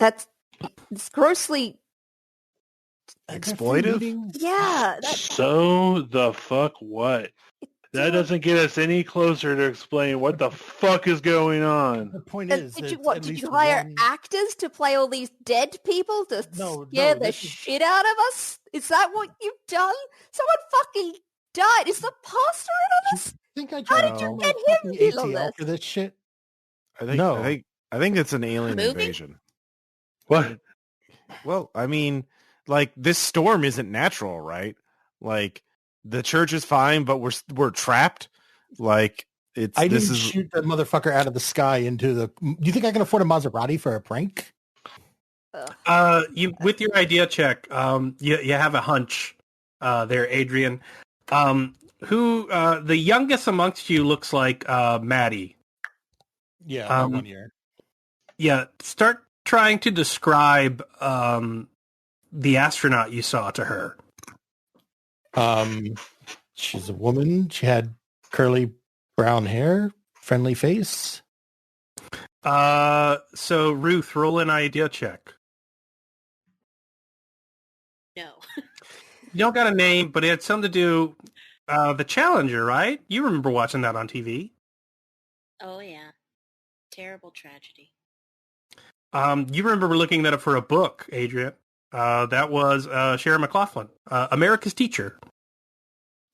it's grossly... Exploitive? Yeah. So the fuck what? That doesn't get us any closer to explain what the fuck is going on. The point is, Did you hire actors to play all these dead people to scare the shit out of us? Is that what you've done? Someone fucking died. Is the pastor in on this? How did you get him in on this? For this shit? I think it's an alien Movie? invasion. What? Well, I mean, like, this storm isn't natural, right? Like, the church is fine, but we're trapped. Like, I didn't shoot that motherfucker out of the sky into the... Do you think I can afford a Maserati for a prank? You with your idea check, you have a hunch there, Adrian. Who the youngest amongst you looks like Maddy. Yeah, 1 year. Yeah, start trying to describe the astronaut you saw to her. She's a woman. She had curly brown hair, friendly face. So Ruth, roll an idea check. No. You don't got a name, but it had something to do the Challenger, right? You remember watching that on TV. Oh, yeah. Terrible tragedy. You remember looking that up for a book, Adrian. That was Sharon McLaughlin, America's Teacher.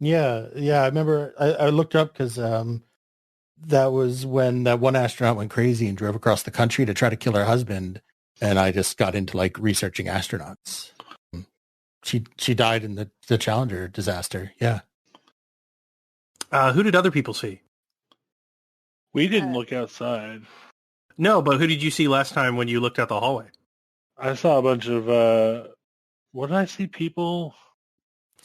Yeah. I remember I looked her up because that was when that one astronaut went crazy and drove across the country to try to kill her husband. And I just got into like researching astronauts. She died in the Challenger disaster. Yeah. Who did other people see? We didn't look outside. No, but who did you see last time when you looked out the hallway? I saw a bunch of what did I see? People.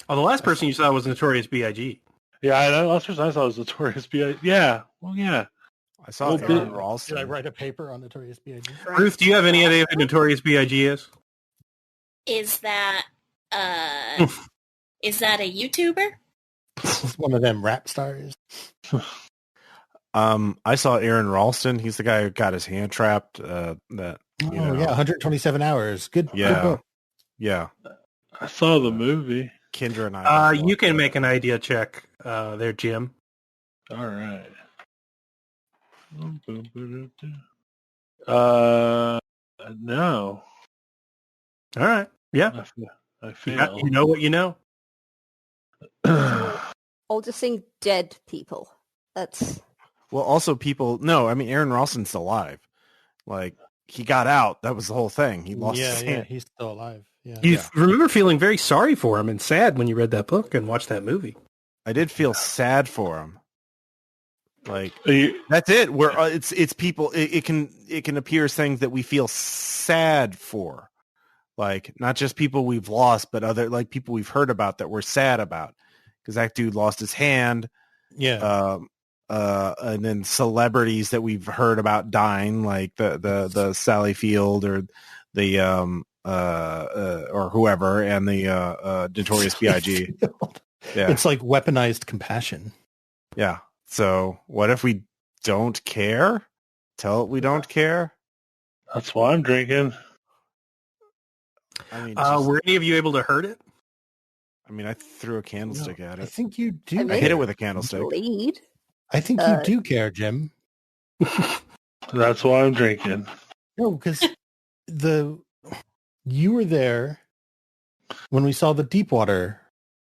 Oh, the last person you saw was Notorious B.I.G. Yeah, the last person I saw was Notorious B.I.G. Yeah. Well, yeah. I saw Aaron Ralston. Did I write a paper on Notorious B.I.G.? Ruth, do you have any idea who Notorious B.I.G. is? Is that a YouTuber? One of them rap stars. I saw Aaron Ralston. He's the guy who got his hand trapped. Yeah, 127 hours. Good. Yeah. Good book. Yeah. I saw the movie. Kendra and I. You can make an idea check there, Jim. All right. No. All right. Yeah. I feel. You know what you know. I'll just sing dead people. That's Well, also people. No, I mean Aaron Ralston's still alive. Like he got out. That was the whole thing. He lost his hand. He's still alive. Yeah. You remember feeling very sorry for him and sad when you read that book and watched that movie. I did feel sad for him. Like that's it. Where it's people. It can appear as things that we feel sad for, like not just people we've lost, but other like people we've heard about that we're sad about. Because that dude lost his hand. Yeah. And then celebrities that we've heard about dying, like the Sally Field or the or whoever, and the Notorious B.I.G. Yeah, It's like weaponized compassion. yeah. So what if we don't care? Tell it we don't care. That's why I'm drinking. I mean, Were any of you able to hurt it? I threw a candlestick at I it. think you do. I I hit it with a candlestick. bleed. I think you do care, Jim. That's why I'm drinking. No, because you were there when we saw the Deepwater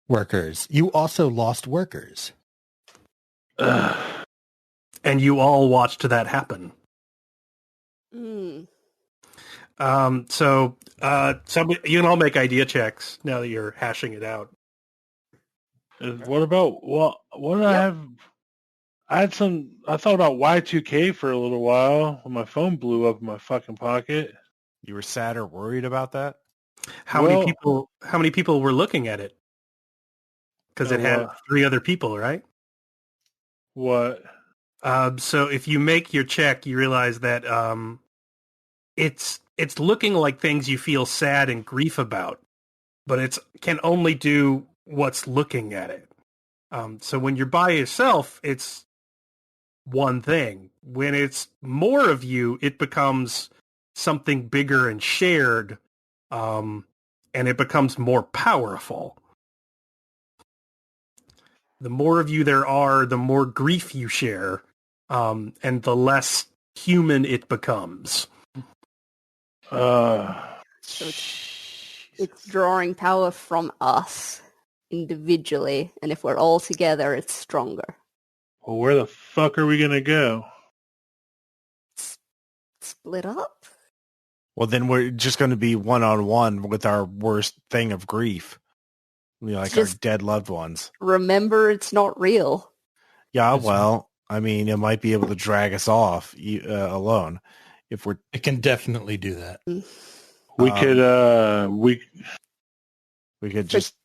workers. You also lost workers. And you all watched that happen. Mm. So you can all make idea checks now that you're hashing it out. What about what did I have? I thought about Y2K for a little while when my phone blew up in my fucking pocket. You were sad or worried about that? How many people were looking at it? Because it had 3 other people, right? What? So if you make your check, you realize that it's looking like things you feel sad and grief about, but it can only do what's looking at it. So when you're by yourself, it's one thing. When it's more of you, it becomes something bigger and shared, and it becomes more powerful. The more of you there are, the more grief you share, and the less human it becomes. So it's drawing power from us individually, and if we're all together, it's stronger. Well, where the fuck are we gonna go? Split up? Well, then we're just going to be one-on-one with our worst thing of grief. Like our dead loved ones. Remember, it's not real. Yeah, well, it might be able to drag us off alone if we're. It can definitely do that. We could just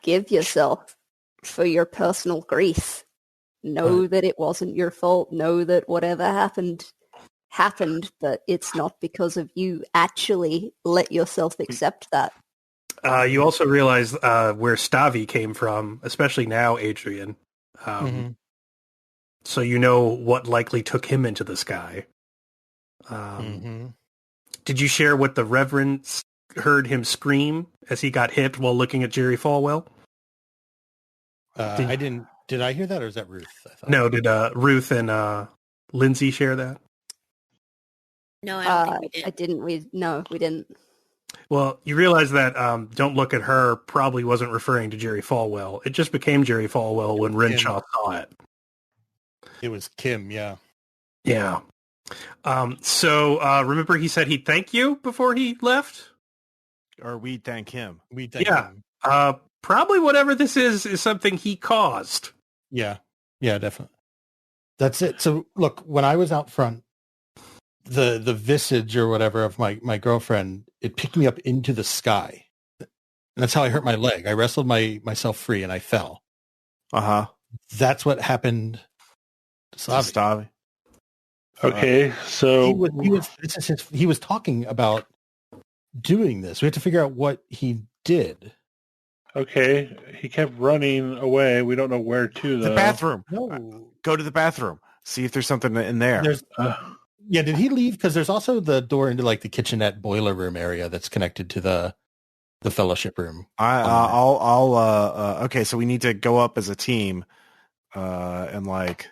give yourself for your personal grief. Know that it wasn't your fault. Know that whatever happened, but it's not because of you. Actually, let yourself accept that. You also realize where Stavi came from, especially now, Adrian. So you know what likely took him into the sky. Did you share what the Reverend heard him scream as he got hit while looking at Jerry Falwell? I didn't. Did I hear that, or is that Ruth? No, did Ruth and Lindsey share that? No, I don't think we did. I didn't. No, we didn't. Well, you realize that "Don't Look at Her" probably wasn't referring to Jerry Falwell. It just became Jerry Falwell when Renshaw saw it. It was Kim, yeah. Yeah. So remember he said he'd thank you before he left? Or we'd thank him. We thank him. Probably whatever this is something he caused. Yeah. Yeah, definitely. That's it. So look, when I was out front, the visage or whatever of my girlfriend, it picked me up into the sky. And that's how I hurt my leg. I wrestled myself free and I fell. Uh-huh. That's what happened to Stavi. Okay, so he was talking about doing this. We have to figure out what he did. Okay, he kept running away. We don't know where to, though. The bathroom. No. Go to the bathroom. See if there's something in there. There's yeah. Did he leave? Because there's also the door into like the kitchenette boiler room area that's connected to the fellowship room. Okay, so we need to go up as a team, and like,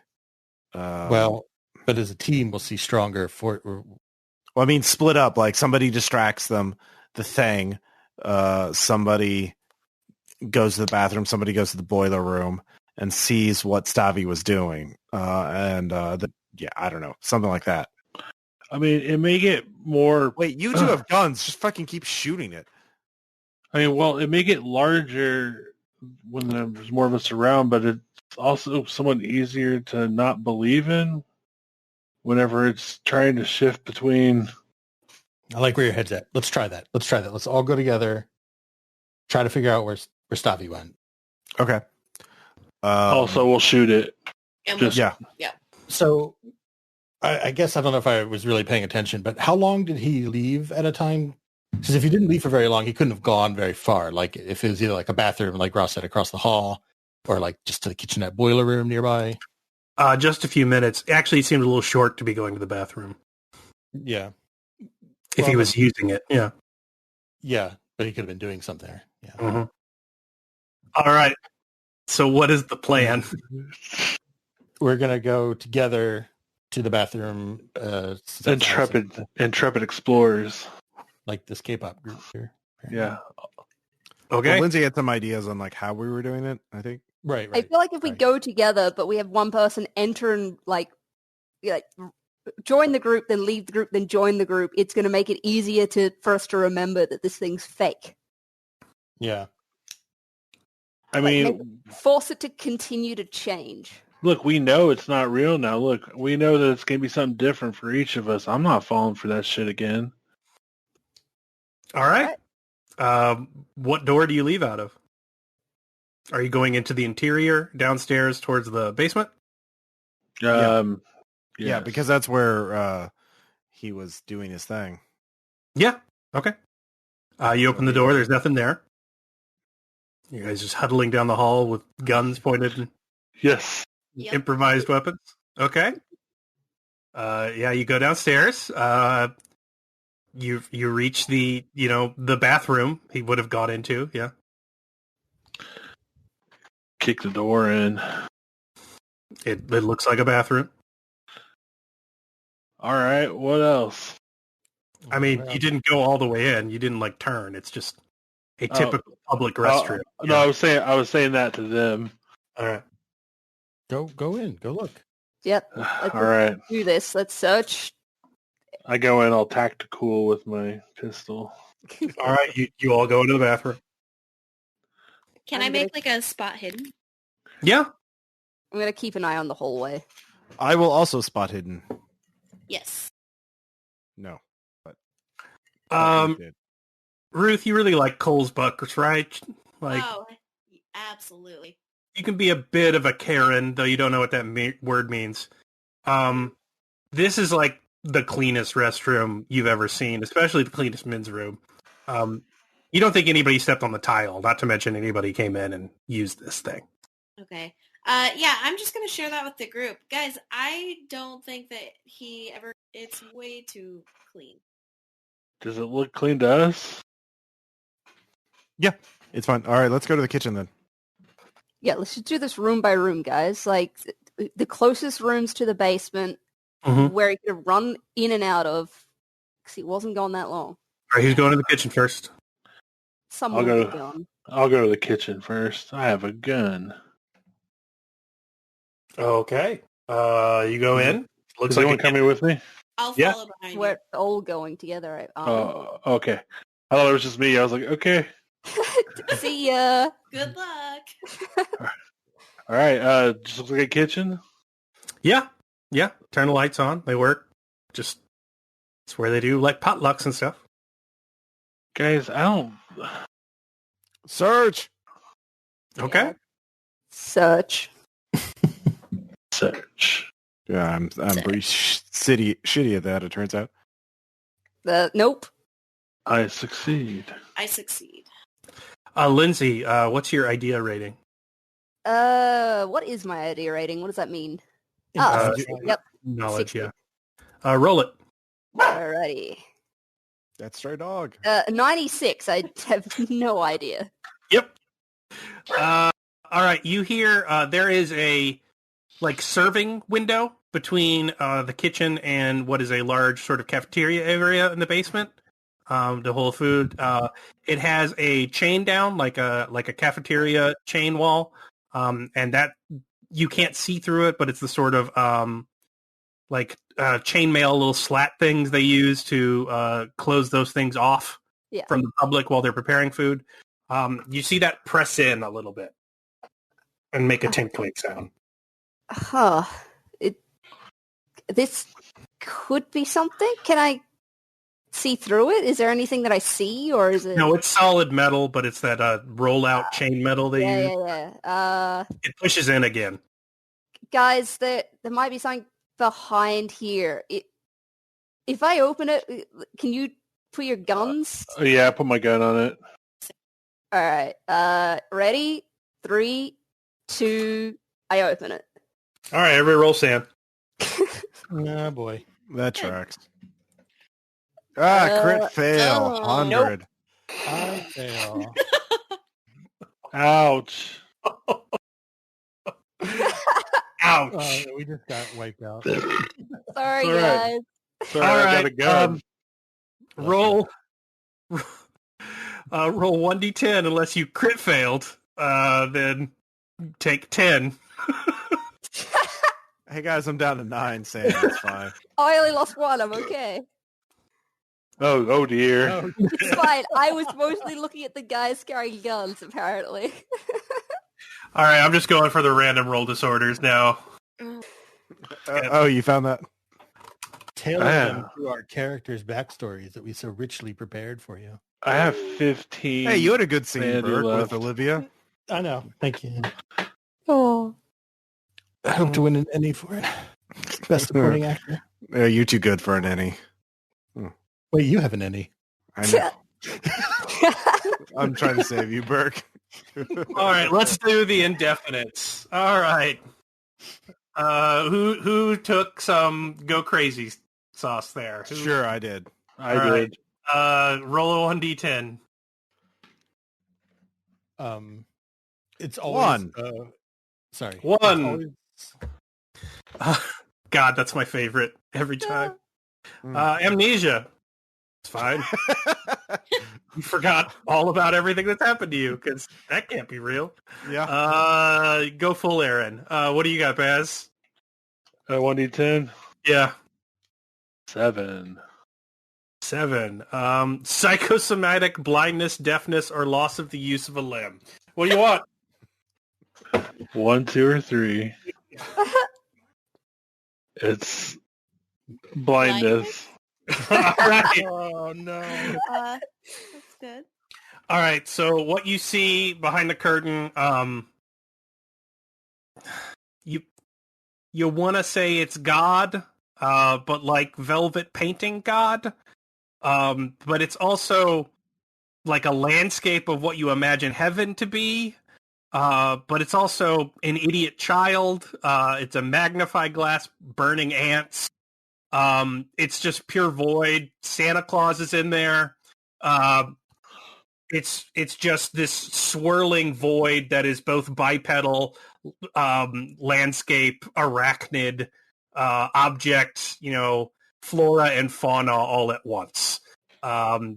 Well, but as a team, we'll see stronger for. well, I mean, split up. Like somebody distracts them, the thing. Somebody goes to the bathroom. Somebody goes to the boiler room and sees what Stavi was doing. I don't know, something like that. I mean, it may get more. Wait, you two have guns. Just fucking keep shooting it. I mean, well, it may get larger when there's more of us around, but it's also somewhat easier to not believe in whenever it's trying to shift between. I like where your head's at. Let's try that. Let's all go together. Try to figure out where Stavi went. Okay. Also, we'll shoot it. And Yeah. So I guess I don't know if I was really paying attention, but how long did he leave at a time? Because if he didn't leave for very long, he couldn't have gone very far. Like if it was either like a bathroom, like Ross said, across the hall, or like just to the kitchenette boiler room nearby. Just a few minutes. Actually, it seemed a little short to be going to the bathroom. Yeah. If he was using it, yeah. Yeah, but he could have been doing something there. Yeah. Mm-hmm. All right. So what is the plan? We're going to go together to the bathroom. Intrepid explorers. Like this K-pop group here. Yeah. Okay. Well, Lindsey had some ideas on like how we were doing it, I think. Right. I feel like if we go together, but we have one person enter and like join the group, then leave the group, then join the group, it's going to make it easier for us to remember that this thing's fake. Yeah. I mean, force it to continue to change. Look, we know it's not real now. Look, we know that it's going to be something different for each of us. I'm not falling for that shit again. All right. What door do you leave out of? Are you going into the interior, downstairs towards the basement? Yeah, Yes. because that's where he was doing his thing. Yeah. Okay. You open the door. There's nothing there. You guys just huddling down the hall with guns pointed and Yes. Yep. improvised weapons. Okay. Yeah, you go downstairs. You reach the bathroom he would have got into. Yeah. Kick the door in. It looks like a bathroom. All right. What else? I mean, you didn't go all the way in. You didn't like turn. It's just a typical public restroom. No, I was saying that to them. All right. Go in. Go look. Yep. All right. Do this. Let's search. I go in all tactical with my pistol. All right. You all go into the bathroom. Can I make like a spot hidden? Yeah. I'm going to keep an eye on the hallway. I will also spot hidden. Yes. No, but Ruth, you really like Cole's buckers, right? Like, oh, absolutely. you can be a bit of a Karen, though you don't know what that word means. This is like the cleanest restroom you've ever seen, especially the cleanest men's room. You don't think anybody stepped on the tile, not to mention anybody came in and used this thing. Okay. Yeah, I'm just going to share that with the group. Guys, I don't think that it's way too clean. Does it look clean to us? Yeah, it's fine. All right, let's go to the kitchen then. Yeah, let's just do this room by room, guys. Like, the closest rooms to the basement where he could have run in and out of, because he wasn't gone that long. All right, who's going to the kitchen first? Someone will be gone. I'll go to the kitchen first. I have a gun. Okay. You go in. Looks Is like anyone coming with me? I'll Yeah. follow behind We're all going together. Right? Oh, okay. I thought it was just me. I was like, okay. See ya. you. Good luck. All right. Just looks like a kitchen. Yeah. Yeah. Turn the lights on. They work. Just, it's where they do like potlucks and stuff. Guys, I don't... Search. Okay. Yeah. Search. Search. Yeah, I'm pretty shitty at that, it turns out. Nope. I succeed. I succeed. Lindsey, what's your idea rating? What is my idea rating? What does that mean? Uh, Yep. Knowledge, 60. yeah. Roll it. Alrighty. That's stray dog. 96. I have no idea. Yep. All right. You hear there is a serving window between the kitchen and what is a large sort of cafeteria area in the basement. To hold food. It has a chain down, like a cafeteria chain wall, and that you can't see through it, but it's the sort of chainmail little slat things they use to close those things off from the public while they're preparing food. You see that press in a little bit and make a tinkling sound. Huh. This could be something. Can I see through it? Is there anything that I see, or is it? No, it's solid metal, but it's that roll-out chain metal they use. Yeah. It pushes in again. Guys, there might be something behind here. If I open it, can you put your guns? Yeah, I put my gun on it. All right. Ready? 3, 2. I open it. All right, everybody roll Sam. Oh, boy. That tracks. Crit fail. 100. Nope. I fail. Ouch. Ouch. We just got wiped out. Sorry, All right. guys. Sorry, All I got right, a gun. Roll 1d10 unless you crit failed. Then take 10. Hey guys, I'm down to 9, Sam. It's fine. Oh, I only lost 1. I'm okay. Oh dear. It's fine. I was mostly looking at the guys carrying guns, apparently. All right, I'm just going for the random roll disorders now. Oh, you found that? Tailoring them through our characters' backstories that we so richly prepared for you. I have 15. Hey, you had a good scene, Maddy Birk, left. with Olivia. I know. Thank you. Oh. I hope to win an Emmy for it. Best supporting actor. Yeah, you're too good for an Annie. Wait, you have an Emmy. I know. I'm trying to save you, Birk. All right, let's do the indefinites. All right. Who took some go crazy sauce there? Sure, I did. I All did. right. Roll a 1d10. It's always 1. Sorry. 1. It's always, God, that's my favorite every time. Amnesia. It's fine. You forgot all about everything that's happened to you because that can't be real. Yeah. Go full Aaron. What do you got, Baz? 1d10. Yeah. 7. 7. Psychosomatic blindness, deafness, or loss of the use of a limb. What do you want? 1, 2, or 3. It's blindness. All right. oh no. That's good. All right. So what you see behind the curtain, you want to say it's God, but like velvet painting God. But it's also like a landscape of what you imagine heaven to be. But it's also an idiot child. It's a magnifying glass burning ants. It's just pure void. Santa Claus is in there. It's just this swirling void that is both bipedal, landscape, arachnid, object, flora and fauna all at once.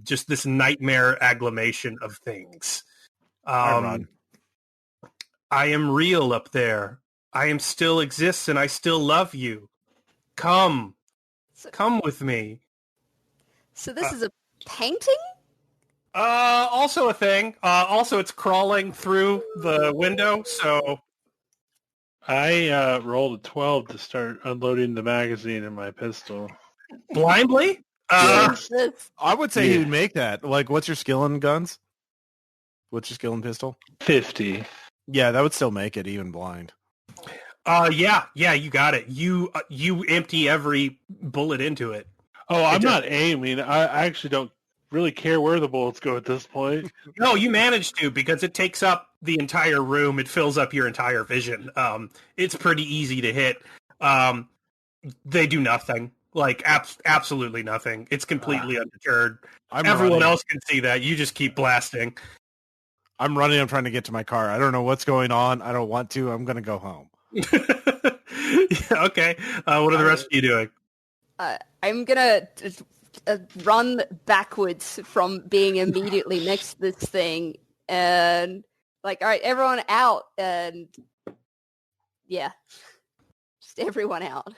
Just this nightmare agglomeration of things. I am real up there. I am still exists and I still love you. Come with me. So this is a painting? Also a thing. Also, it's crawling through the window, so... I rolled a 12 to start unloading the magazine in my pistol. Blindly? I would say he would make that. Like, what's your skill in guns? What's your skill in pistol? 50. Yeah, that would still make it even blind. Yeah, you got it. You empty every bullet into it. Oh, I'm not aiming. I actually don't really care where the bullets go at this point. No, you managed to because it takes up the entire room. It fills up your entire vision. It's pretty easy to hit. They do nothing. Like absolutely nothing. It's completely undeterred. Everyone else can see that. You just keep blasting. I'm running. I'm trying to get to my car. I don't know what's going on. I don't want to. I'm going to go home. Okay. What are the rest of you doing? I'm gonna run backwards from being immediately next to this thing, and like, all right, everyone out, and yeah, just everyone out.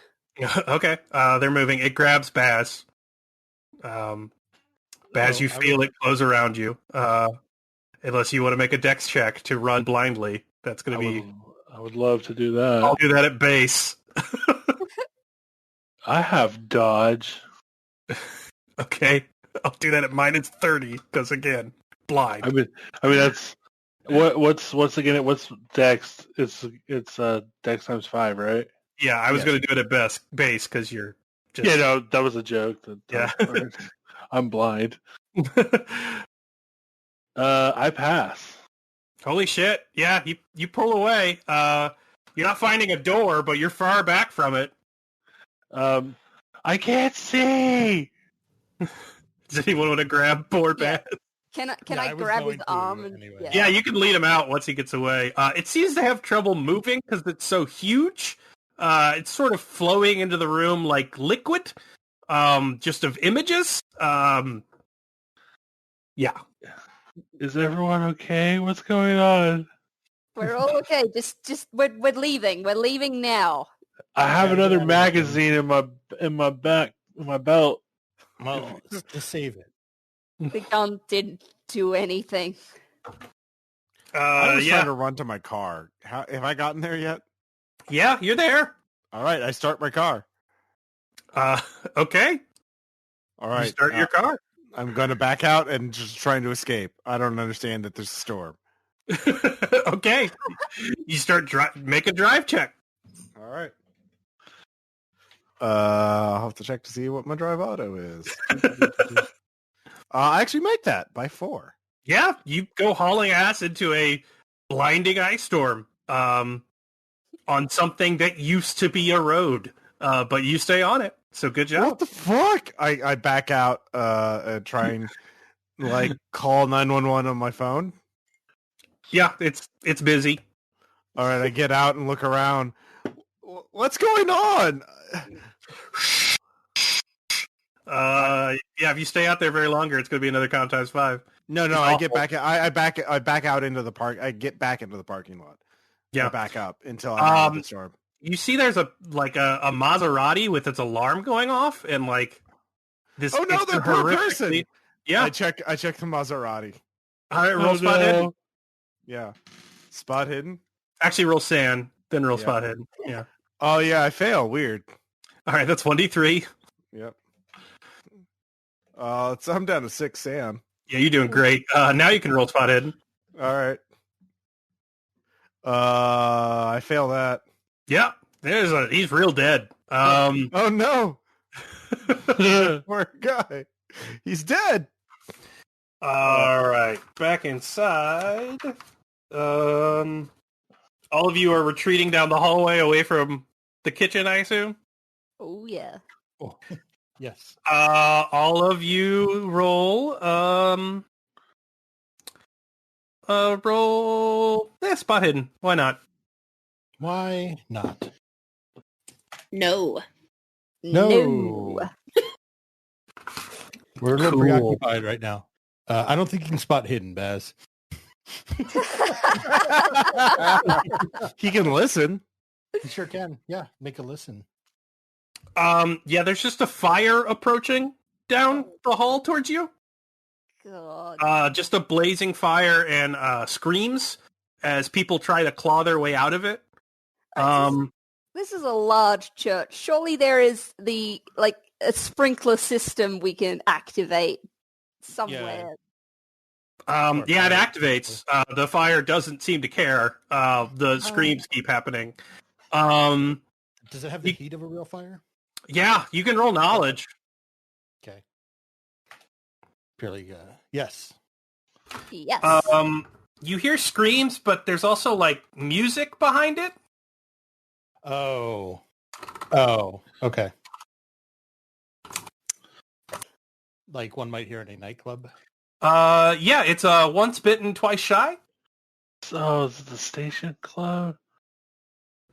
Okay. They're moving. It grabs Baz. Baz, you feel it close around you. Unless you want to make a dex check to run blindly. That's going to be... I would love to do that. I'll do that at base. I have dodge. Okay. I'll do that at minus 30, because again, blind. I mean that's... What's dex? It's dex times 5, right? Yeah, I was going to do it at base, because you're just... Yeah, no, that was a joke. Yeah. I'm blind. I pass. Holy shit. Yeah, you pull away. You're not finding a door, but you're far back from it. I can't see! Does anyone want to grab poor Baz? Can I grab his arm? Anyway. Yeah, you can lead him out once he gets away. It seems to have trouble moving because it's so huge. It's sort of flowing into the room like liquid, just of images. Yeah. Is everyone okay? What's going on? We're all okay. Just we're leaving. We're leaving now. I have another magazine in my belt. Well, just save it. The gun didn't do anything. I was trying to run to my car. Have I gotten there yet? Yeah, you're there. All right, I start my car. Okay. All right. You start your car. I'm going to back out and just trying to escape. I don't understand that there's a storm. Okay. You start make a drive check. All right. I'll have to check to see what my drive auto is. I actually make that by 4. Yeah, you go hauling ass into a blinding ice storm on something that used to be a road, but you stay on it. So good job. What the fuck? I back out and try and like call 911 on my phone. Yeah, it's busy. All right, I get out and look around. What's going on? Yeah, if you stay out there very longer, it's going to be another count times 5. No, It's I awful. get back. I back out into the park. I get back into the parking lot. Yeah, I back up until I'm out of the storm. You see, there's a Maserati with its alarm going off, and like this. Oh no, it's they're per horrifically- person. Yeah, I check the Maserati. all right, roll spot hidden. Yeah, spot hidden. Actually, roll sand, then roll Yeah. spot hidden. Yeah. Oh yeah, I fail. Weird. All right, that's 1d3. Yep. I'm down to 6 sand. Yeah, you're doing great. Now you can roll spot hidden. All right. I fail that. Yeah, he's real dead. Oh no. Poor guy. He's dead. All right, back inside. All of you are retreating down the hallway away from the kitchen, I assume. Oh yeah. Oh, yes. All of you roll. Roll. Spot hidden. Why not? Why not? No. No. We're a little Cool. preoccupied right now. I don't think you can spot hidden, Baz. He can listen. You sure can. Yeah, make a listen. Yeah, there's just a fire approaching down the hall towards you. God. Just a blazing fire and screams as people try to claw their way out of it. This is a large church. Surely there is a sprinkler system we can activate somewhere. Yeah, it activates. The fire doesn't seem to care. The screams keep happening. Does it have the heat of a real fire? Yeah, you can roll knowledge. Okay. Purely, yes. Yes. You hear screams, but there's also like music behind it. Oh, okay. Like one might hear in a nightclub. Yeah, it's once bitten, twice shy. So is it the station club?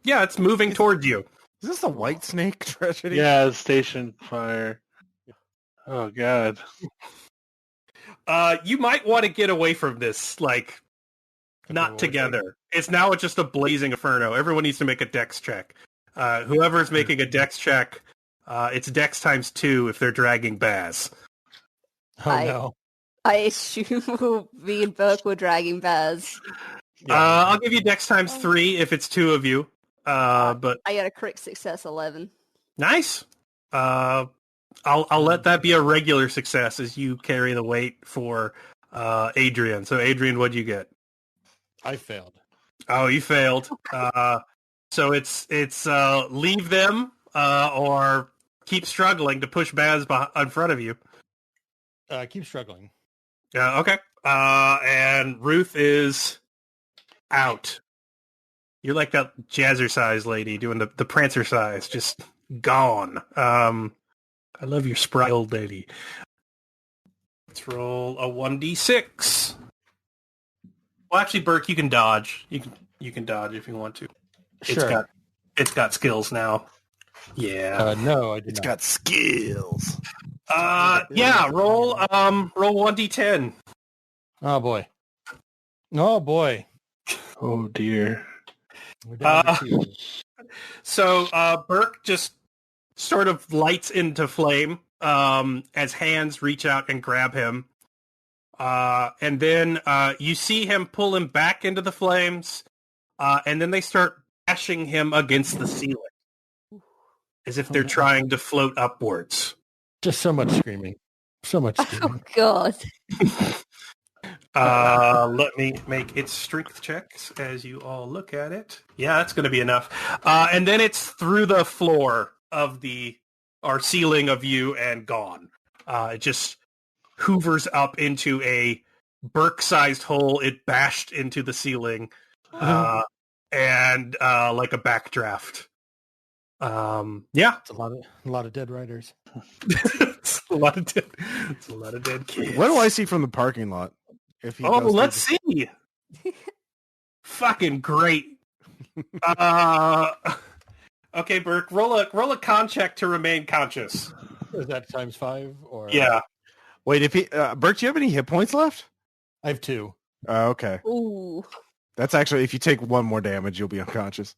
Yeah, it's moving towards you. Is this a white snake tragedy? Yeah, station fire. Oh god. You might want to get away from this, like, not together. It's now just a blazing inferno. Everyone needs to make a dex check. Whoever's making a dex check, it's dex times 2 if they're dragging Baz. Oh no. I assume me and Birk were dragging Baz. Yeah. I'll give you dex times 3 if it's 2 of you. But I got a crit success 11. nice. I'll let that be a regular success as you carry the weight for Adrian. So Adrian, what'd you get? I failed. Oh, you failed. So it's leave them or keep struggling to push Baz in front of you. Keep struggling. Yeah. Okay. And Ruth is out. You're like that jazzercise lady doing the prancercise, just gone. I love your spry old lady. Let's roll a 1d6. Well, actually, Birk, you can dodge. You can dodge if you want to. Sure. It's got skills now. Yeah. No, I did It's not. got skills. Yeah. Roll 1d10. Oh boy. Oh boy. Oh dear. We're down to 2. So Birk just sort of lights into flame as hands reach out and grab him. And then you see him pull him back into the flames, and then they start bashing him against the ceiling as if they're trying to float upwards. Just so much screaming. So much Oh screaming. god. Let me make its strength checks as you all look at it. Yeah, that's going to be enough. And then it's through the floor of our ceiling of you and gone. It just hoovers up into a Birk-sized hole. It bashed into the ceiling, and like a backdraft. Yeah, It's a lot of dead riders. it's a lot of dead kids. What do I see from the parking lot? If he Oh, goes let's through see. Fucking great. Okay, Birk, roll a con check to remain conscious. Is that times 5 or? Yeah. Wait, if he Bert, do you have any hit points left? I have 2. Okay. Ooh. That's actually, if you take 1 more damage, you'll be unconscious.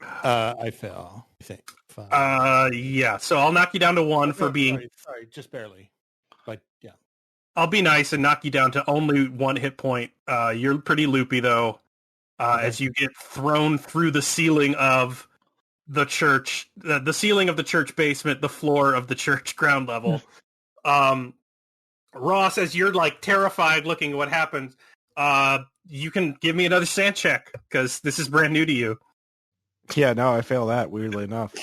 I fail. I think. 5. Yeah. So I'll knock you down to 1 for being. Sorry, just barely. But yeah. I'll be nice and knock you down to only 1 hit point. You're pretty loopy though, as you get thrown through the ceiling of the church, the ceiling of the church basement, the floor of the church ground level. Ross, as you're like terrified looking at what happens, you can give me another sand check because this is brand new to you. Yeah, no, I fail that, weirdly enough.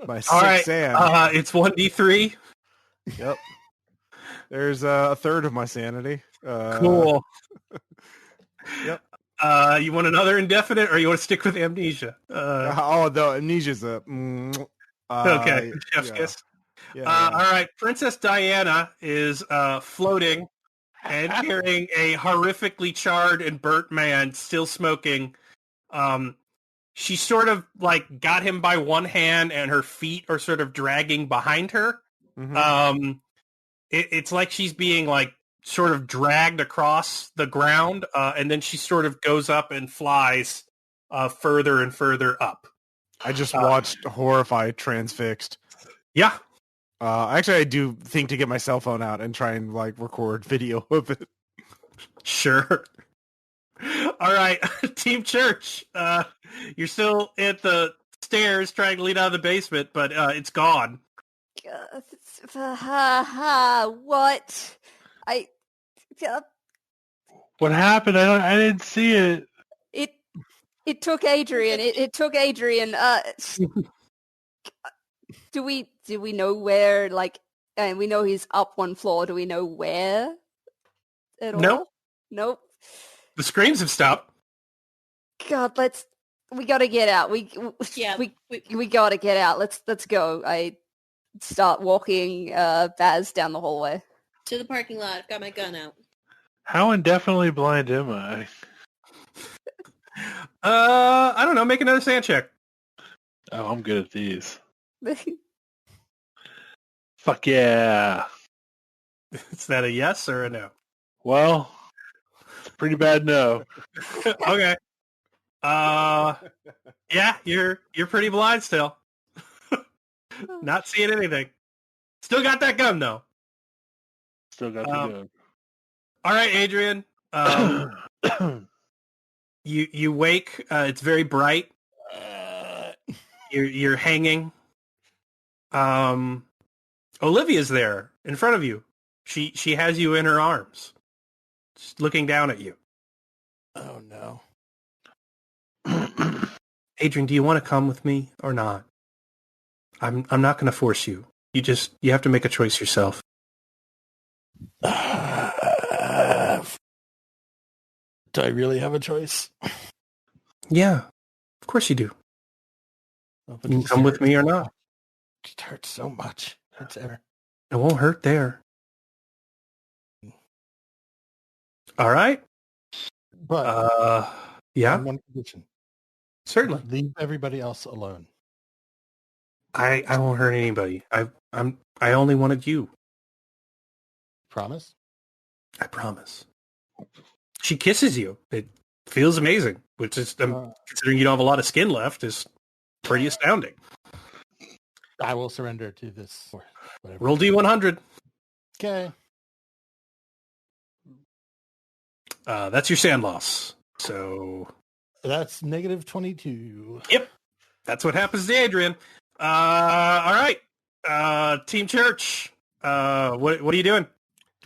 My 6 All right, sand. it's 1d3. Yep. There's a third of my sanity. Cool. Yep. You want another indefinite, or you want to stick with amnesia? The amnesia's a... Okay, chef's yeah. kiss. Yeah, All right, Princess Diana is floating and carrying a horrifically charred and burnt man, still smoking. She sort of like got him by one hand, and her feet are sort of dragging behind her. Mm-hmm. It's like she's being like sort of dragged across the ground, and then she sort of goes up and flies further and further up. I just watched horrified transfixed. Yeah. Actually, I do think to get my cell phone out and try and like record video of it. Sure. All right, Team Church. You're still at the stairs trying to lead out of the basement, but it's gone. What? What happened? I didn't see it. It took Adrian. It took Adrian. Do we know where like And we know he's up one floor. Do we know where at all? Nope. Nope. The screams have stopped. God, we gotta get out. We gotta get out. Let's go. I start walking Baz down the hallway. To the parking lot. I've got my gun out. How indefinitely blind am I? I don't know. Make another sand check. Oh, I'm good at these. Fuck yeah. Is that a yes or a no? Well, it's a pretty bad no. Okay. Yeah, you're pretty blind still. Not seeing anything. Still got that gun though. Still got the gun. All right, Adrian. You wake. It's very bright. You're hanging. Olivia's there in front of you. She has you in her arms, just looking down at you. Oh no. Adrian, do you want to come with me or not? I'm not going to force you. You have to make a choice yourself. Do I really have a choice? Yeah, of course you do. Oh, You can come with me or not. It hurts so much. It won't hurt there. All right. But yeah, on one condition. Certainly. Leave everybody else alone. I won't hurt anybody. I only wanted you. Promise? I promise. She kisses you. It feels amazing, which is, considering you don't have a lot of skin left, is pretty astounding. I will surrender to this. Roll D100. Okay. That's your sand loss. So that's negative 22. Yep. That's what happens to Adrian. All right. Team Church. What are you doing?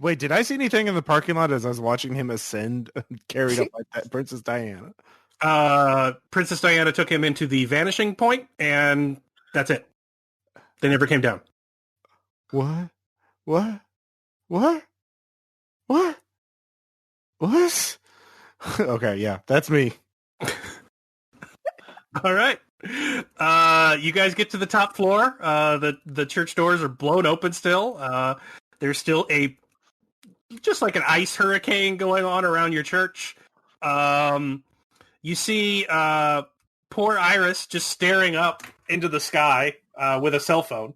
Wait, did I see anything in the parking lot as I was watching him ascend, carried up by Princess Diana? Princess Diana took him into the vanishing point, and that's it. They never came down. What? Okay, yeah, that's me. All right. You guys get to the top floor. The church doors are blown open still. There's still just like an ice hurricane going on around your church. You see poor Iris just staring up into the sky with a cell phone.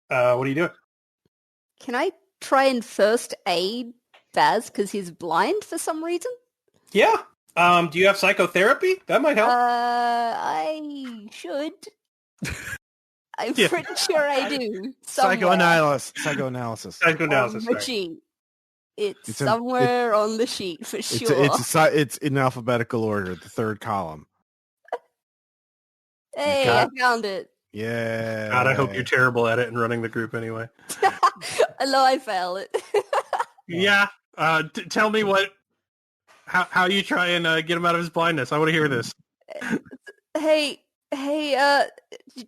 What are you doing? Can I try and first aid Baz because he's blind for some reason? Yeah. Do you have psychotherapy? That might help. I should. I'm pretty sure I do. Psychoanalysis. Sheet. It's somewhere on the sheet for sure. It's in alphabetical order, the third column. Hey, I found it. Yeah. God, I hope you're terrible at it and running the group anyway. I know I failed it. Yeah. Tell me how you try and get him out of his blindness. I want to hear this. Hey,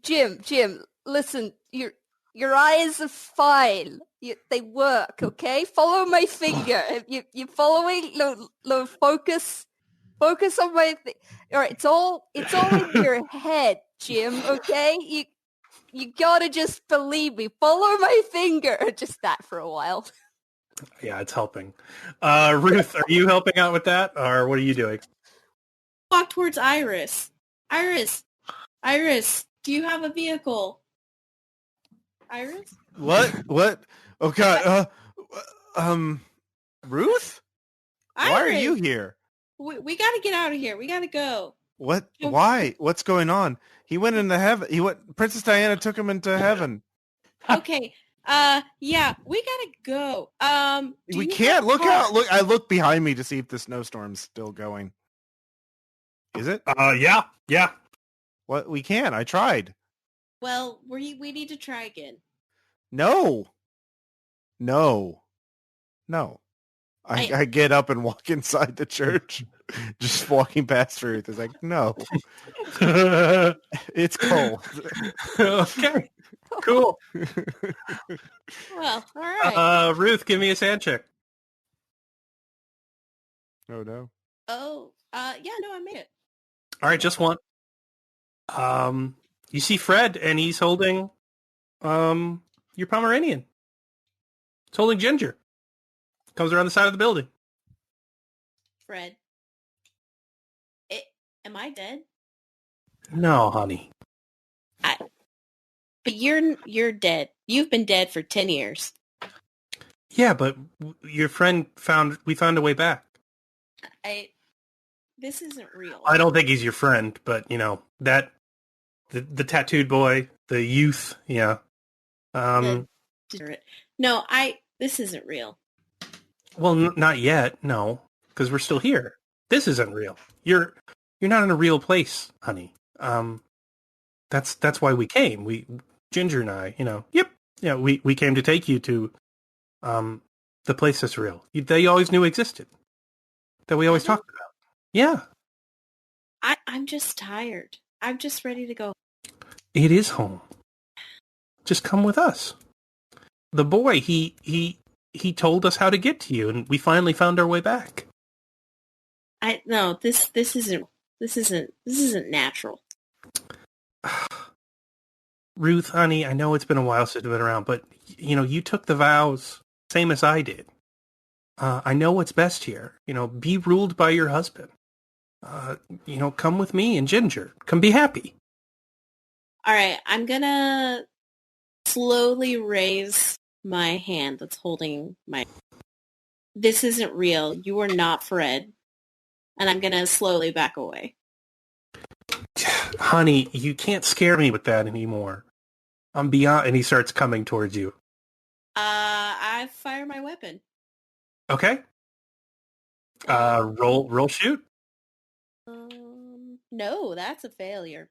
Jim, listen, your eyes are fine. They work, okay? Follow my finger. If you're following, no, focus on my all right, it's all in your head, Jim, okay? You gotta just believe me. Follow my finger. Just that for a while. Yeah, it's helping. Ruth, are you helping out with that, or what are you doing? Walk towards Iris. Iris, do you have a vehicle? Iris? What? Oh God. Ruth? Iris, why are you here? We got to get out of here. We got to go. What? Why? What's going on? He went into heaven. Princess Diana took him into heaven. Okay. Yeah, we gotta go. We can't look out. Look, I look behind me to see if the snowstorm's still going. Is it? Yeah. What? We can. I tried. Well, we need to try again. No. I get up and walk inside the church. Just walking past Ruth is like, no. It's cold. Okay. Cool. Well, all right. Ruth, give me a sand check. Oh no. Yeah, no, I made it. All right, just one. You see Fred, and he's holding your Pomeranian. It's holding Ginger. Comes around the side of the building. Fred. Am I dead? No, honey. But you're dead. You've been dead for 10 years. Yeah, but your friend we found a way back. This isn't real. I don't think he's your friend, but you know, the tattooed boy, the youth, yeah. No, this isn't real. Well, not yet, no, because we're still here. This isn't real. You're not in a real place, honey. That's why we came. Ginger and I, you know. Yep. Yeah, we came to take you to the place that's real. They always knew existed. That we always talked about. Yeah. I'm just tired. I'm just ready to go. It is home. Just come with us. The boy, he told us how to get to you, and we finally found our way back. No, this isn't natural. Ruth, honey, I know it's been a while since you've been around, but you know, you took the vows same as I did. I know what's best here. You know, be ruled by your husband. You know, come with me and Ginger. Come be happy. All right, I'm gonna slowly raise my hand that's holding my... This isn't real. You are not Fred. And I'm gonna slowly back away. Honey, you can't scare me with that anymore. I'm beyond... And he starts coming towards you. I fire my weapon. Okay. Roll shoot. No, that's a failure.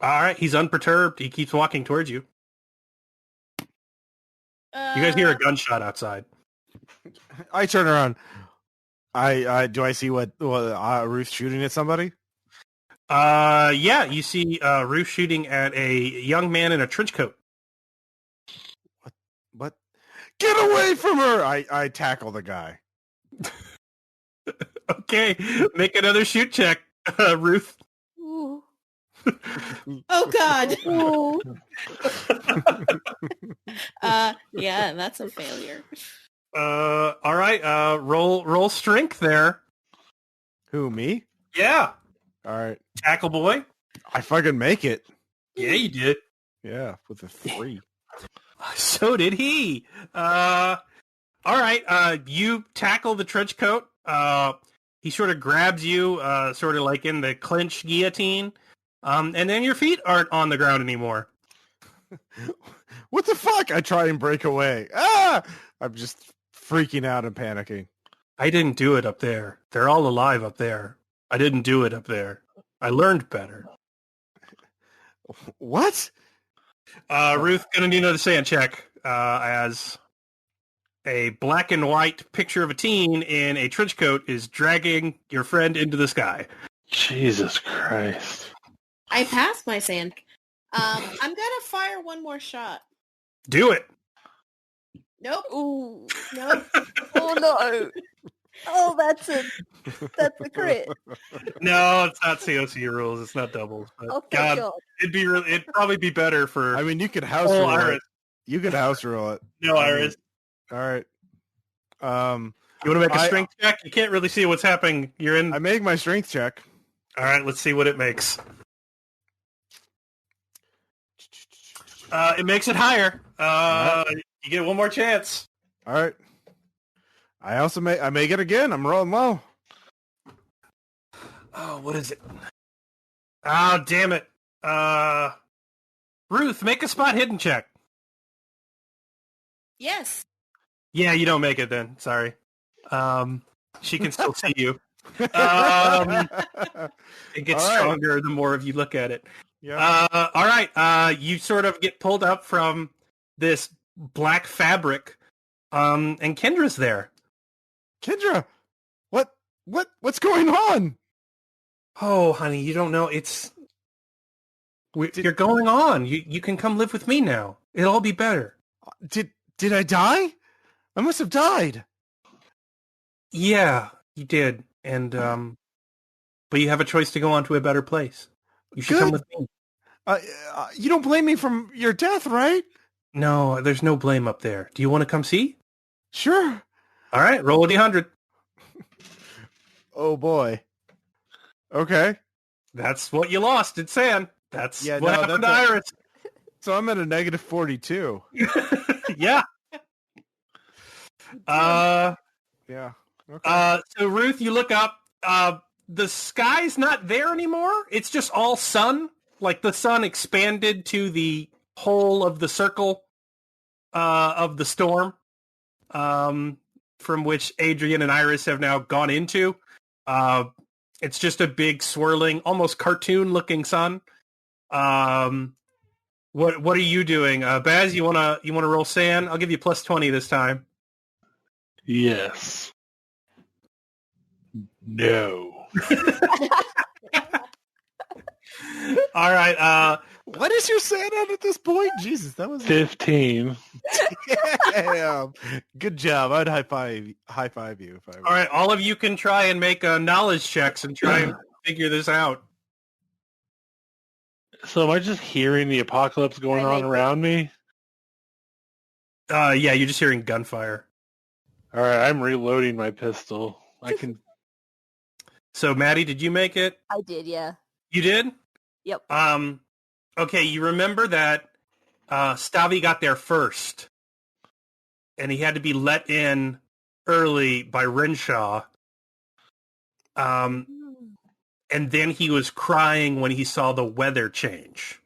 All right, he's unperturbed. He keeps walking towards you. You guys hear a gunshot outside. I turn around. Do I see what Ruth shooting at somebody? Yeah, you see Ruth shooting at a young man in a trench coat. What? Get away from her! I tackle the guy. Okay, make another shoot check, Ruth. Ooh. Oh God. Ooh. Yeah, that's a failure. All right. Roll strength there. Who, me? Yeah. All right. Tackle boy. I fucking make it. Yeah, you did. Yeah, with a 3. So did he. All right. You tackle the trench coat. He sort of grabs you, sort of like in the clinch guillotine. And then your feet aren't on the ground anymore. What the fuck? I try and break away. Ah! I'm just freaking out and panicking. I didn't do it up there. They're all alive up there. I didn't do it up there. I learned better. What? Ruth, gonna need another sand check as a black and white picture of a teen in a trench coat is dragging your friend into the sky. Jesus Christ. I passed my sand. I'm gonna fire one more shot. Do it. Nope. Ooh. Nope. Oh no. Oh, that's a crit. No, it's not COC rules. It's not doubles. But Oh, thank God. It'd probably be better for. I mean, you could house rule Iris. it. You could house rule it. No, Iris. All right. You want to make a strength check? You can't really see what's happening. You're in. I make my strength check. All right, let's see what it makes. It makes it higher. You get one more chance. All right. I make it again. I'm rolling low. Oh, what is it? Oh, damn it. Ruth, make a spot hidden check. Yes. Yeah, you don't make it then. Sorry. She can still see you. It gets stronger the more of you look at it. Yeah. All right. You sort of get pulled up from this black fabric, and Kendra's there. Kendra, what's going on? Oh, honey, you don't know. It's You're going on. You can come live with me now. It'll all be better. Did I die? I must have died. Yeah, you did. And but you have a choice to go on to a better place. You should come with me. You don't blame me for your death, right? No, there's no blame up there. Do you want to come see? Sure. All right, roll a d100. Oh boy. Okay. That's what you lost in sand. That's what happened to Iris. So I'm at a negative 42. Yeah. Yeah. Okay. So Ruth, you look up. The sky's not there anymore. It's just all sun. Like the sun expanded to the whole of the circle of the storm, from which Adrian and Iris have now gone into. It's just a big swirling, almost cartoon-looking sun. What are you doing, Baz? You wanna roll sand? I'll give you plus 20 this time. Yes. No. All right. What is your sand at this point? Jesus, that was 15. Damn. Good job. I'd high five you if I were. All right. All of you can try and make knowledge checks and try and figure this out. So am I just hearing the apocalypse going on around me? Yeah, you're just hearing gunfire. All right, I'm reloading my pistol. I can. So, Maddy, did you make it? I did, yeah. You did? Yep. Okay, you remember that Stavi got there first, and he had to be let in early by Renshaw. And then he was crying when he saw the weather change.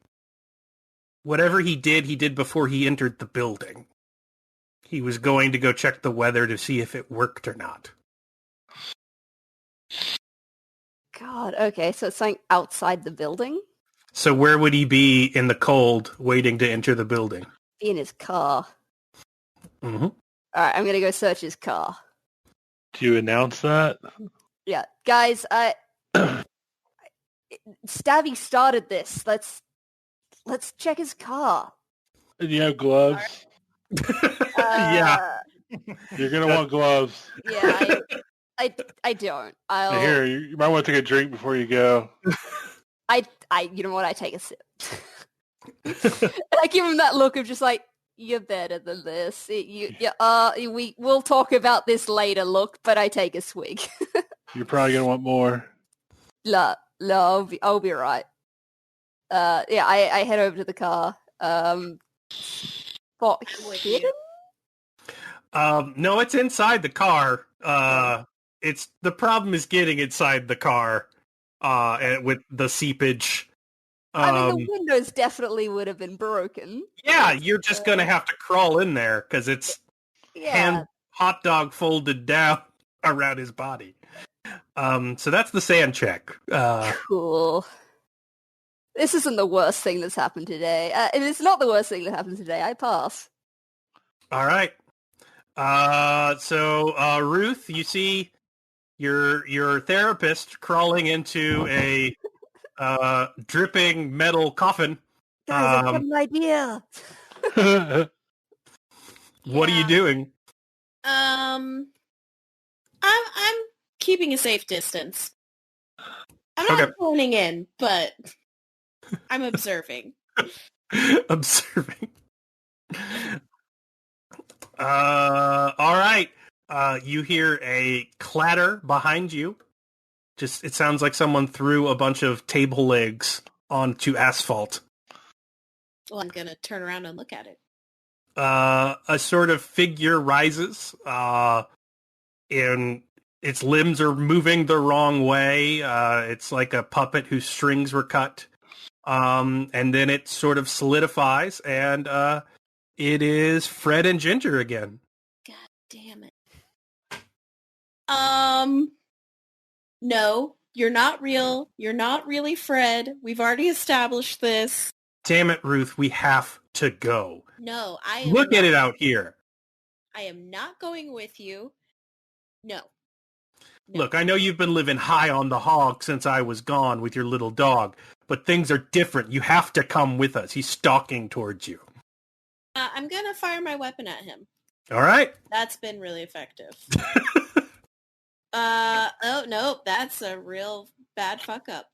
Whatever he did before he entered the building. He was going to go check the weather to see if it worked or not. God, okay, so it's something outside the building? So where would he be in the cold waiting to enter the building? In his car. Mm-hmm. All right, I'm going to go search his car. Do you announce that? Yeah, guys, Stabby started this. Let's check his car. Do you have gloves? Yeah. You're going to want gloves. Yeah, I don't. Here, you might want to take a drink before you go. You know what? I take a sip. I give him that look of just like, you're better than this. We'll talk about this later look, but I take a swig. You're probably going to want more. No, I'll be right. Yeah, I head over to the car. Hidden? No, it's inside the car. It's the problem is getting inside the car, and with the seepage. I mean, the windows definitely would have been broken. Yeah, you're just gonna have to crawl in there because it's hot dog folded down around his body. So that's the sand check. Cool. This isn't the worst thing that's happened today. If it's not the worst thing that happened today, I pass. All right. So Ruth, you see your therapist crawling into a dripping metal coffin. Guys, I've got an idea. What are you doing? I'm keeping a safe distance. I'm not phoning in, but I'm observing. Observing. All right. You hear a clatter behind you. It sounds like someone threw a bunch of table legs onto asphalt. Well, I'm going to turn around and look at it. A sort of figure rises, and its limbs are moving the wrong way. It's like a puppet whose strings were cut. And then it sort of solidifies, and it is Fred and Ginger again. God damn it. No, you're not real. You're not really Fred. We've already established this. Damn it, Ruth, we have to go. No, I am Look at it out here. I am not going with you. No. Look, I know you've been living high on the hog since I was gone with your little dog, but things are different. You have to come with us. He's stalking towards you. I'm going to fire my weapon at him. All right. That's been really effective. Oh, no, that's a real bad fuck up.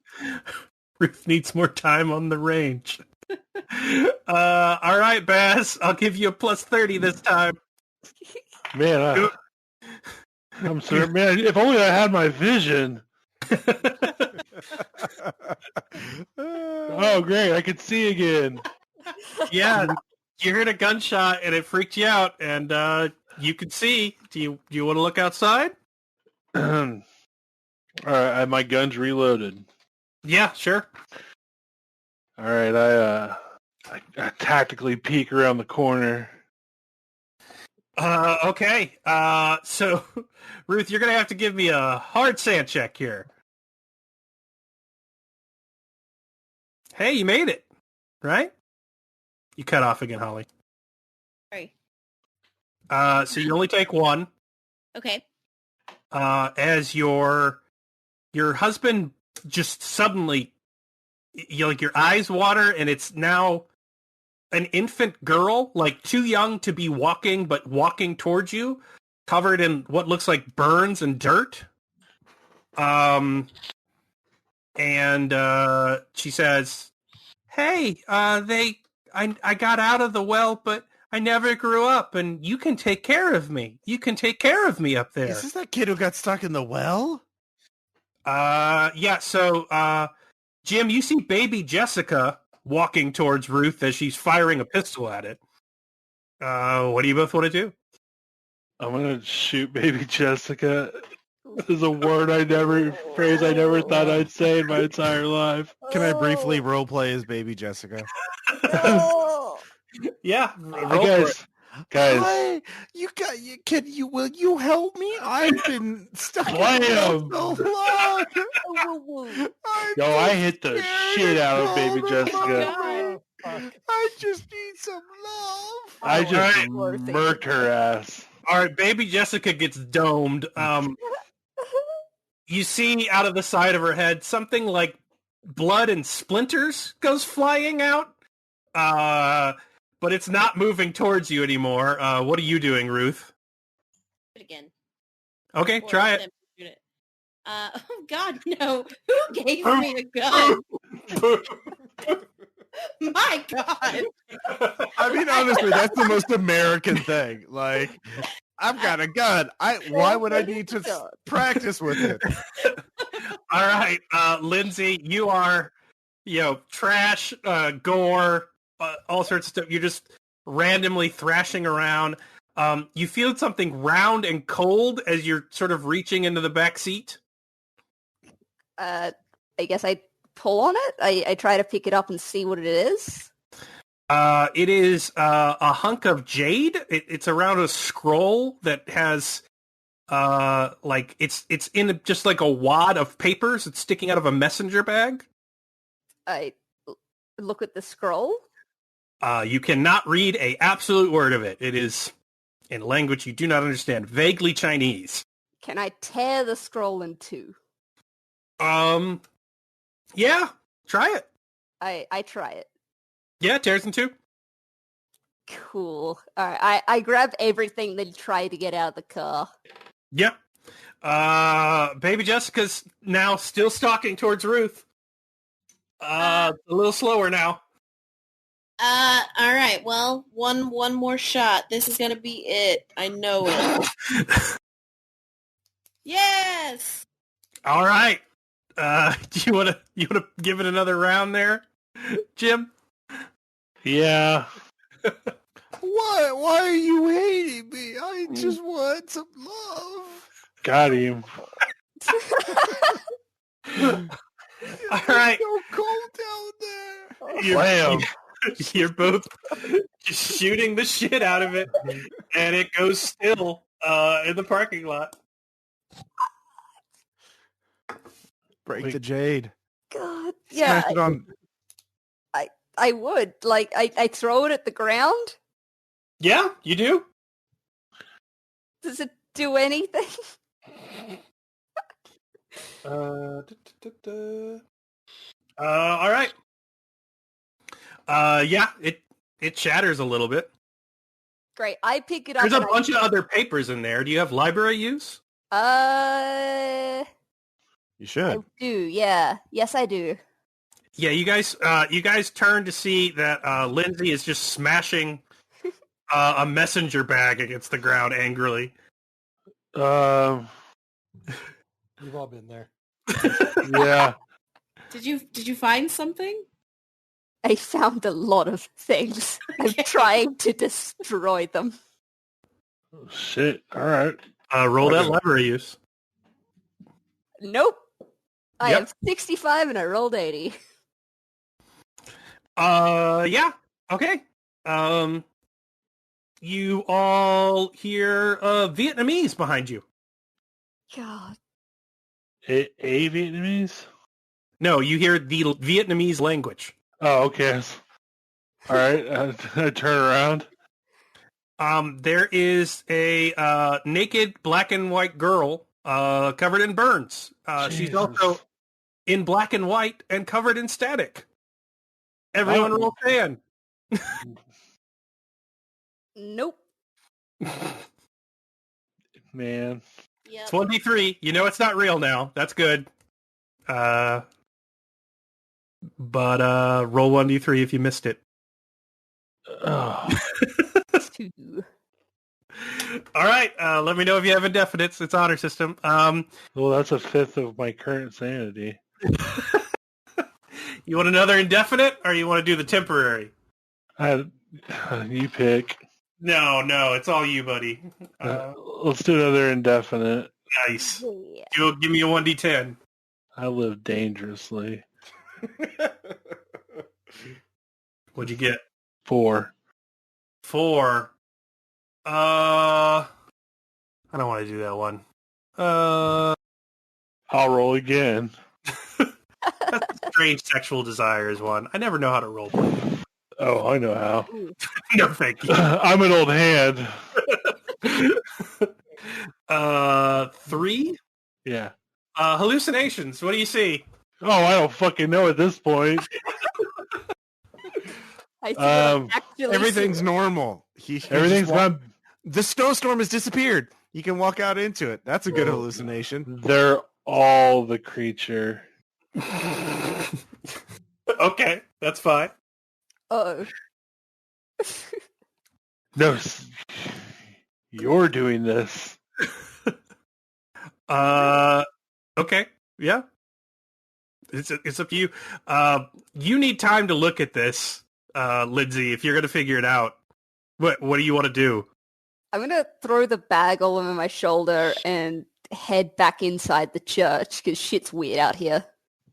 Ruth needs more time on the range. All right, Baz. I'll give you a plus 30 this time. Man, I'm sorry, man. If only I had my vision. Oh, great. I could see again. Yeah, you heard a gunshot and it freaked you out, and you could see. Do you want to look outside? All right, my gun's reloaded. Yeah, sure. All right, I tactically peek around the corner. Okay. So, Ruth, you're going to have to give me a hard sand check here. Hey, you made it, right? You cut off again, Holly. Sorry. So you only take one. Okay. As your husband just suddenly, your eyes water, and it's now an infant girl, like too young to be walking, but walking towards you, covered in what looks like burns and dirt. And she says, "Hey, I got out of the well, but I never grew up, and you can take care of me. You can take care of me up there." Is this that kid who got stuck in the well? Yeah. So, Jim, you see baby Jessica walking towards Ruth as she's firing a pistol at it. What do you both want to do? I'm gonna shoot baby Jessica. This is a phrase I never thought I'd say in my entire life. Can I briefly roleplay as baby Jessica? Yeah. Guys, will you help me? I've been stuck in the well so long. I hit the shit out of baby Jessica. I just need some love. I just murked her ass. All right, baby Jessica gets domed. You see out of the side of her head something like blood and splinters goes flying out. But it's not moving towards you anymore. What are you doing, Ruth? Do it again. Okay, try it. Oh, God, no. Who gave me a gun? My God. I mean, honestly, that's the most American thing. Like, I've got a gun. Why would I need to practice with it? All right, Lindsey, you are, trash, gore, all sorts of stuff. You're just randomly thrashing around. You feel something round and cold as you're sort of reaching into the back seat. I guess I pull on it. I try to pick it up and see what it is. It is a hunk of jade. It's around a scroll that has it's in just like a wad of papers. It's sticking out of a messenger bag. I look at the scroll. You cannot read a absolute word of it. It is in language you do not understand, vaguely Chinese. Can I tear the scroll in two? Yeah, try it. I try it. Yeah, tears in two. Cool. All right, I grab everything, then try to get out of the car. Yep. Baby Jessica's now still stalking towards Ruth. A little slower now. All right. Well, one more shot. This is gonna be it. I know it. Yes. All right. Do you wanna give it another round there, Jim? Yeah. Why are you hating me? I just want some love. Got him. All right. It's so cold down there. You're both just shooting the shit out of it, and it goes still in the parking lot. Break the jade. God, yeah. Smash it on. I would. Like, I throw it at the ground? Yeah, you do. Does it do anything? All right. Yeah, it shatters a little bit. Great. I pick it up. There's a bunch of other papers in there. Do you have library use? You should. I do. Yeah. Yes, I do. Yeah, you guys turn to see that Lindsey is just smashing a messenger bag against the ground angrily. We've all been there. Yeah. Did you find something? I found a lot of things. I'm trying to destroy them. Oh, shit. All right. Roll that library use. Nope. I Yep. have 65 and I rolled 80. Yeah. Okay. You all hear Vietnamese behind you. God. A Vietnamese? No, you hear the Vietnamese language. Oh, okay. All right. I turn around. There is a naked black and white girl covered in burns. She's Jesus. also in black and white and covered in static. Everyone roll fan. Nope. Man. Yep. 23. You know it's not real now. That's good. But roll 1d3 if you missed it. Oh. 2. All right. Let me know if you have indefinites. It's honor system. Well, that's a fifth of my current sanity. You want another indefinite, or you want to do the temporary? You pick. No, it's all you, buddy. Let's do another indefinite. Nice. Yeah. You'll give me a 1d10. I live dangerously. What'd you get? 4. 4. I don't want to do that one. I'll roll again. That's a strange sexual desires one. I never know how to roll play. Oh, I know how. No, thank you. I'm an old hand. 3. Yeah. Hallucinations. What do you see? Oh, I don't fucking know at this point. I see what I'm actually Everything's seeing. normal. Everything's not. The snowstorm has disappeared. You can walk out into it. That's a good hallucination. They're all the creature. Okay, that's fine. Uh-oh. No, you're doing this. Okay, yeah. It's up to you. You need time to look at this, Lindsey, if you're going to figure it out. What do you want to do? I'm going to throw the bag all over my shoulder and head back inside the church because shit's weird out here.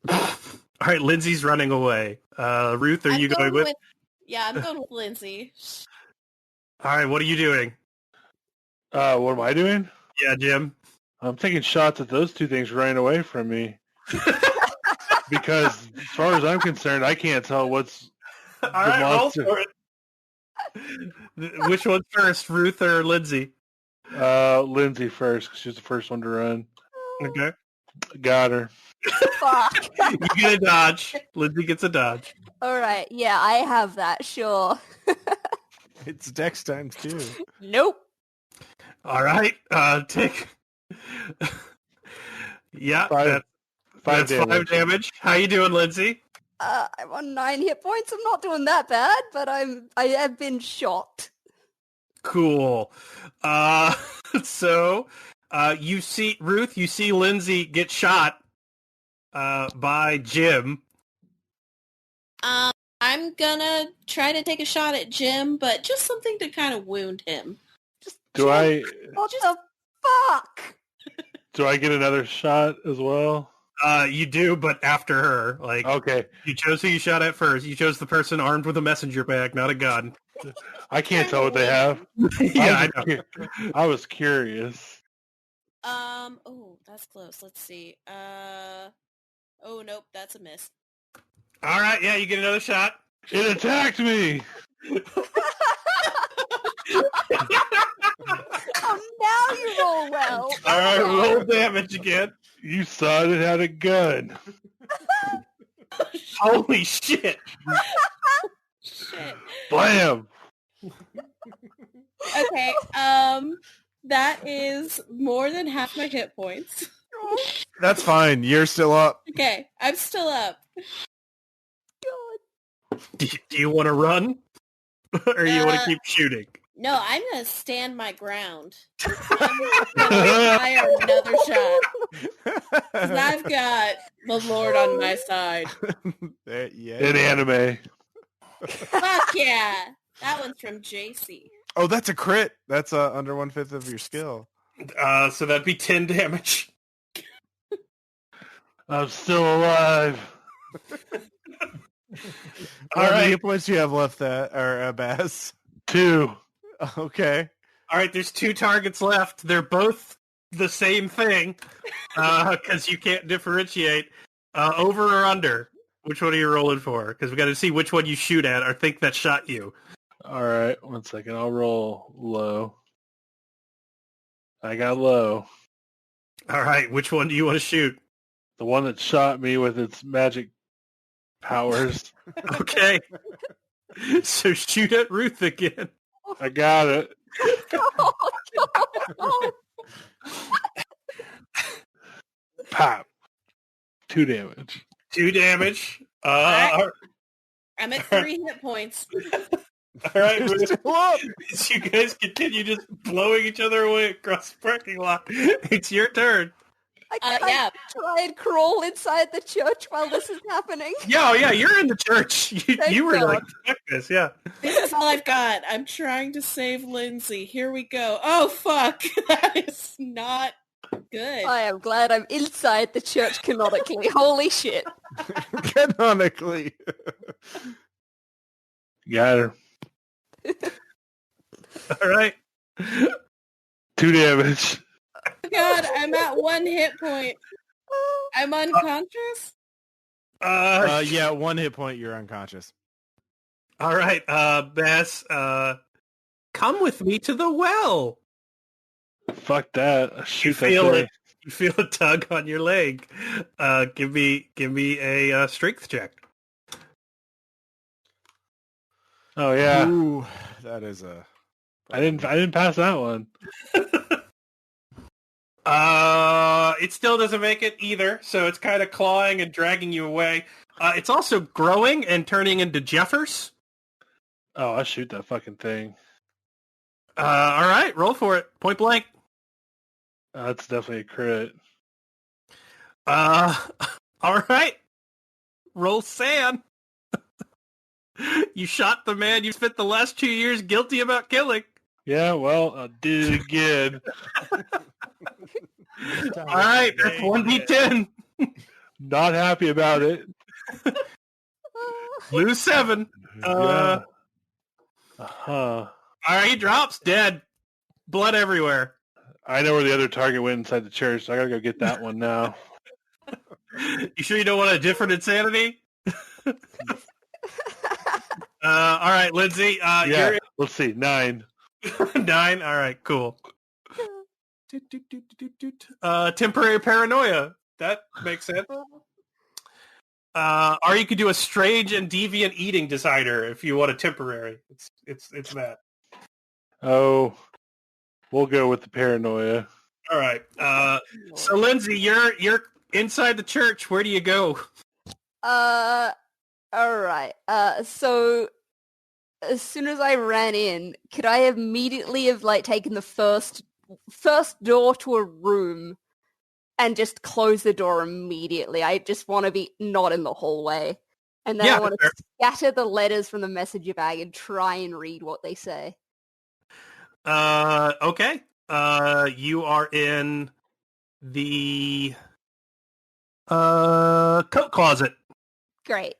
All right, Lindsay's running away. Ruth, are I'm you going with? Yeah, I'm going with Lindsey. All right, what are you doing? What am I doing? Yeah, Jim. I'm taking shots at those two things running away from me. Because as far as I'm concerned, I can't tell what's All right, roll monster. for it. Which one's first, Ruth or Lindsay? Lindsay first, because she's the first one to run. Okay. Got her. Fuck. You get a dodge. Lindsay gets a dodge. All right. Yeah, I have that. Sure. It's Dex times 2. Nope. All right. Take. Yeah, Five that's 5 damage. How you doing, Lindsay? I'm on 9 hit points. I'm not doing that bad, but I have been shot. Cool. So you see Ruth. You see Lindsay get shot by Jim. I'm gonna try to take a shot at Jim, but just something to kind of wound him. Do I What the fuck? get another shot as well? You do, but after her. Like, Okay. you chose who you shot at first. You chose the person armed with a messenger bag, not a gun. I can't tell what they have. Yeah, I know. I was curious. Oh, that's close. Let's see. Oh, nope, that's a miss. All right, yeah, you get another shot. It attacked me. Oh, now you roll well. All right, roll damage again. You saw it had a gun. Holy shit! Shit. Blam! Okay, that is more than half my hit points. That's fine. You're still up. Okay, I'm still up. Do you want to run? Or you want to keep shooting? No, I'm going to stand my ground. I'm going to fire another shot. 'Cause I've got the Lord on my side. Yeah. In anime. Fuck yeah! That one's from JC. Oh, that's a crit. That's under 1/5 of your skill. So that'd be 10 damage. I'm still alive. How many hit points do you have left, Bass? 2. Okay. All right, there's 2 targets left. They're both the same thing because you can't differentiate. Over or under? Which one are you rolling for? Because we got to see which one you shoot at or think that shot you. All right, 1 second. I'll roll low. I got low. All right, which one do you want to shoot? The one that shot me with its magic powers. Okay. So shoot at Ruth again. I got it. Pop. 2 damage. 2 damage. I'm at 3 hit points. All right, You're still up. as you guys continue just blowing each other away across the parking lot, it's your turn. I can't try and crawl inside the church while this is happening. Yeah, you're in the church. You were God. like, fuck this, yeah. This is all I've got. I'm trying to save Lindsey. Here we go. Oh, fuck. That is not good. I am glad I'm inside the church canonically. Holy shit. Canonically. Got her. All right. 2 damage. God, I'm at 1 hit point. I'm unconscious? Yeah, 1 hit point. You're unconscious. All right, Bass, come with me to the well. Fuck that. Shoot that Feel thing. it. You feel a tug on your leg. Give me a strength check. Oh yeah. Ooh, that is a... I didn't pass that one. It still doesn't make it either, so it's kind of clawing and dragging you away. It's also growing and turning into Jeffers. Oh, I shoot that fucking thing. All right, roll for it. Point blank. That's definitely a crit. All right. Roll sand. You shot the man you spent the last 2 years guilty about killing. Yeah, well, I did it again. All right, that's 1d10. Not happy about it. Lose 7. Yeah. All right, he drops dead. Blood everywhere. I know where the other target went inside the church, so I gotta go get that one now. You sure you don't want a different insanity? All right, Lindsey. Yeah, let's see. 9. You're 9. All right, cool. Temporary paranoia. That makes sense. Or you could do a strange and deviant eating disorder if you want a temporary. It's that. Oh, we'll go with the paranoia. All right. So Lindsey, you're inside the church. Where do you go? All right. So as soon as I ran in, could I immediately have taken the first door to a room and just close the door immediately? I just want to be not in the hallway. And then I want to scatter the letters from the messenger bag and try and read what they say. Okay. You are in the coat closet. Great.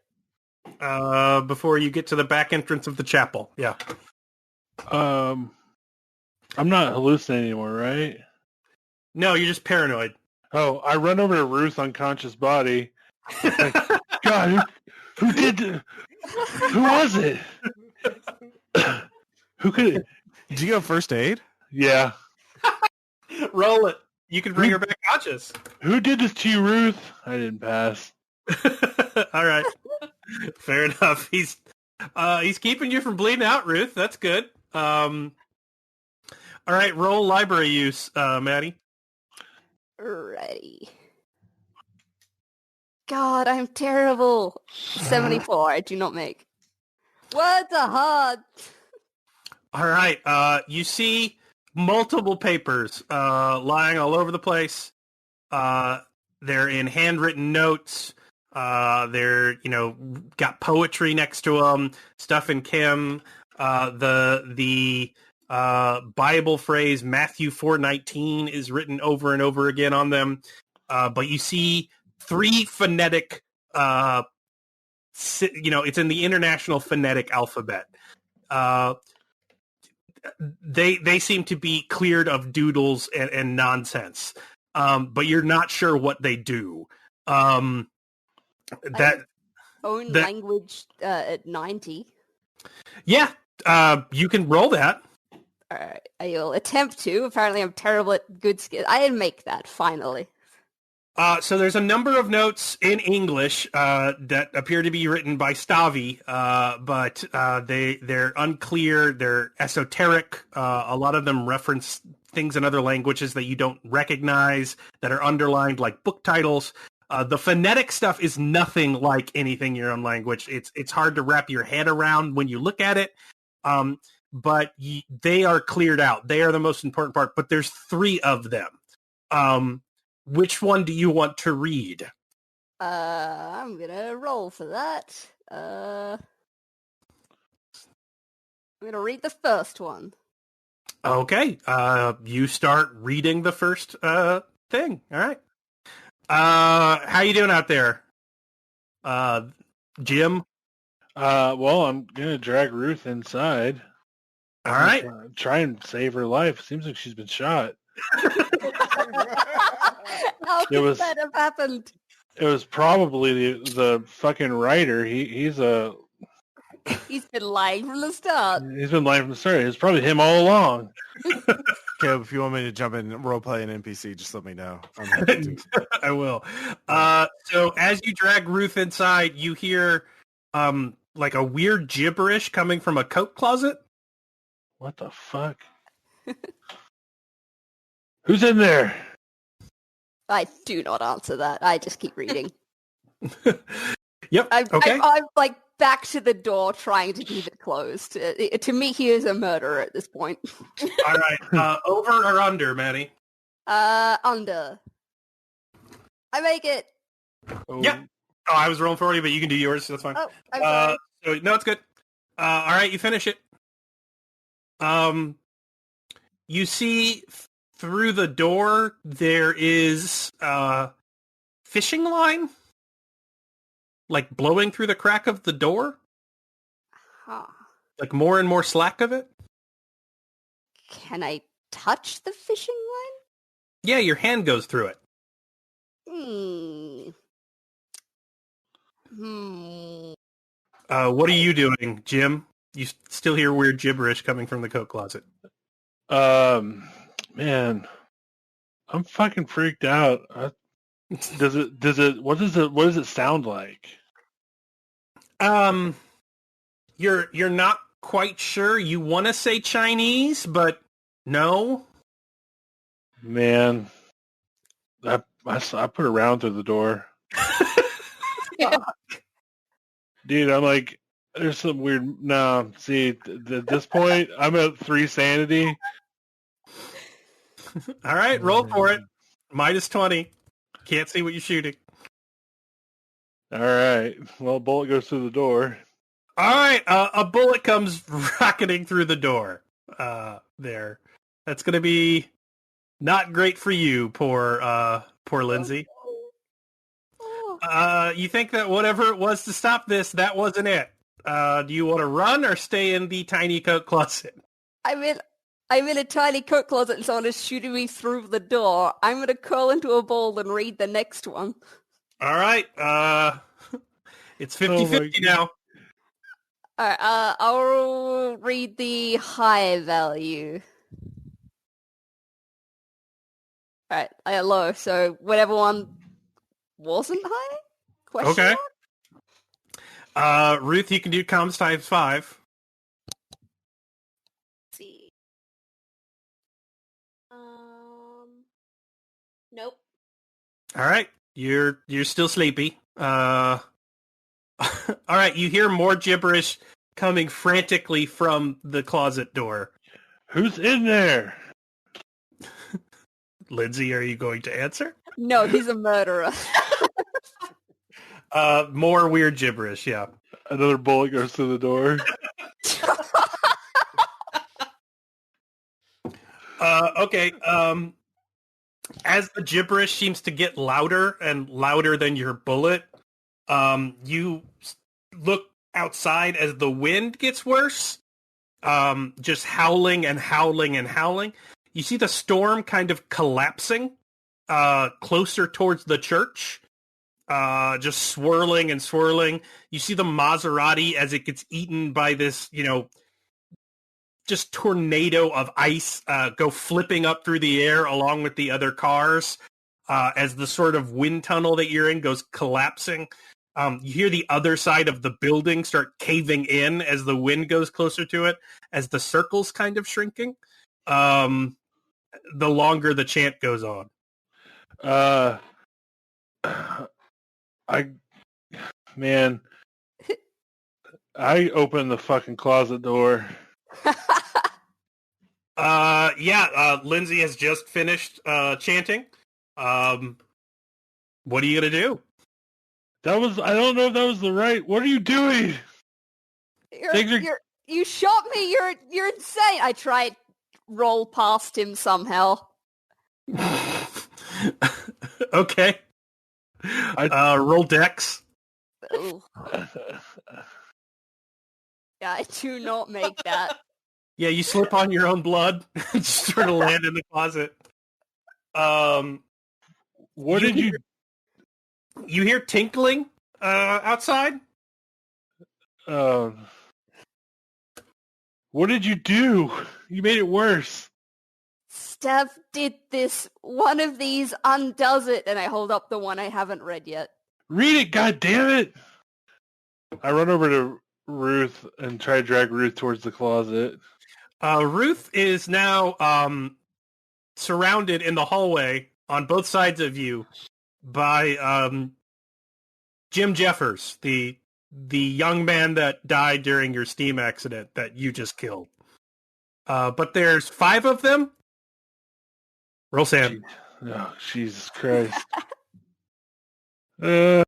Before you get to the back entrance of the chapel. Yeah. I'm not hallucinating anymore, right? No, you're just paranoid. Oh, I run over to Ruth's unconscious body. Like, God, who did? Who was it? Who could? Did you have first aid? Yeah. Roll it. You can bring her back conscious. Who did this to you, Ruth? I didn't pass. All right. Fair enough. He's keeping you from bleeding out, Ruth. That's good. All right, roll library use, Maddy. Alrighty. God, I'm terrible. 74, I do not make. What a hard. All right, you see multiple papers lying all over the place. They're in handwritten notes. They're, got poetry next to them, stuff in Kim. The Bible phrase Matthew 4:19 is written over and over again on them. But you see 3 phonetic, it's in the International Phonetic Alphabet. They seem to be cleared of doodles and nonsense. But you're not sure what they do. Language at 90. Yeah, you can roll that. All right, I will attempt to. Apparently, I'm terrible at good skills. I didn't make that, finally. So there's a number of notes in English that appear to be written by Stavi, but they're unclear. They're esoteric. A lot of them reference things in other languages that you don't recognize, that are underlined like book titles. The phonetic stuff is nothing like anything in your own language. It's hard to wrap your head around when you look at it, but they are cleared out. They are the most important part, but there's 3 of them. Which one do you want to read? I'm gonna roll for that. I'm gonna read the first one. Okay, you start reading the first thing. All right. How you doing out there, Jim? Well, I'm gonna drag Ruth inside. All right. Try and save her life. Seems like she's been shot. How could that have happened? It was probably the fucking writer. He's been lying from the start. He's been lying from the start. It was probably him all along. Caleb, if you want me to jump in and roleplay an NPC, just let me know. I'm happy to. I will. So as you drag Ruth inside, you hear like a weird gibberish coming from a coat closet. What the fuck? Who's in there? I do not answer that. I just keep reading. Yep. I'm like back to the door, trying to keep it closed. To me, he is a murderer at this point. All right. Over or under, Maddy? Under. I make it. Oh. Yep. Oh, I was rolling for you, but you can do yours. So that's fine. Oh, I'm sorry. So, no, it's good. All right, you finish it. You see through the door there is fishing line, like blowing through the crack of the door. Huh. Like more and more slack of it. Can I touch the fishing line? Yeah, your hand goes through it. What are you doing, Jim? You still hear weird gibberish coming from the coat closet. Man, I'm fucking freaked out. What does it sound like? You're not quite sure. You want to say Chinese, but no. Man, I put a round through the door. Dude, I'm like, there's some weird. No, see, at this point, I'm at 3 sanity. All right, roll for it. -20. Can't see what you're shooting. All right. Well, a bullet goes through the door. All right, a bullet comes rocketing through the door. There. That's going to be not great for you, poor Lindsey. You think that whatever it was to stop this, that wasn't it. Do you want to run or stay in the tiny coat closet? I'm in a tiny coat closet and someone is shooting me through the door. I'm going to curl into a ball and read the next one. All right. It's 50-50 now. All right, I'll read the high value. All right, I got low, so whatever one wasn't high? Question Okay. Ruth, you can do comms times 5. Let's see. Nope. All right. You're still sleepy. All right. You hear more gibberish coming frantically from the closet door. Who's in there? Lindsey, are you going to answer? No, he's a murderer. More weird gibberish. Yeah. Another bullet goes through the door. Okay. As the gibberish seems to get louder and louder than your bullet, you look outside as the wind gets worse. Just howling and howling and howling. You see the storm kind of collapsing closer towards the church. Just swirling and swirling. You see the Maserati as it gets eaten by this, just tornado of ice go flipping up through the air along with the other cars as the sort of wind tunnel that you're in goes collapsing. You hear the other side of the building start caving in as the wind goes closer to it, as the circle's kind of shrinking. The longer the chant goes on. I opened the fucking closet door. Lindsey has just finished chanting. What are you gonna do? I don't know if that was the right. What are you doing? You shot me. You're insane. I tried roll past him somehow. Okay. Roll dex. Ooh. Yeah, I do not make that. Yeah, you slip on your own blood and sort of land in the closet. What did you... You hear tinkling outside? What did you do? You made it worse. Steph did this. One of these undoes it, and I hold up the one I haven't read yet. Read it, goddammit! I run over to Ruth and try to drag Ruth towards the closet. Ruth is now surrounded in the hallway on both sides of you by Jim Jeffers, the young man that died during your steam accident that you just killed. But there's 5 of them. Roll Sam. Oh, Jesus Christ. Oh.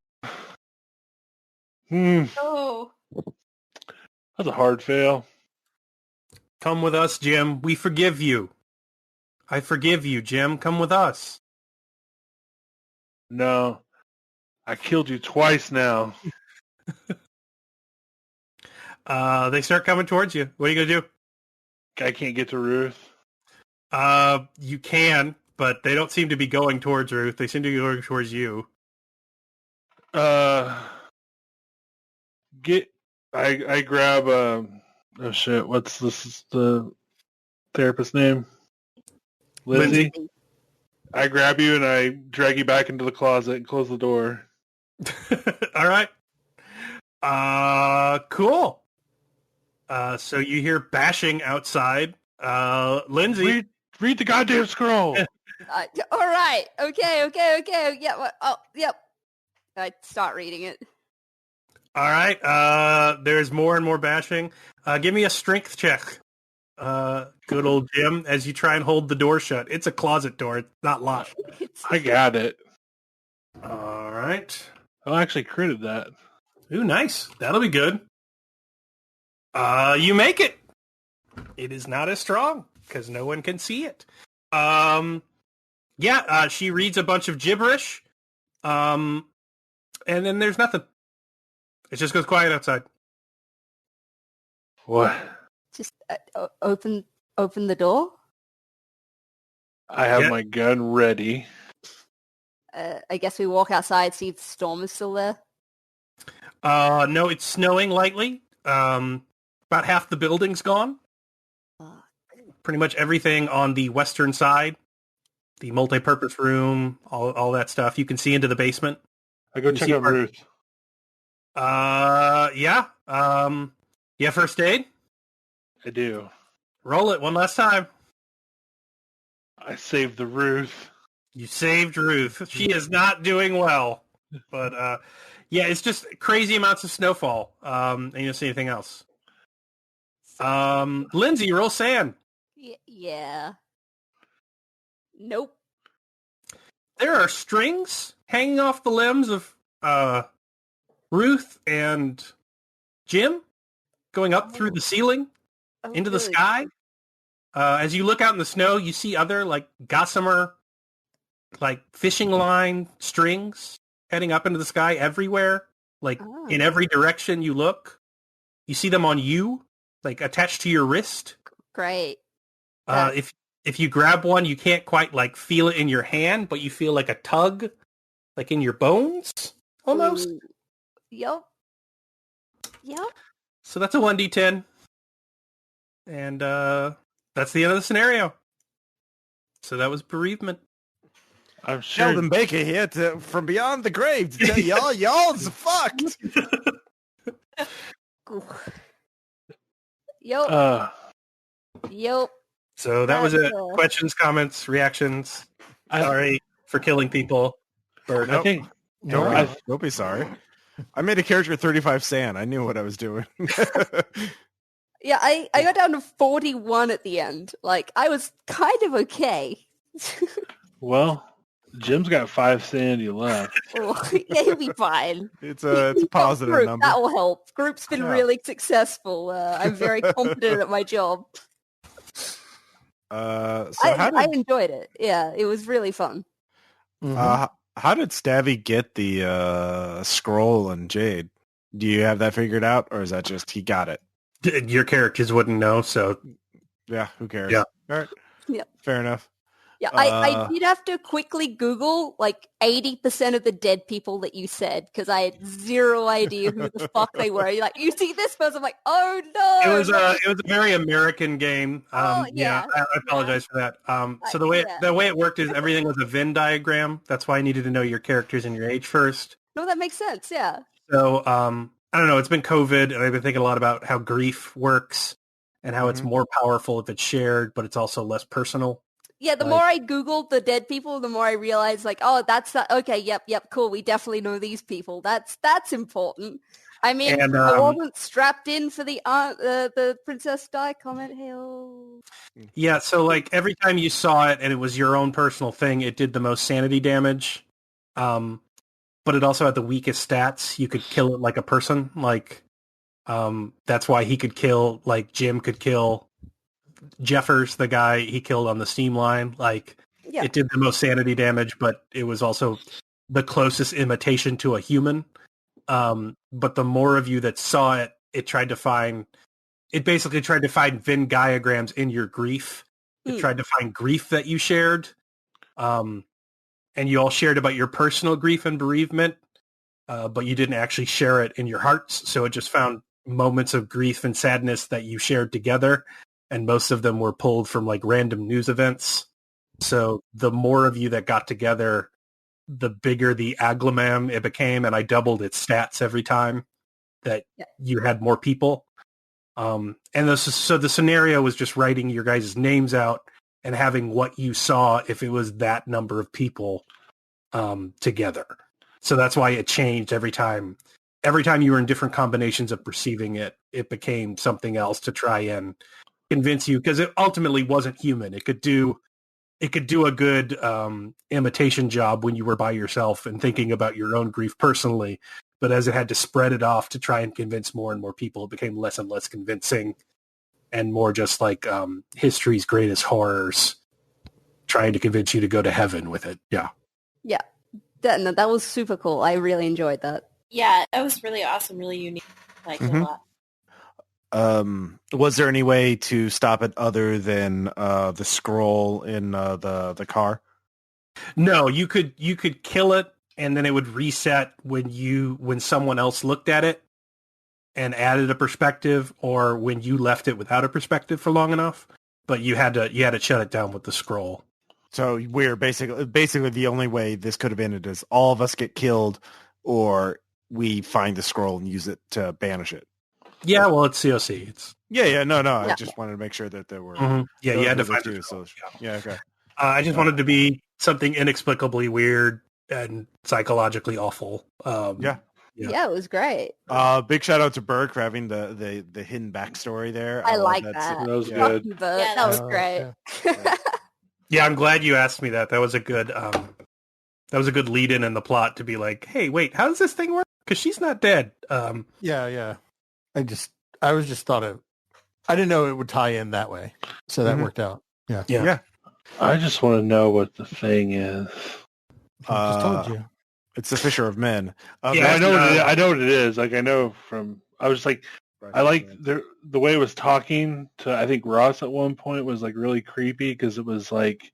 That's a hard fail. Come with us, Jim. We forgive you. I forgive you, Jim. Come with us. No. I killed you twice now. They start coming towards you. What are you going to do? I can't get to Ruth. You can, but they don't seem to be going towards Ruth. They seem to be going towards you. I grab oh shit, what's the therapist's name? Lindsey. I grab you and I drag you back into the closet and close the door. All right. Cool. So you hear bashing outside. Lindsey. Read the goddamn scroll. All right. Okay. Yeah. Yep. I start reading it. All right. There's more and more bashing. Give me a strength check. Good old Jim, as you try and hold the door shut. It's a closet door. It's not locked. I got it. All right. I actually critted that. Ooh, nice. That'll be good. You make it. It is not as strong because no one can see it. She reads a bunch of gibberish. And then there's nothing. It just goes quiet outside. What? Just open the door. I have my gun ready. I guess we walk outside, see if the storm is still there. No, it's snowing lightly. About half the building's gone. Pretty much everything on the western side, the multi-purpose room, all that stuff. You can see into the basement. I go check out Ruth. Yeah. Yeah, first aid? I do. Roll it one last time. I saved the Ruth. You saved Ruth. She is not doing well. But, yeah, it's just crazy amounts of snowfall. And you don't see anything else. Lindsey, roll sand. Yeah. Nope. There are strings hanging off the limbs of Ruth and Jim going up through the ceiling into the good. sky. As you look out in the snow, you see other like gossamer, like fishing line strings heading up into the sky everywhere. Like in every direction you look, you see them on you, like attached to your wrist. Great. If you grab one, you can't quite like feel it in your hand, but you feel like a tug, like in your bones, almost. Ooh. Yep. So that's a 1d10. And that's the end of the scenario. So that was bereavement. I'm sure. Sheldon Baker here from beyond the grave to tell y'all's fucked. Yep. So that was it. Questions, comments, reactions. Sorry for killing people. Or, I think Don't be sorry. I made a character 35 Sand. I knew what I was doing. Yeah, I got down to 41 at the end. Like, I was kind of okay. Well, Jim's got 5 sanity left. Yeah, he'll be fine. It's a positive Group, number. that will help. Group's been really successful. I'm very confident at my job. I enjoyed it. Yeah, it was really fun. How did Stabby get the scroll and Jade? Do you have that figured out, or is that just he got it? Your characters wouldn't know, so... Yeah, who cares? Yeah. All right. Yeah. Fair enough. Yeah, I did have to quickly Google, like, 80% of the dead people that you said, because I had zero idea who the fuck they were. You're like, you see this person? I'm like, oh, no! It was a very American game. Yeah. I apologize for that. So the way it worked is everything was a Venn diagram. That's why I needed to know your characters and your age first. No, that makes sense, yeah. So, I don't know, it's been COVID, and I've been thinking a lot about how grief works and how it's more powerful if it's shared, but it's also less personal. Yeah, the more I Googled the dead people, the more I realized, like, oh, that's that. Okay, yep, cool. We definitely know these people. That's important. I mean, I wasn't strapped in for the Princess Di comment. Hell. Yeah, so like every time you saw it and it was your own personal thing, it did the most sanity damage. But it also had the weakest stats. You could kill it like a person. Like, that's why he could kill, like Jim could kill Jeffers, the guy he killed on the steam line. Like, It did the most sanity damage, but it was also the closest imitation to a human. But the more of you that saw it, it basically tried to find Venn diagrams in your grief. It tried to find grief that you shared. And you all shared about your personal grief and bereavement, but you didn't actually share it in your hearts. So it just found moments of grief and sadness that you shared together. And most of them were pulled from like random news events. So the more of you that got together, the bigger the agglomerate it became. And I doubled its stats every time that you had more people. So the scenario was just writing your guys' names out and having what you saw if it was that number of people together. So that's why it changed every time. Every time you were in different combinations of perceiving it, it became something else to try and convince you, because it ultimately wasn't human. It could do a good imitation job when you were by yourself and thinking about your own grief personally. But as it had to spread it off to try and convince more and more people, it became less and less convincing and more just like history's greatest horrors, trying to convince you to go to heaven with it. Yeah. Yeah. That was super cool. I really enjoyed that. Yeah, that was really awesome, really unique. I liked it a lot. Was there any way to stop it other than the scroll in the car? No, you could kill it and then it would reset when someone else looked at it and added a perspective, or when you left it without a perspective for long enough. But you had to shut it down with the scroll. So we're basically the only way this could have ended is all of us get killed, or we find the scroll and use it to banish it. Yeah, well, it's COC. It's No. I Yeah. just wanted to make sure that there were. yeah, you had to find two. the scroll. Yeah, okay. I just wanted to be something inexplicably weird and psychologically awful. Yeah. Yeah, it was great. Big shout out to Birk for having the hidden backstory there. I love like that. that. That was Fuck good. you, Birk. Yeah, that was Oh, great. yeah. Yeah, I'm glad you asked me that. That was a good lead in the plot to be like, hey, wait, how does this thing work? Because she's not dead. Yeah. I didn't know it would tie in that way, so that worked out. Yeah. I just want to know what the thing is. I just told you. It's the Fisher of Men. Yeah, I know what it is. I know what it is. Like I know from. I was like, I like the way it was talking to. I think Ross at one point was like really creepy because it was like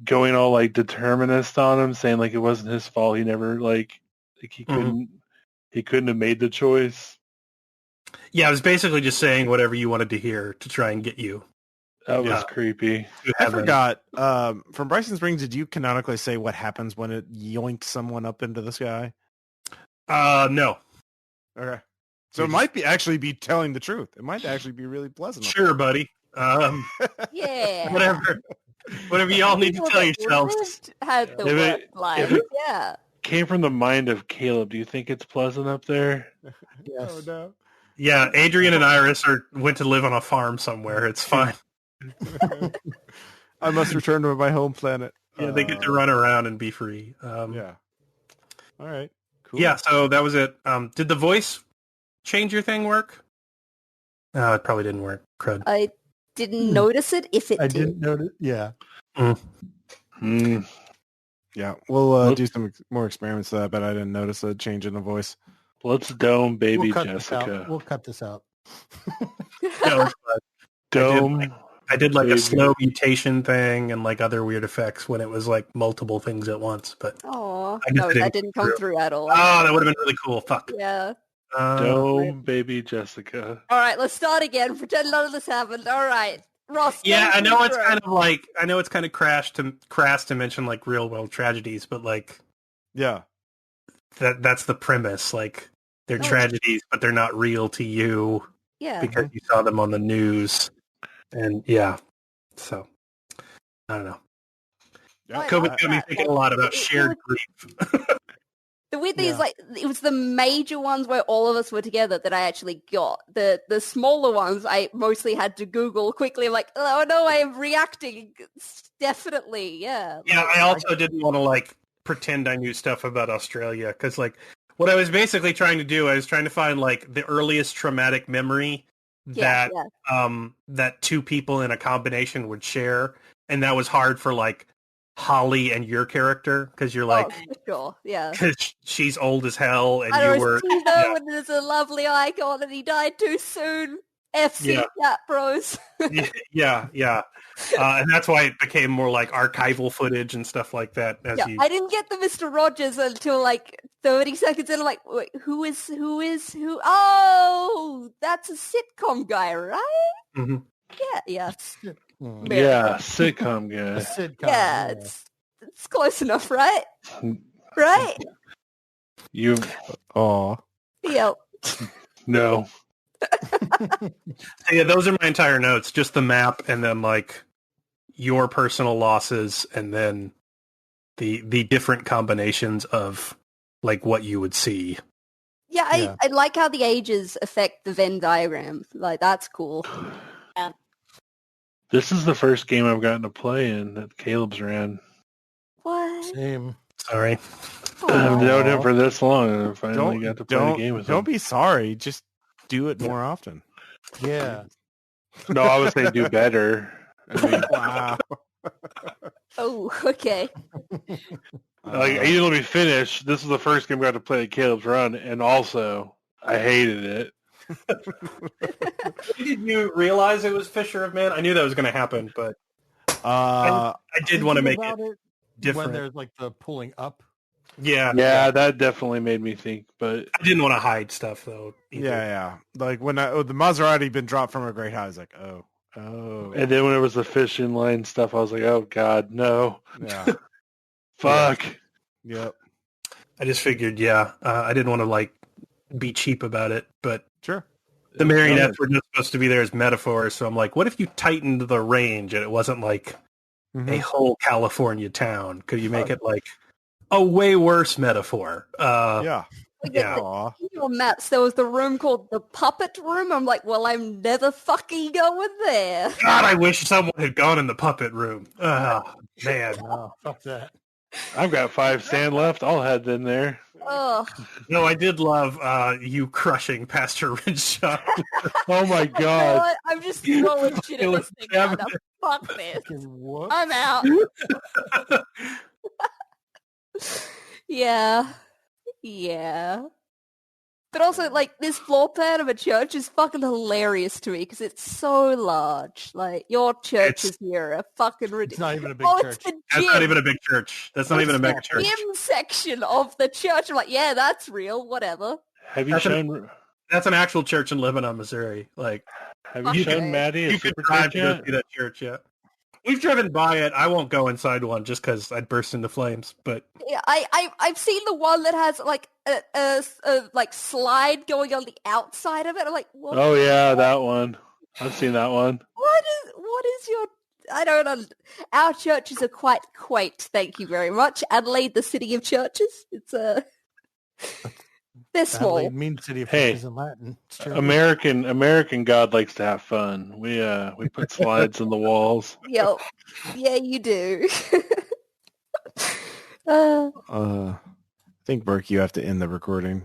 going all like determinist on him, saying like it wasn't his fault. He never like he couldn't have made the choice. Yeah, I was basically just saying whatever you wanted to hear to try and get you. That was Yeah. creepy. to I heaven. forgot. From Bryson Springs, did you canonically say what happens when it yoinks someone up into the sky? No. Okay. So it might actually be telling the truth. It might actually be really pleasant. Sure, buddy. Yeah. Whatever y'all need to People tell that yourselves. lived had the If work it- life. if it- Yeah. Came from the mind of Caleb. Do you think it's pleasant up there? Yes. Oh no. Yeah, Adrian and Iris went to live on a farm somewhere. It's fine. I must return to my home planet. Yeah, they get to run around and be free. Yeah. All right. Cool. Yeah, so that was it. Did the voice change your thing work? No, it probably didn't work. Crud. I didn't notice it if it I did. didn't notice. Yeah. Hmm. Yeah. We'll do some more experiments to that, but I didn't notice a change in the voice. Let's dome baby We'll cut this out. Jessica. We'll cut this out. No, it's fine. Dome. I did like a Baby. slow mutation thing and like other weird effects when it was like multiple things at once. But Oh, I guess no, it that didn't didn't come come through at all. that would have been really cool. Fuck. Yeah. Dome baby Jessica. All right, let's start again. Pretend none of this happened. All right. Ross. Yeah, go I know for it's it. kind of crass to mention like real world tragedies, but like Yeah. that's the premise. Like they're Oh. tragedies, but they're not real to you Yeah. because you saw them on the news. And yeah, so I don't know. Yeah. COVID like got me that. thinking Like, a lot about it shared was- grief. The weird thing is, Yeah. like, it was the major ones where all of us were together that I actually got. The smaller ones, I mostly had to Google quickly. I'm like, oh no, I am reacting. Definitely, yeah. Yeah, Like, I also didn't want to like pretend I knew stuff about Australia because like what I was basically trying to do, I was trying to find like the earliest traumatic memory yeah, that yeah. that two people in a combination would share, and that was hard for like Holly and your character because you're like Oh, for sure, yeah. cause she's old as hell and I you know, were Tino, yeah. and there's a lovely icon, and he died too soon. FC Yeah. chat bros. yeah, and that's why it became more like archival footage and stuff like that. As Yeah, you, I didn't get the Mr. Rogers until like 30 seconds in. I'm like, wait, who is who? Oh, that's a sitcom guy, right? Mhm. Yeah. Hmm. Yeah, sitcom A guy. sitcom. Yeah, it's close enough, right? Right? You Oh. Yep. no. So, yeah, those are my entire notes. Just the map, and then like your personal losses, and then the different combinations of like what you would see. Yeah, Yeah. I like how the ages affect the Venn diagram. Like, that's cool. This is the first game I've gotten to play in that Caleb's ran. What? Same. Sorry. I've Aw. known him for this long, and I finally Don't got to play the game with don't him. be sorry. Just do it more often. Yeah. No, I would say do better. I mean, Wow. Oh, okay. like, you didn't let me finish. This is the first game I got to play at Caleb's run, and also I hated it. Did you realize it was Fisher of Man? I knew that was going to happen, but Uh, I did want to make About it it different. when there's like the pulling up. Yeah, Yeah, that definitely made me think. But I didn't want to hide stuff though. either. yeah. Like when the Maserati been dropped from a great high, I was like, oh. and then when it was the fishing line stuff, I was like, oh god, no, Yeah. fuck. Yep. I just figured, I didn't want to like be cheap about it, but Sure. the marionettes were just supposed to be there as metaphors. So I'm like, what if you tightened the range and it wasn't like a whole California town? Could you make it like a way worse metaphor? Yeah. Aw. In your maps, there was the room called the puppet room. I'm like, well, I'm never fucking going there. God, I wish someone had gone in the puppet room. Man. Oh, fuck that. I've got 5 sand left. I'll head in there. Ugh. No, I did love you crushing Pastor Rinshaw. Oh my You know god. what? I'm just throwing shit It at was this thing now. Kevin. Fuck this. What? I'm out. Yeah. But also, like, this floor plan of a church is fucking hilarious to me because it's so large. Like, your churches here are fucking It's ridiculous. not even a big Oh, church. it's the gym. That's not even a big church. That's not even a mega church. Gym section of the church. I'm like, yeah, that's real. Whatever. Have you That's shown That's an actual church in Lebanon, Missouri. Like, have you Okay. shown Maddy a you could super drive church to go yet? see that church, yeah. We've driven by it. I won't go inside one just because I'd burst into flames. But Yeah, I've seen the one that has like a like slide going on the outside of it. I'm like, what? Oh yeah, that one. I've seen that one. What is your? I don't know. Our churches are quite quaint. Thank you very much. Adelaide, the city of churches. It's they're small. Adelaide means city of Hey. churches in Latin. It's true. American God likes to have fun. We put slides in the walls. Yo, yeah, you do. I think, Birk, you have to end the recording.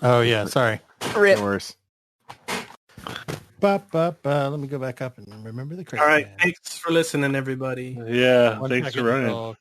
Oh yeah, sorry. Rip. No worse. Let me go back up and remember the crazy. all right, thanks for listening, everybody. Yeah, One thanks for second, running. I'll